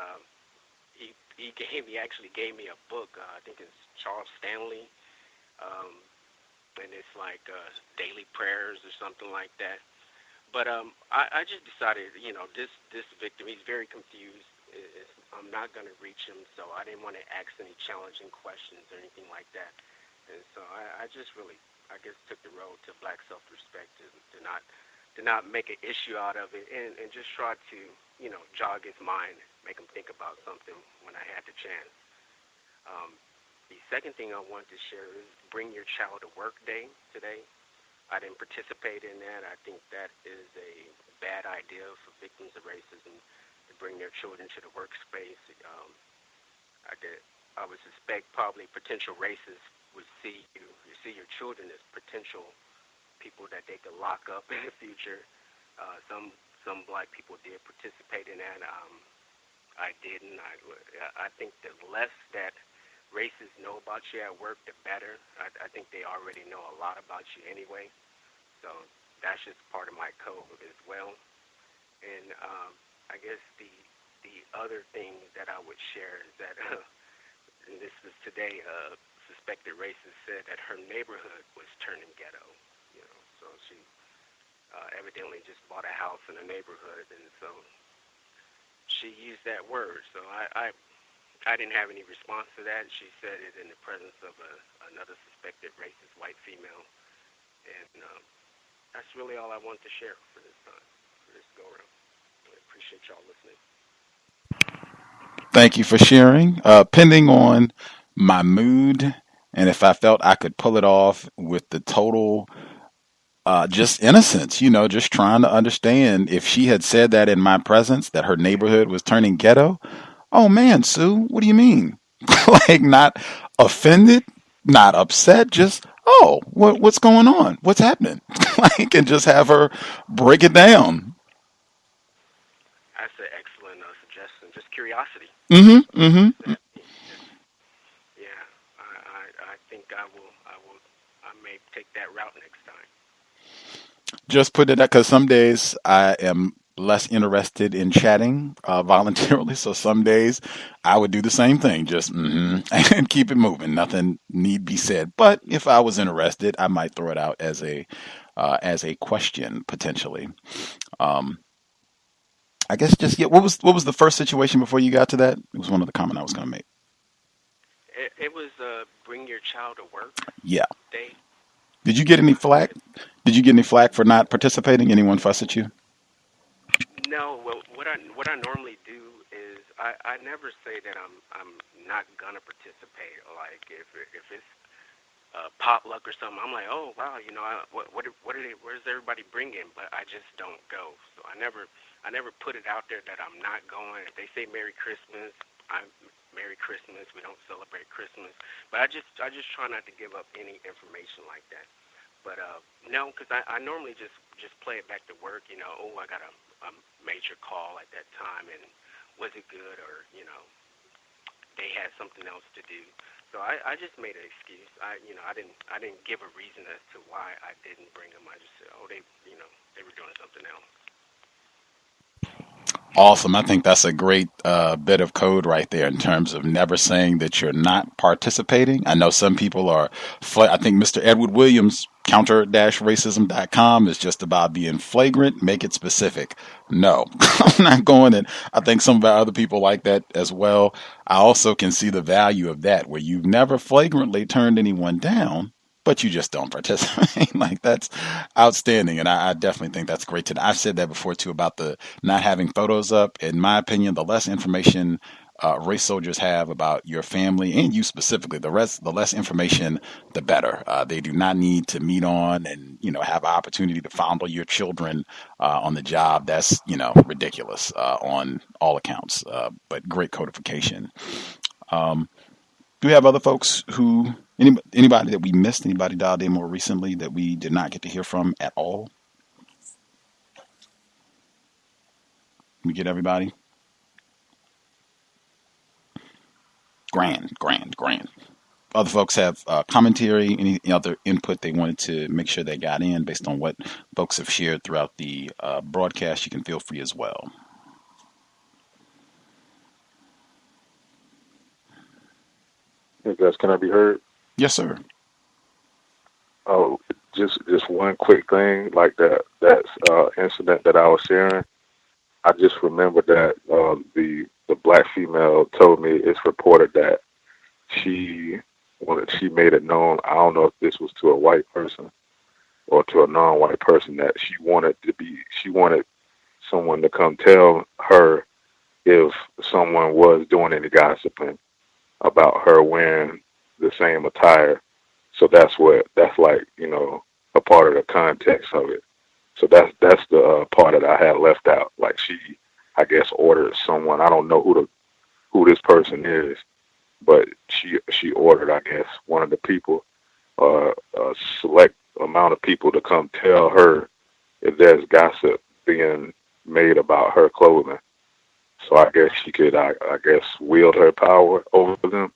he actually gave me a book. I think it's Charles Stanley. And it's like daily prayers or something like that. But I just decided, this victim, he's very confused. I'm not going to reach him, so I didn't want to ask any challenging questions or anything like that. And so I just really, I guess, took the road to black self-respect to not make an issue out of it and just try to, jog his mind, make him think about something when I had the chance. The second thing I want to share is Bring Your Child to Work Day today. I didn't participate in that. I think that is a bad idea for victims of racism to bring their children to the workspace. I would suspect probably potential racists would see your children as potential people that they could lock up in the future. Some black people did participate in that. I didn't. I think the less that racists know about you at work, the better. I think they already know a lot about you anyway. So that's just part of my code as well. And I guess the other thing that I would share is that, and this was today, suspected racist said that her neighborhood was turning ghetto. You know, so she evidently just bought a house in a neighborhood, and so she used that word. So I didn't have any response to that. She said it in the presence of another suspected racist white female, and that's really all I want to share for this time, for this go around. I appreciate y'all listening. Thank you for sharing. Pending on my mood, and if I felt I could pull it off with the total just innocence, just trying to understand if she had said that in my presence, that her neighborhood was turning ghetto. Oh man, Sue, what do you mean? Like, not offended, not upset, just, oh, what's going on? What's happening? Like, and just have her break it down. That's an excellent suggestion. Just curiosity. Mm-hmm. Mm-hmm. Yeah, I think I may take that route next time. Just put it that, because some days I am less interested in chatting voluntarily. So some days I would do the same thing, just and keep it moving. Nothing need be said. But if I was interested, I might throw it out as a question potentially. I guess just what was the first situation before you got to that? It was one of the comments I was going to make. It was bring your child to work. Yeah. Day. Did you get any flack? Did you get any flack for not participating? Anyone fuss at you? No. Well, what I normally do is I never say that I'm not gonna participate. Like if it's potluck or something, I'm like, oh wow, where's everybody bringing? But I just don't go. So I never put it out there that I'm not going. If they say Merry Christmas, I'm Merry Christmas. We don't celebrate Christmas. But I just try not to give up any information like that. But no, because I normally just play it back to work. Oh, I got a major call at that time, and was it good, or they had something else to do. So I just made an excuse. I didn't give a reason as to why I didn't bring them. I just said, oh, they were doing something else. Awesome. I think that's a great bit of code right there in terms of never saying that you're not participating. I know some people are, I think Mr. Edward Williams, counter-racism.com, is just about being flagrant, make it specific. No, I'm not going, and I think some of our other people like that as well. I also can see the value of that, where you've never flagrantly turned anyone down, but you just don't participate. Like, that's outstanding. And I definitely think that's great. I've said that before too, about the not having photos up. In my opinion, the less information race soldiers have about your family and you specifically, the less information, the better. They do not need to meet on and, have an opportunity to fondle your children on the job. That's, ridiculous on all accounts, but great codification. Do we have other folks anybody that we missed, anybody dialed in more recently that we did not get to hear from at all? We get everybody? Grand. Other folks have commentary, any other input they wanted to make sure they got in based on what folks have shared throughout the broadcast. You can feel free as well. Gus, can I be heard? Yes, sir. Oh, just one quick thing, like that incident that I was sharing. I just remembered that the black female told me it's reported that when she made it known, I don't know if this was to a white person or to a non-white person, that she wanted someone to come tell her if someone was doing any gossiping about her wearing the same attire. So that's like, a part of the context of it. So that's the part that I had left out. Like, she, I guess, ordered someone. I don't know who this person is, but she ordered, I guess, one of the people, a select amount of people, to come tell her if there's gossip being made about her clothing. so I guess she could, I guess, wield her power over them.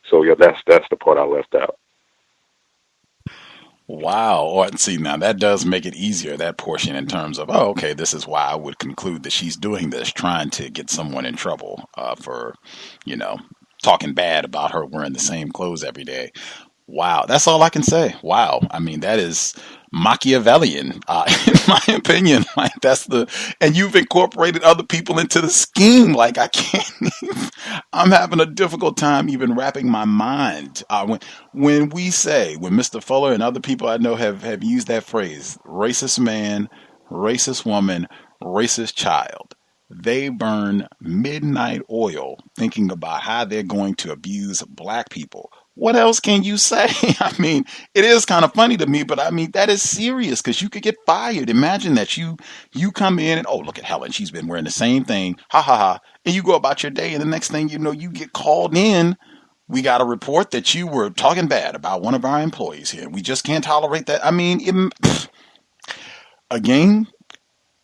So yeah, that's the part I left out. Wow. Or see, now that does make it easier, that portion, in terms of, oh, okay, this is why I would conclude that she's doing this, trying to get someone in trouble for, talking bad about her wearing the same clothes every day. Wow, that's all I can say. Wow, I mean, that is Machiavellian, in my opinion. Like, and you've incorporated other people into the scheme. Like, I can't even, I'm having a difficult time even wrapping my mind. When Mr. Fuller and other people I know have used that phrase, racist man, racist woman, racist child, they burn midnight oil thinking about how they're going to abuse black people. What else can you say? I mean, it is kind of funny to me, but I mean, that is serious, because you could get fired. Imagine that you come in and, oh, look at Helen. She's been wearing the same thing. Ha, ha, ha. And you go about your day, and the next thing you know, you get called in. We got a report that you were talking bad about one of our employees here. We just can't tolerate that. I mean, again,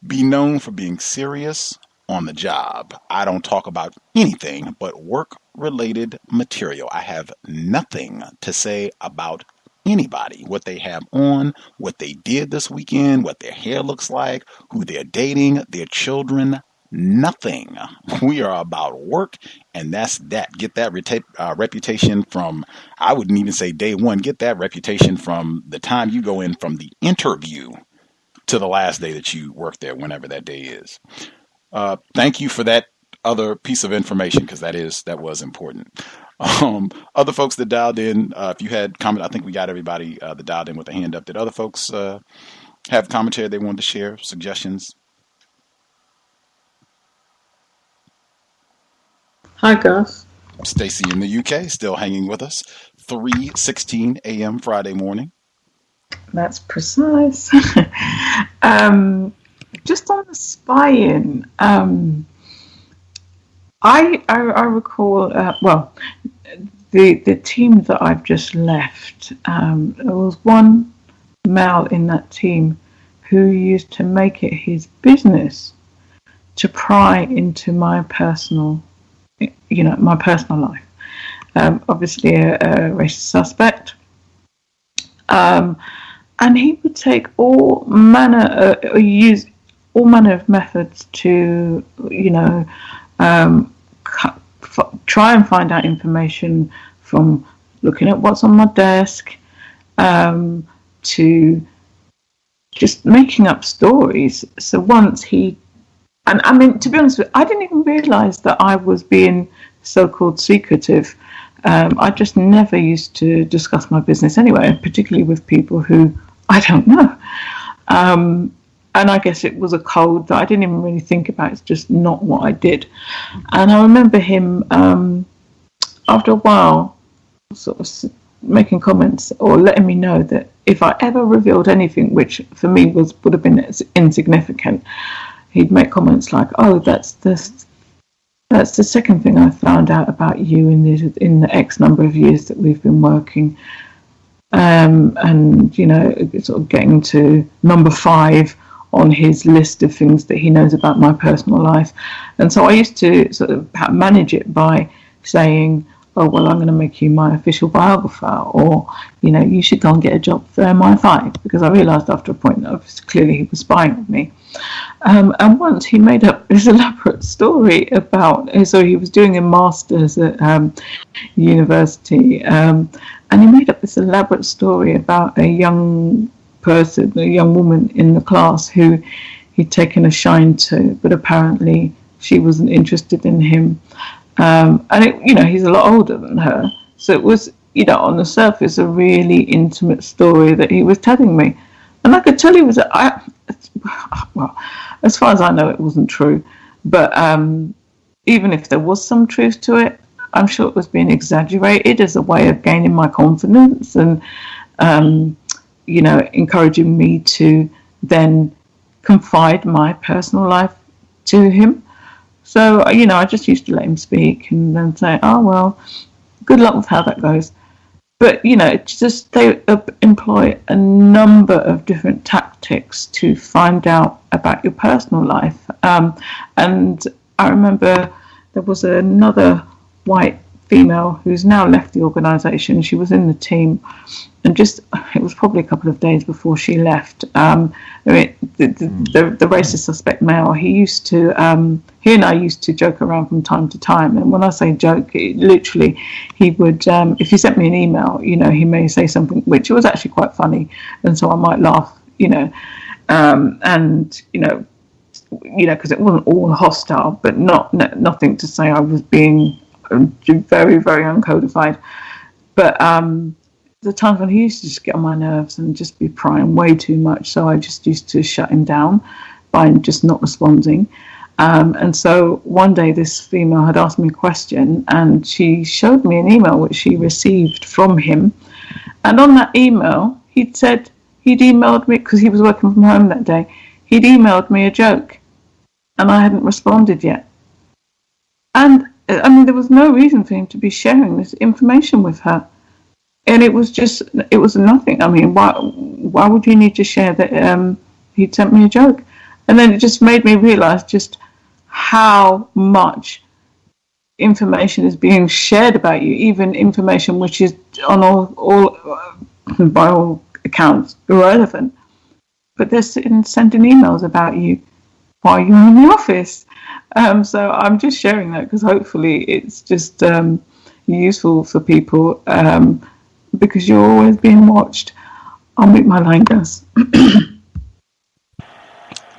be known for being serious on the job. I don't talk about anything but work-related material. I have nothing to say about anybody, what they have on, what they did this weekend, what their hair looks like, who they're dating, their children, nothing. We are about work, and that's that. Get that reputation from, I wouldn't even say day one, get that reputation from the time you go in, from the interview to the last day that you work there, whenever that day is. Thank you for that other piece of information, because that was important. Other folks that dialed in, if you had comment, I think we got everybody that dialed in with a hand up. Did other folks have commentary they wanted to share, suggestions? Hi, Gus. Stacy in the UK, still hanging with us. 3:16 a.m. Friday morning. That's precise. Just on the spying, I recall, the team that I've just left, there was one male in that team who used to make it his business to pry into my personal life. Obviously a racist suspect. And he would take use all manner of methods to, try and find out information, from looking at what's on my desk, to just making up stories. So once to be honest with you, I didn't even realise that I was being so-called secretive. I just never used to discuss my business anyway, particularly with people who I don't know. And I guess it was a code that I didn't even really think about. It's just not what I did. And I remember him, after a while, sort of making comments or letting me know that if I ever revealed anything, which for me would have been insignificant, he'd make comments like, "Oh, that's the second thing I found out about you in the X number of years that we've been working." And sort of getting to number 5 on his list of things that he knows about my personal life. And so I used to sort of manage it by saying, "Oh, well, I'm going to make you my official biographer," or, "You should go and get a job for MI5," because I realised after a point that clearly he was spying on me. And once he made up this elaborate story about, so he was doing a master's at university, and he made up this elaborate story about a young woman in the class who he'd taken a shine to, but apparently she wasn't interested in him. He's a lot older than her. So it was, on the surface, a really intimate story that he was telling me. And I could tell he was, as far as I know, it wasn't true. But even if there was some truth to it, I'm sure it was being exaggerated as a way of gaining my confidence and, encouraging me to then confide my personal life to him. So, I just used to let him speak and then say, "Oh, well, good luck with how that goes." But, they employ a number of different tactics to find out about your personal life. And I remember there was another white female who's now left the organisation. She was in the team, and it was probably a couple of days before she left. The racist suspect male, he and I used to joke around from time to time. And when I say joke, literally, he would, if you sent me an email, he may say something which was actually quite funny, and so I might laugh, because it wasn't all hostile, but nothing to say I was being very, very uncodified. But the times when he used to just get on my nerves and just be prying way too much, so I just used to shut him down by just not responding. And so one day this female had asked me a question, and she showed me an email which she received from him. And on that email, he'd emailed me, because he was working from home that day, he'd emailed me a joke, and I hadn't responded yet. And there was no reason for him to be sharing this information with her. And it was nothing. Why would you need to share that he'd sent me a joke? And then it just made me realize just how much information is being shared about you, even information which is on all by all accounts irrelevant. But they're sending emails about you while you're in the office. So I'm just sharing that because hopefully it's just useful for people, because you're always being watched. I'll make my line, Gus.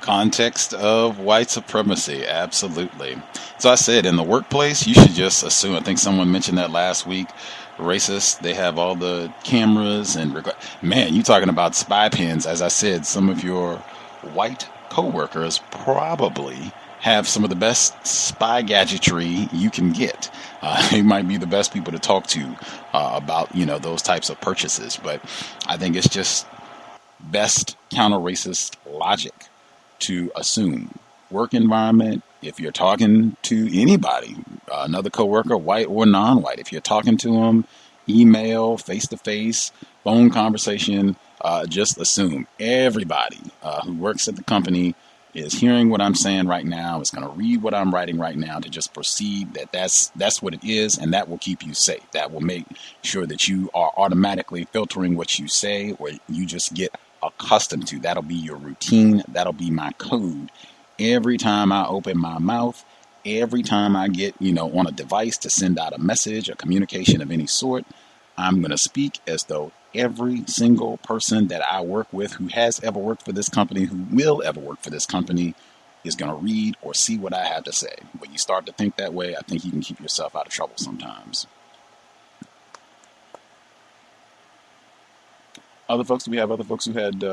Context of white supremacy, absolutely. So I said, in the workplace, you should just assume, I think someone mentioned that last week, racists, they have all the cameras and man, you talking about spy pens. As I said, some of your white co-workers probably have some of the best spy gadgetry you can get. They might be the best people to talk to about those types of purchases. But I think it's just best counter-racist logic to assume work environment. If you're talking to anybody, another coworker, white or non-white, if you're talking to them, email, face-to-face, phone conversation, just assume everybody who works at the company is hearing what I'm saying right now, is going to read what I'm writing right now, to just proceed that's what it is, and that will keep you safe. That will make sure that you are automatically filtering what you say, or you just get accustomed to. That'll be your routine. That'll be my code. Every time I open my mouth, every time I get, on a device to send out a message, a communication of any sort, I'm going to speak as though every single person that I work with who has ever worked for this company, who will ever work for this company, is going to read or see what I have to say. When you start to think that way, I think you can keep yourself out of trouble sometimes. Do we have other folks who had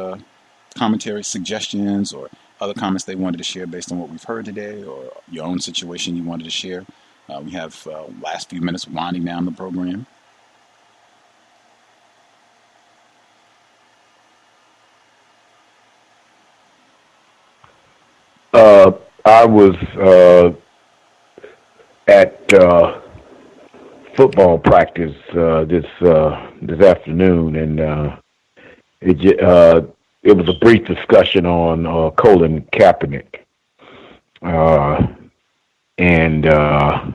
commentary, suggestions, or other comments they wanted to share based on what we've heard today, or your own situation you wanted to share? We have last few minutes winding down the program. I was at football practice this afternoon, and it was a brief discussion on Colin Kaepernick, and I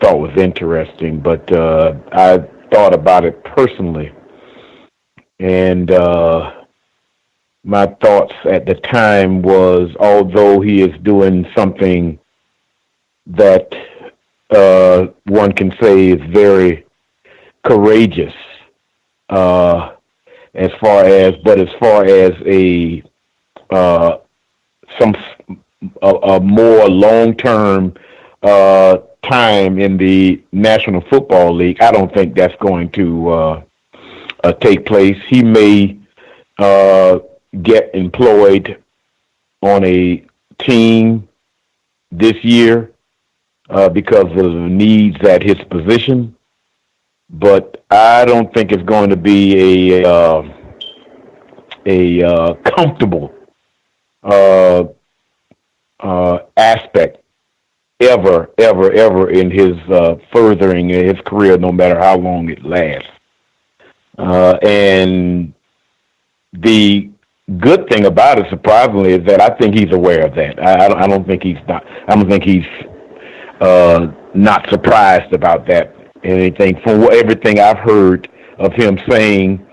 thought was interesting. But I thought about it personally, and my thoughts at the time was, although he is doing something that one can say is very courageous, as far as a more long-term time in the National Football League, I don't think that's going to take place. He may get employed on a team this year because of the needs at his position, but I don't think it's going to be a comfortable aspect ever in his furthering his career, no matter how long it lasts. And the good thing about it, surprisingly, is that I think he's aware of that. I don't think he's not. I don't think he's not surprised about that. Anything from everything I've heard of him saying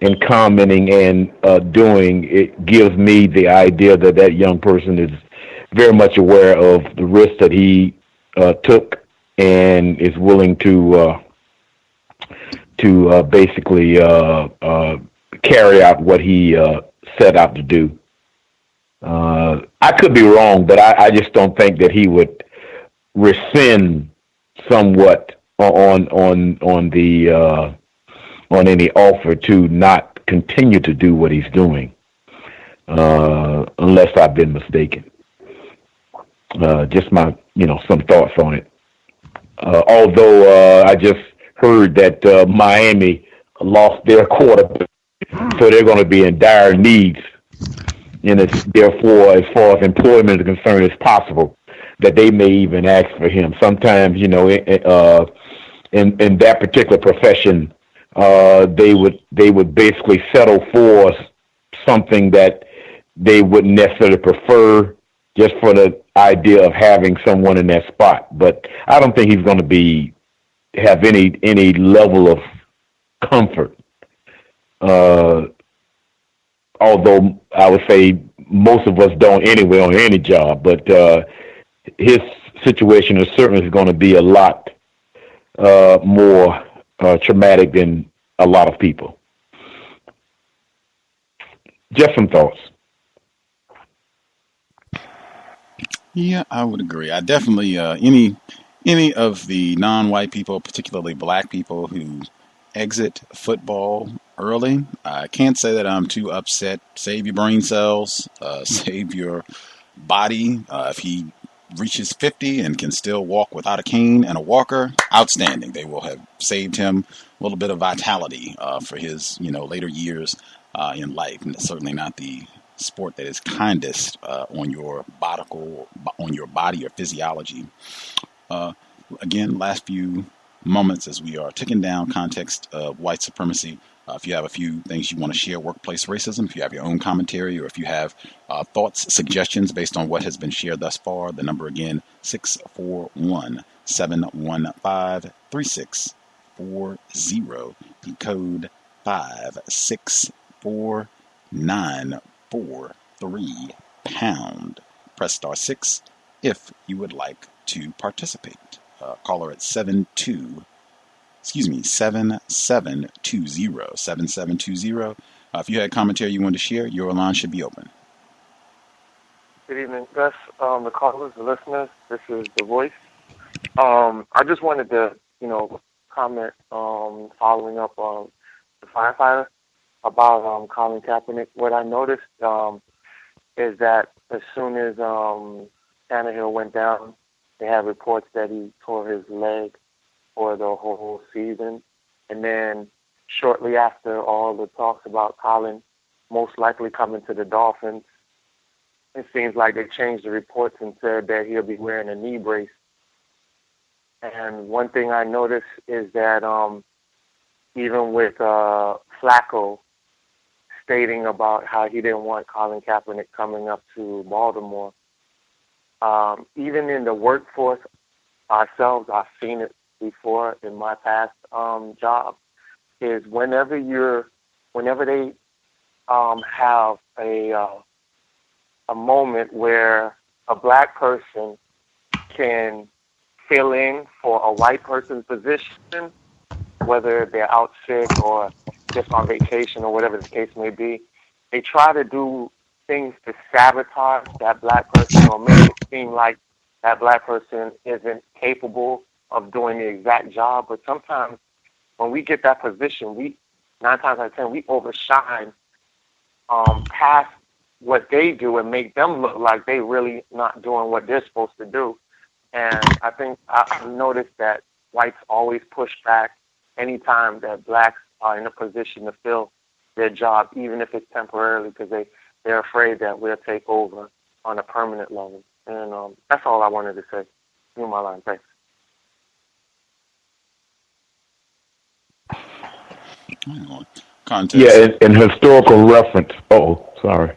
and commenting and doing, it gives me the idea that that young person is very much aware of the risk that he took and is willing to basically carry out what he set out to do. I could be wrong, but I just don't think that he would rescind somewhat on any offer to not continue to do what he's doing, unless I've been mistaken. Just my some thoughts on it. Although I just heard that Miami lost their quarterback, so they're going to be in dire needs, and it's therefore, as far as employment is concerned, it's possible that they may even ask for him. Sometimes, in that particular profession, they would basically settle for something that they wouldn't necessarily prefer, just for the idea of having someone in that spot. But I don't think he's going to have any level of comfort. Although I would say most of us don't anyway on any job, but his situation is certainly going to be a lot more traumatic than a lot of people. Just some thoughts. Yeah, I would agree. I definitely any of the non-white people, particularly black people, who exit football early, I can't say that I'm too upset. Save your brain cells, save your body. If he reaches 50 and can still walk without a cane and a walker, outstanding. They will have saved him a little bit of vitality for his later years in life, and it's certainly not the sport that is kindest on your body or physiology. Again, last few moments as we are ticking down Context of White Supremacy. If you have a few things you want to share, workplace racism, if you have your own commentary, or if you have thoughts, suggestions based on what has been shared thus far, the number again, 641-715-3640, the code 564-943 £. Press *6 if you would like to participate. Caller at 7720. If you had commentary you wanted to share, your line should be open. Good evening, Gus. The callers, the listeners. This is The Voice. I just wanted to, comment following up on the firefighter about Colin Kaepernick. What I noticed is that as soon as Tannehill went down, they had reports that he tore his leg for the whole season. And then shortly after all the talks about Colin most likely coming to the Dolphins, it seems like they changed the reports and said that he'll be wearing a knee brace. And one thing I noticed is that even with Flacco stating about how he didn't want Colin Kaepernick coming up to Baltimore, even in the workforce ourselves, I've seen it before in my past job, is whenever they have a moment where a black person can fill in for a white person's position, whether they're out sick or just on vacation or whatever the case may be, they try to do things to sabotage that black person or make it seem like that black person isn't capable of doing the exact job. But sometimes when we get that position, 9 times out of 10, we overshine past what they do and make them look like they really not doing what they're supposed to do. And I think I've noticed that whites always push back anytime that blacks are in a position to fill their job, even if it's temporarily, because they're afraid that we'll take over on a permanent level. And that's all I wanted to say. You my line. Thanks. Context. Yeah, in historical reference. Sorry.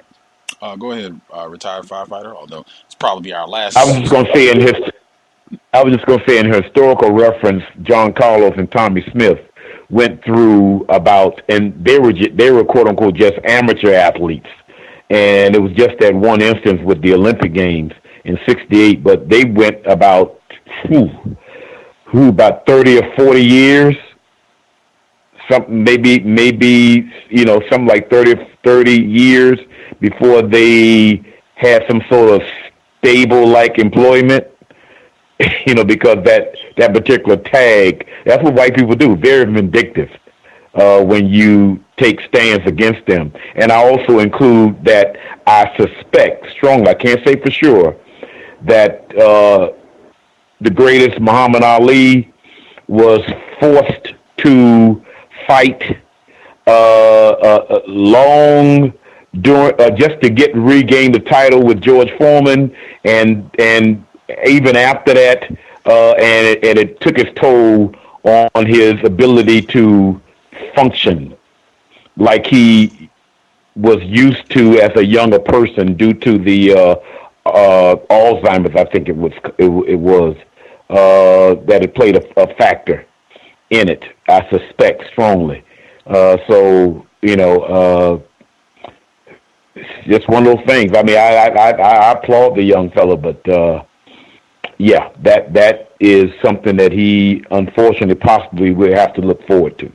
Go ahead, retired firefighter. Although it's probably our last. I was just going to say in historical reference, John Carlos and Tommy Smith went through about, and they were quote unquote just amateur athletes, and it was just that one instance with the Olympic Games in '68. But they went about about 30 or 40 years, something maybe something like 30 years before they had some sort of stable like employment. Because that particular tag, that's what white people do, very vindictive when you take stands against them. And I also include that I suspect strongly, I can't say for sure, that the greatest Muhammad Ali was forced to fight long during just to regain the title with George Foreman, and even after that, and it took its toll on his ability to function like he was used to as a younger person due to the Alzheimer's. I think it was that it played a factor in it. I suspect strongly. So it's just one of those things. I mean, I applaud the young fella, but yeah, that is something that he unfortunately possibly will have to look forward to.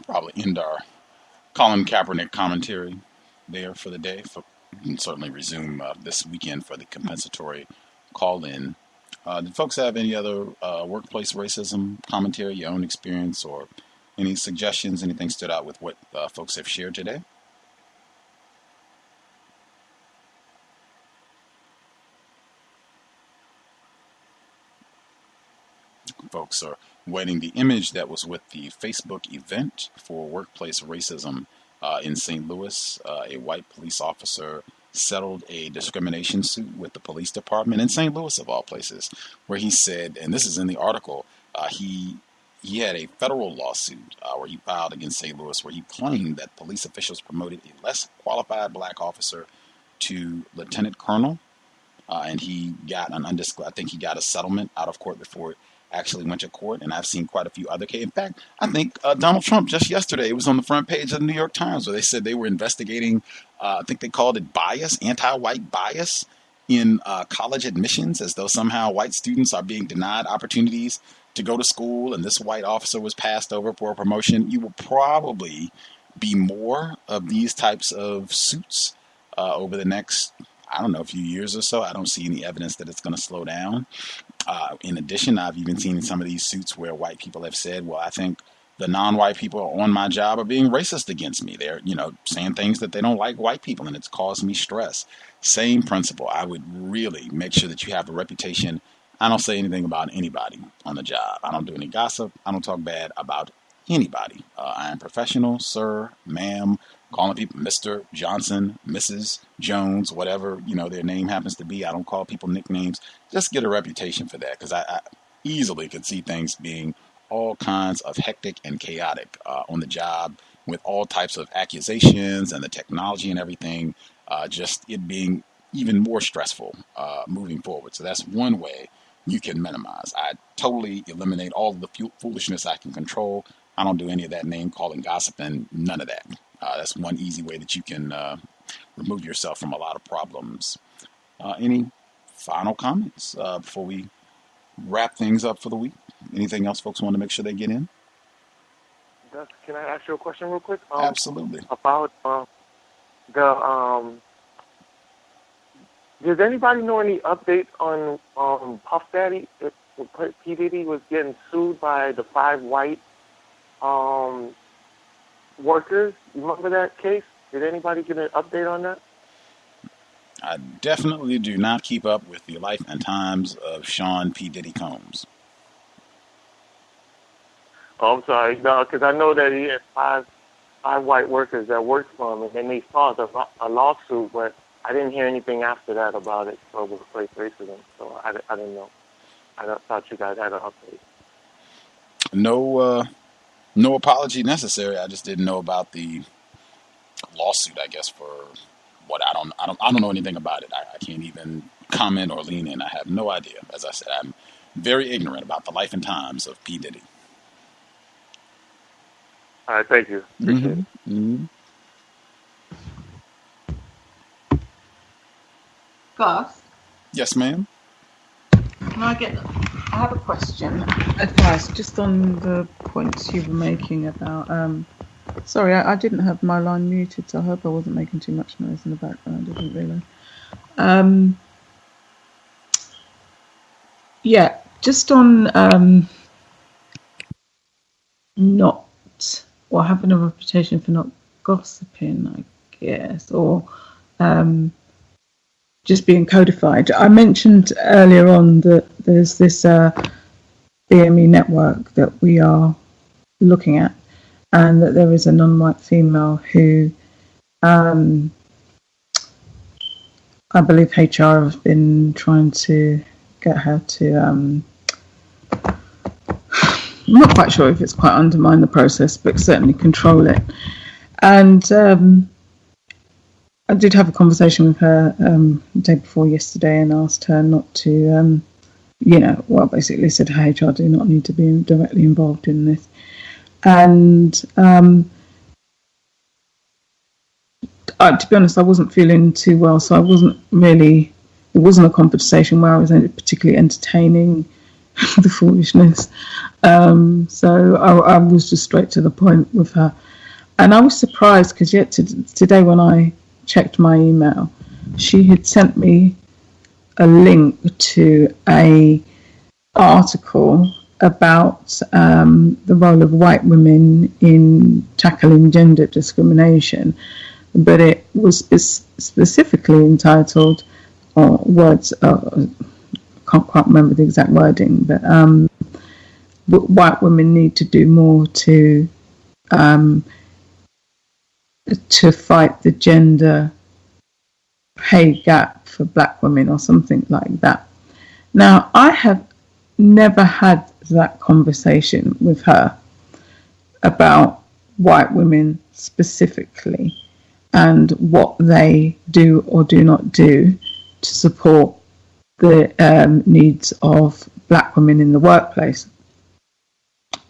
Probably end our Colin Kaepernick commentary there for the day. We can certainly resume this weekend for the compensatory call-in. Did folks have any other workplace racism commentary, your own experience, or any suggestions, anything stood out with what folks have shared today? Folks are waiting the image that was with the Facebook event for workplace racism in St. Louis. A white police officer settled a discrimination suit with the police department in St. Louis, of all places, where he said, and this is in the article, he had a federal lawsuit where he filed against St. Louis, where he claimed that police officials promoted a less qualified black officer to lieutenant colonel, and he got an undisclosed. I think he got a settlement out of court before it actually went to court, and I've seen quite a few other cases. In fact, I think Donald Trump just yesterday, it was on the front page of the New York Times, where they said they were investigating, I think they called it bias, anti-white bias in college admissions, as though somehow white students are being denied opportunities to go to school, and this white officer was passed over for a promotion. You will probably be more of these types of suits over the next, I don't know, a few years or so. I don't see any evidence that it's going to slow down. In addition, I've even seen some of these suits where white people have said, well, I think the non-white people on my job are being racist against me. They're, saying things that they don't like white people, and it's caused me stress. Same principle. I would really make sure that you have a reputation. I don't say anything about anybody on the job. I don't do any gossip. I don't talk bad about anybody. I am professional, sir, ma'am, calling people Mr. Johnson, Mrs. Jones, whatever, their name happens to be. I don't call people nicknames. Just get a reputation for that, because I easily could see things being all kinds of hectic and chaotic on the job, with all types of accusations and the technology and everything, just it being even more stressful moving forward. So that's one way you can minimize. I totally eliminate all of the foolishness I can control. I don't do any of that name calling, gossip, and none of that. That's one easy way that you can remove yourself from a lot of problems. Any final comments before we wrap things up for the week? Anything else folks want to make sure they get in? Can I ask you a question real quick? Absolutely. About does anybody know any updates on Puff Daddy? P. Diddy was getting sued by the 5 white workers. You remember that case? Did anybody get an update on that? I definitely do not keep up with the life and times of Sean P. Diddy Combs. Oh, I'm sorry. No, because I know that he had five white workers that worked for him, and then they filed a lawsuit, but I didn't hear anything after that about it for workplace racism, so I didn't know. I thought you guys had an update. No apology necessary. I just didn't know about the lawsuit, I guess, for what I don't know anything about it. I can't even comment or lean in. I have no idea. As I said, I'm very ignorant about the life and times of P. Diddy. All right, thank you. Appreciate it. Mm-hmm. Gus? Yes, ma'am. Can I have a question. Advice, just on the points you were making about... sorry, I didn't have my line muted, so I hope I wasn't making too much noise in the background. I didn't realise. Yeah, just on not, or having a reputation for not gossiping, I guess, or just being codified. I mentioned earlier on that there's this BME network that we are looking at, and that there is a non-white female who I believe HR have been trying to get her to I'm not quite sure if it's quite undermine the process, but certainly control it. And I did have a conversation with her the day before yesterday and asked her not to, basically said her HR do not need to be directly involved in this. And to be honest, I wasn't feeling too well, so it wasn't a conversation where I was particularly entertaining the foolishness. So I was just straight to the point with her. And I was surprised because yet today when I checked my email, she had sent me a link to a article about the role of white women in tackling gender discrimination, but it was specifically entitled, can't quite remember the exact wording, but white women need to do more to fight the gender pay gap for black women, or something like that. Now, I have never had that conversation with her about white women specifically and what they do or do not do to support the needs of black women in the workplace.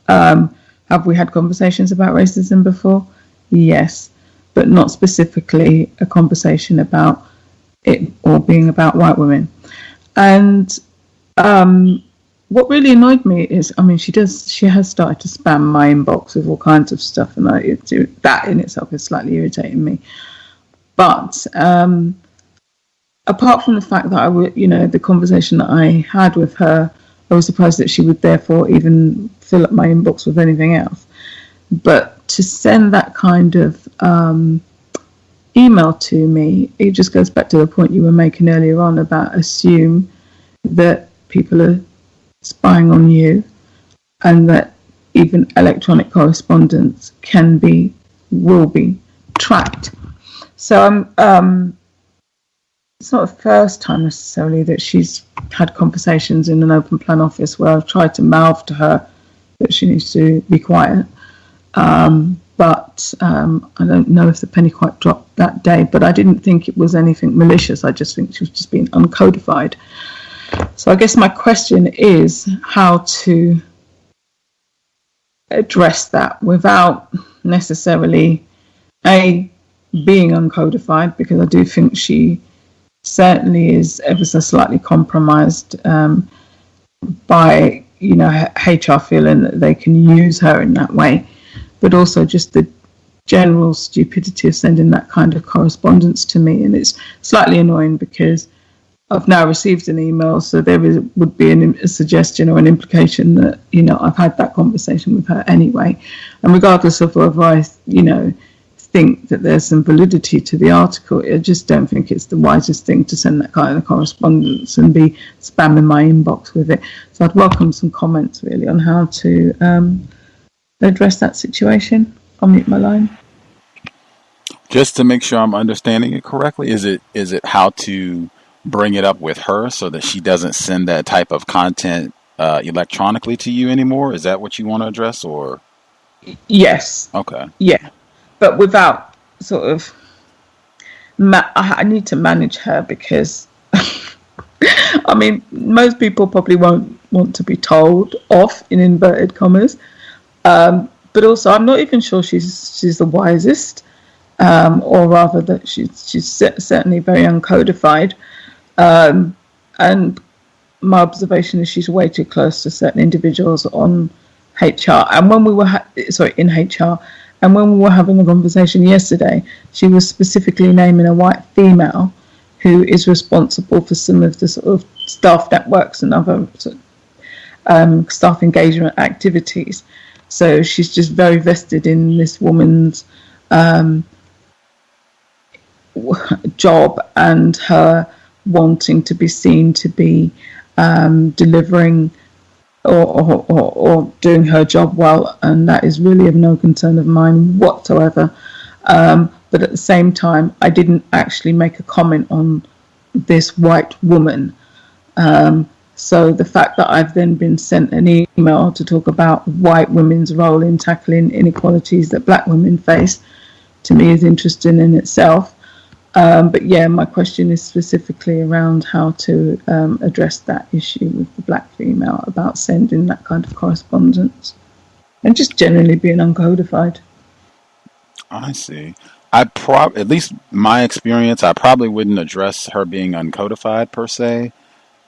Have we had conversations about racism before? Yes, but not specifically a conversation about it all being about white women. And what really annoyed me is, she has started to spam my inbox with all kinds of stuff, and that in itself is slightly irritating me. But apart from the fact that the conversation that I had with her, I was surprised that she would therefore even fill up my inbox with anything else. But to send that kind of email to me, it just goes back to the point you were making earlier on about assume that people are spying on you, and that even electronic correspondence will be tracked. So it's not the first time necessarily that she's had conversations in an open plan office where I've tried to mouth to her that she needs to be quiet. But I don't know if the penny quite dropped that day, but I didn't think it was anything malicious. I just think she was just being uncodified. So I guess my question is how to address that without necessarily being uncodified, because I do think she certainly is ever so slightly compromised by HR feeling that they can use her in that way, but also just the general stupidity of sending that kind of correspondence to me. And it's slightly annoying because I've now received an email, so there would be a suggestion or an implication that I've had that conversation with her anyway, and regardless of whether I think that there's some validity to the article, I just don't think it's the wisest thing to send that kind of correspondence and be spamming my inbox with it. So I'd welcome some comments really on how to address that situation. I'll mute my line. Just to make sure I'm understanding it correctly, is it how to bring it up with her so that she doesn't send that type of content electronically to you anymore? Is that what you want to address, or? Yes. Okay. Yeah, but without sort of I need to manage her because I mean, most people probably won't want to be told off in inverted commas, but also I'm not even sure she's the wisest, or rather that she's certainly very uncodified, and my observation is she's way too close to certain individuals on HR. And when we were in HR, and when we were having a conversation yesterday, she was specifically naming a white female who is responsible for some of the sort of staff networks and other sort of, staff engagement activities. So she's just very vested in this woman's job and her wanting to be seen to be delivering or doing her job well, and that is really of no concern of mine whatsoever. But at the same time, I didn't actually make a comment on this white woman. So the fact that I've then been sent an email to talk about white women's role in tackling inequalities that black women face, to me is interesting in itself. But yeah, my question is specifically around how to address that issue with the black female about sending that kind of correspondence and just generally being uncodified. I see. At least my experience, I probably wouldn't address her being uncodified per se,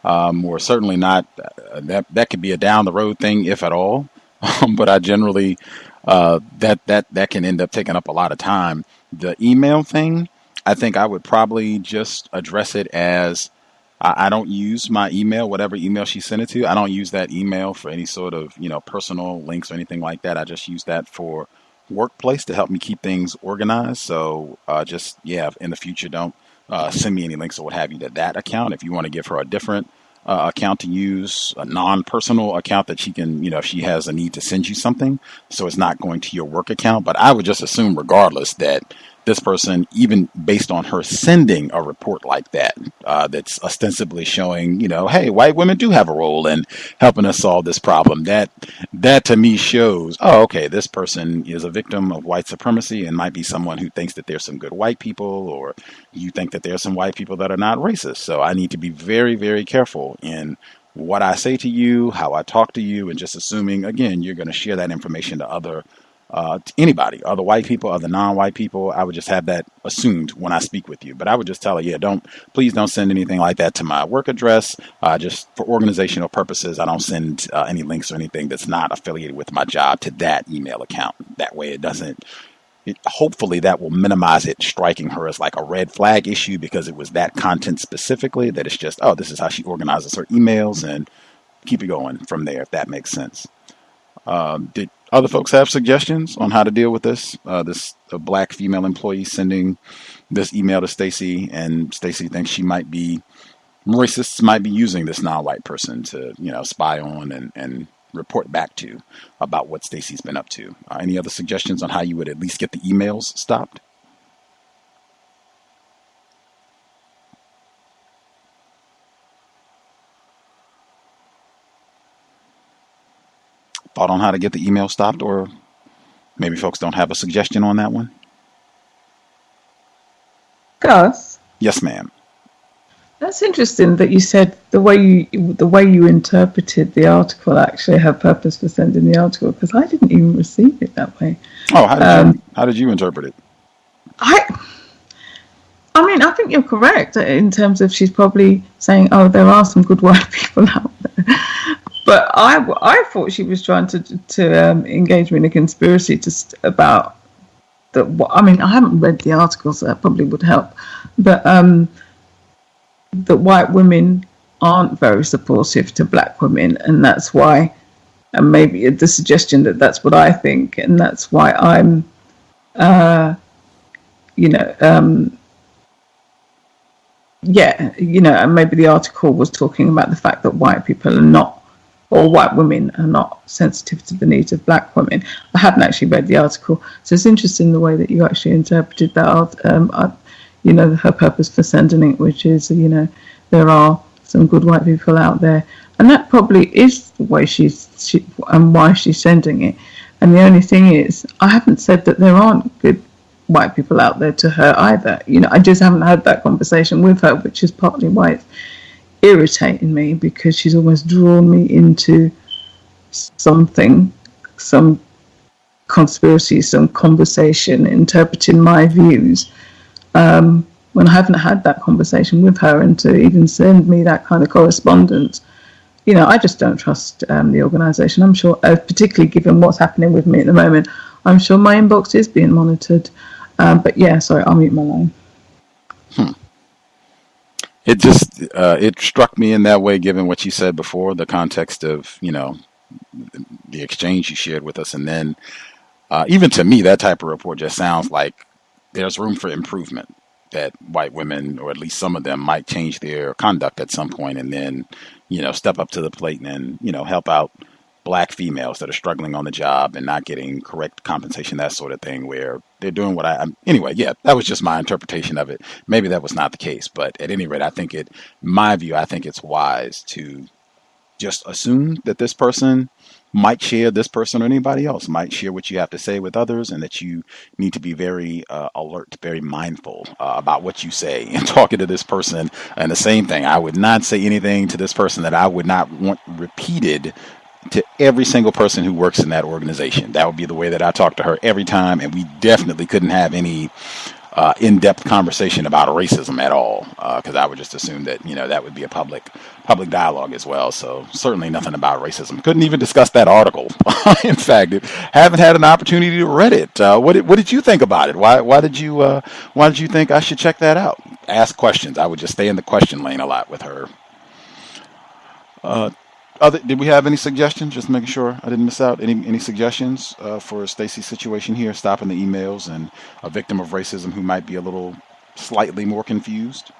or certainly not. That could be a down the road thing, if at all. But I generally that can end up taking up a lot of time. The email thing, I think I would probably just address it as I don't use my email, whatever email she sent it to. I don't use that email for any sort of personal links or anything like that. I just use that for workplace to help me keep things organized. So in the future, don't send me any links or what have you to that account. If you want to give her a different account to use, a non-personal account that she can, if she has a need to send you something, so it's not going to your work account. But I would just assume regardless that this person, even based on her sending a report like that, that's ostensibly showing, hey, white women do have a role in helping us solve this problem. That to me shows, oh, okay, this person is a victim of white supremacy and might be someone who thinks that there's some good white people, or you think that there's some white people that are not racist. So I need to be very, very careful in what I say to you, how I talk to you, and just assuming, again, you're going to share that information to anybody, other white people, other non-white people. I would just have that assumed when I speak with you. But I would just tell her, please don't send anything like that to my work address. Just for organizational purposes, I don't send any links or anything that's not affiliated with my job to that email account. That way hopefully that will minimize it striking her as like a red flag issue, because it was that content specifically that it's just, oh, this is how she organizes her emails, and keep it going from there, if that makes sense. Did other folks have suggestions on how to deal with this? This black female employee sending this email to Stacy, and Stacy thinks she might be racists might be using this non-white person to, spy on and report back to about what Stacy's been up to. Any other suggestions on how you would at least get the emails stopped? Thought on how to get the email stopped, or maybe folks don't have a suggestion on that one? Gus? Yes, ma'am. That's interesting that you said the way you interpreted the article actually had purpose for sending the article, because I didn't even receive it that way. Oh, how did you interpret it? I mean, I think you're correct in terms of she's probably saying, oh, there are some good white people out there. But I thought she was trying to engage me in a conspiracy about the. I mean, I haven't read the article, so that probably would help. But that white women aren't very supportive to black women, and that's why. And maybe the suggestion that that's what I think, and that's why I'm, and maybe the article was talking about the fact that white people are not. Or white women are not sensitive to the needs of black women. I hadn't actually read the article, so it's interesting the way that you actually interpreted that. Her purpose for sending it, which is, there are some good white people out there, and that probably is the way and why she's sending it. And the only thing is, I haven't said that there aren't good white people out there to her either. I just haven't had that conversation with her, which is partly why it's irritating me, because she's almost drawn me into something, some conspiracy, some conversation, interpreting my views, when I haven't had that conversation with her, and to even send me that kind of correspondence. I just don't trust the organisation. I'm sure, particularly given what's happening with me at the moment, I'm sure my inbox is being monitored. But yeah, sorry, I'll mute my line. It just it struck me in that way, given what you said before, the context of the exchange you shared with us, and then even to me, that type of report just sounds like there's room for improvement. That white women, or at least some of them, might change their conduct at some point, and then step up to the plate and help out black females that are struggling on the job and not getting correct compensation, that sort of thing, where they're doing what anyway, yeah, that was just my interpretation of it. Maybe that was not the case, but at any rate, I think I think it's wise to just assume that this person might share, this person or anybody else might share what you have to say with others, and that you need to be very alert, very mindful about what you say and talking to this person. And the same thing, I would not say anything to this person that I would not want repeated to every single person who works in that organization. That would be the way that I talk to her every time, and we definitely couldn't have any in-depth conversation about racism at all, because I would just assume that that would be a public dialogue as well. So certainly nothing about racism. Couldn't even discuss that article. In fact, haven't had an opportunity to read it. What did you think about it? Why did you think I should check that out? Ask questions. I would just stay in the question lane a lot with her. Did we have any suggestions? Just making sure I didn't miss out. Any suggestions for Stacey's situation here, stopping the emails and a victim of racism who might be a little slightly more confused?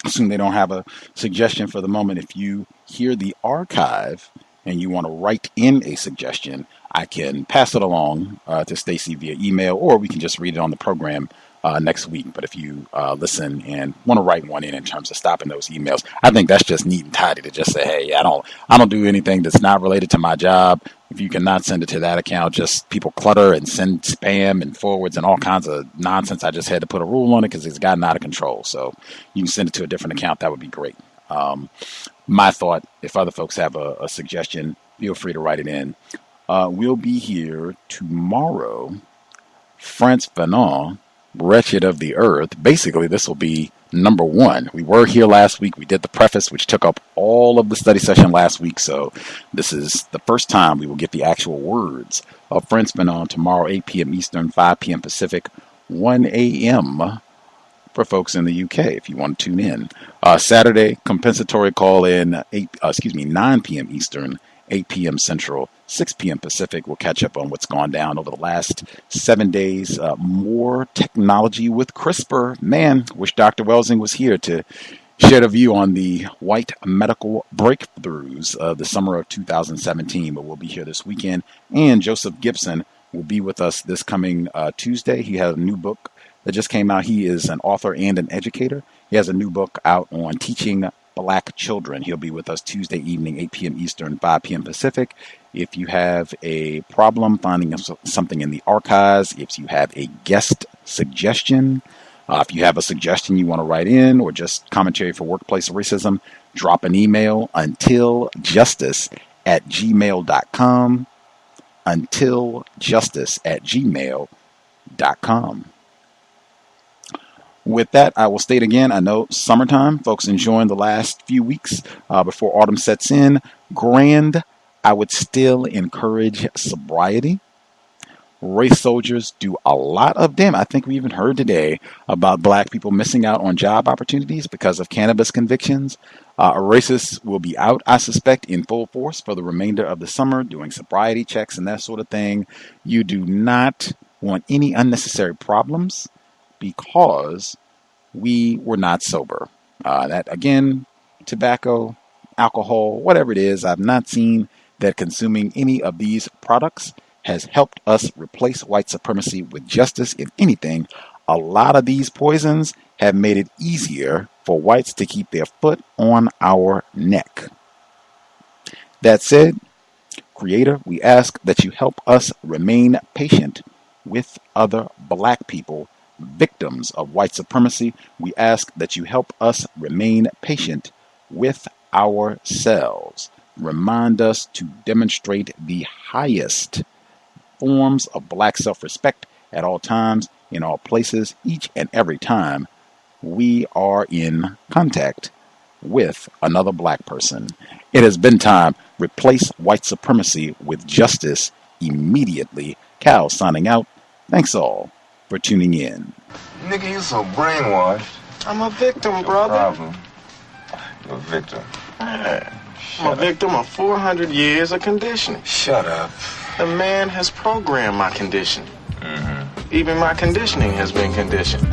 Assume they don't have a suggestion for the moment. If you hear the archive and you want to write in a suggestion, I can pass it along to Stacey via email, or we can just read it on the program next week. But if you listen and want to write one in terms of stopping those emails, I think that's just neat and tidy to just say, hey, I don't do anything that's not related to my job. If you cannot send it to that account, just people clutter and send spam and forwards and all kinds of nonsense. I just had to put a rule on it because it's gotten out of control. So you can send it to a different account. That would be great. My thought, if other folks have a suggestion, feel free to write it in. We'll be here tomorrow. France Fanon, Wretched of the Earth. Basically, this will be number 1. We were here last week. We did the preface, which took up all of the study session last week. So this is the first time we will get the actual words of France Fanon tomorrow, 8 p.m. Eastern, 5 p.m. Pacific, 1 a.m. for folks in the UK, if you want to tune in. Saturday, compensatory call in, 9 p.m. Eastern, 8 p.m. Central, 6 p.m. Pacific. We'll catch up on what's gone down over the last 7 days. More technology with CRISPR. Man, wish Dr. Welsing was here to share a view on the white medical breakthroughs of the summer of 2017. But we'll be here this weekend. And Joseph Gibson will be with us this coming Tuesday. He has a new book that just came out. He is an author and an educator. He has a new book out on teaching Black children. He'll be with us Tuesday evening, 8 p.m. Eastern, 5 p.m. Pacific. If you have a problem finding something in the archives, if you have a guest suggestion, if you have a suggestion you want to write in, or just commentary for workplace racism, drop an email, untiljustice@gmail.com, untiljustice@gmail.com. With that, I will state again, I know summertime, folks enjoying the last few weeks before autumn sets in. Grand, I would still encourage sobriety. Race soldiers do a lot of damage. I think we even heard today about Black people missing out on job opportunities because of cannabis convictions. Racists will be out, I suspect, in full force for the remainder of the summer, doing sobriety checks and that sort of thing. You do not want any unnecessary problems, because we were not sober. That, again, tobacco, alcohol, whatever it is, I've not seen that consuming any of these products has helped us replace white supremacy with justice. If anything, a lot of these poisons have made it easier for whites to keep their foot on our neck. That said, Creator, we ask that you help us remain patient with other black people, victims of white supremacy. We ask that you help us remain patient with ourselves. Remind us to demonstrate the highest forms of black self-respect at all times, in all places, each and every time we are in contact with another black person. It has been time. Replace white supremacy with justice immediately. Cal signing out. Thanks all for tuning in. Nigga, you so brainwashed. I'm a victim, brother. Problem. You're a victim. I'm a victim of 400 years of conditioning. Shut up. The man has programmed my conditioning. Even my conditioning has been conditioned.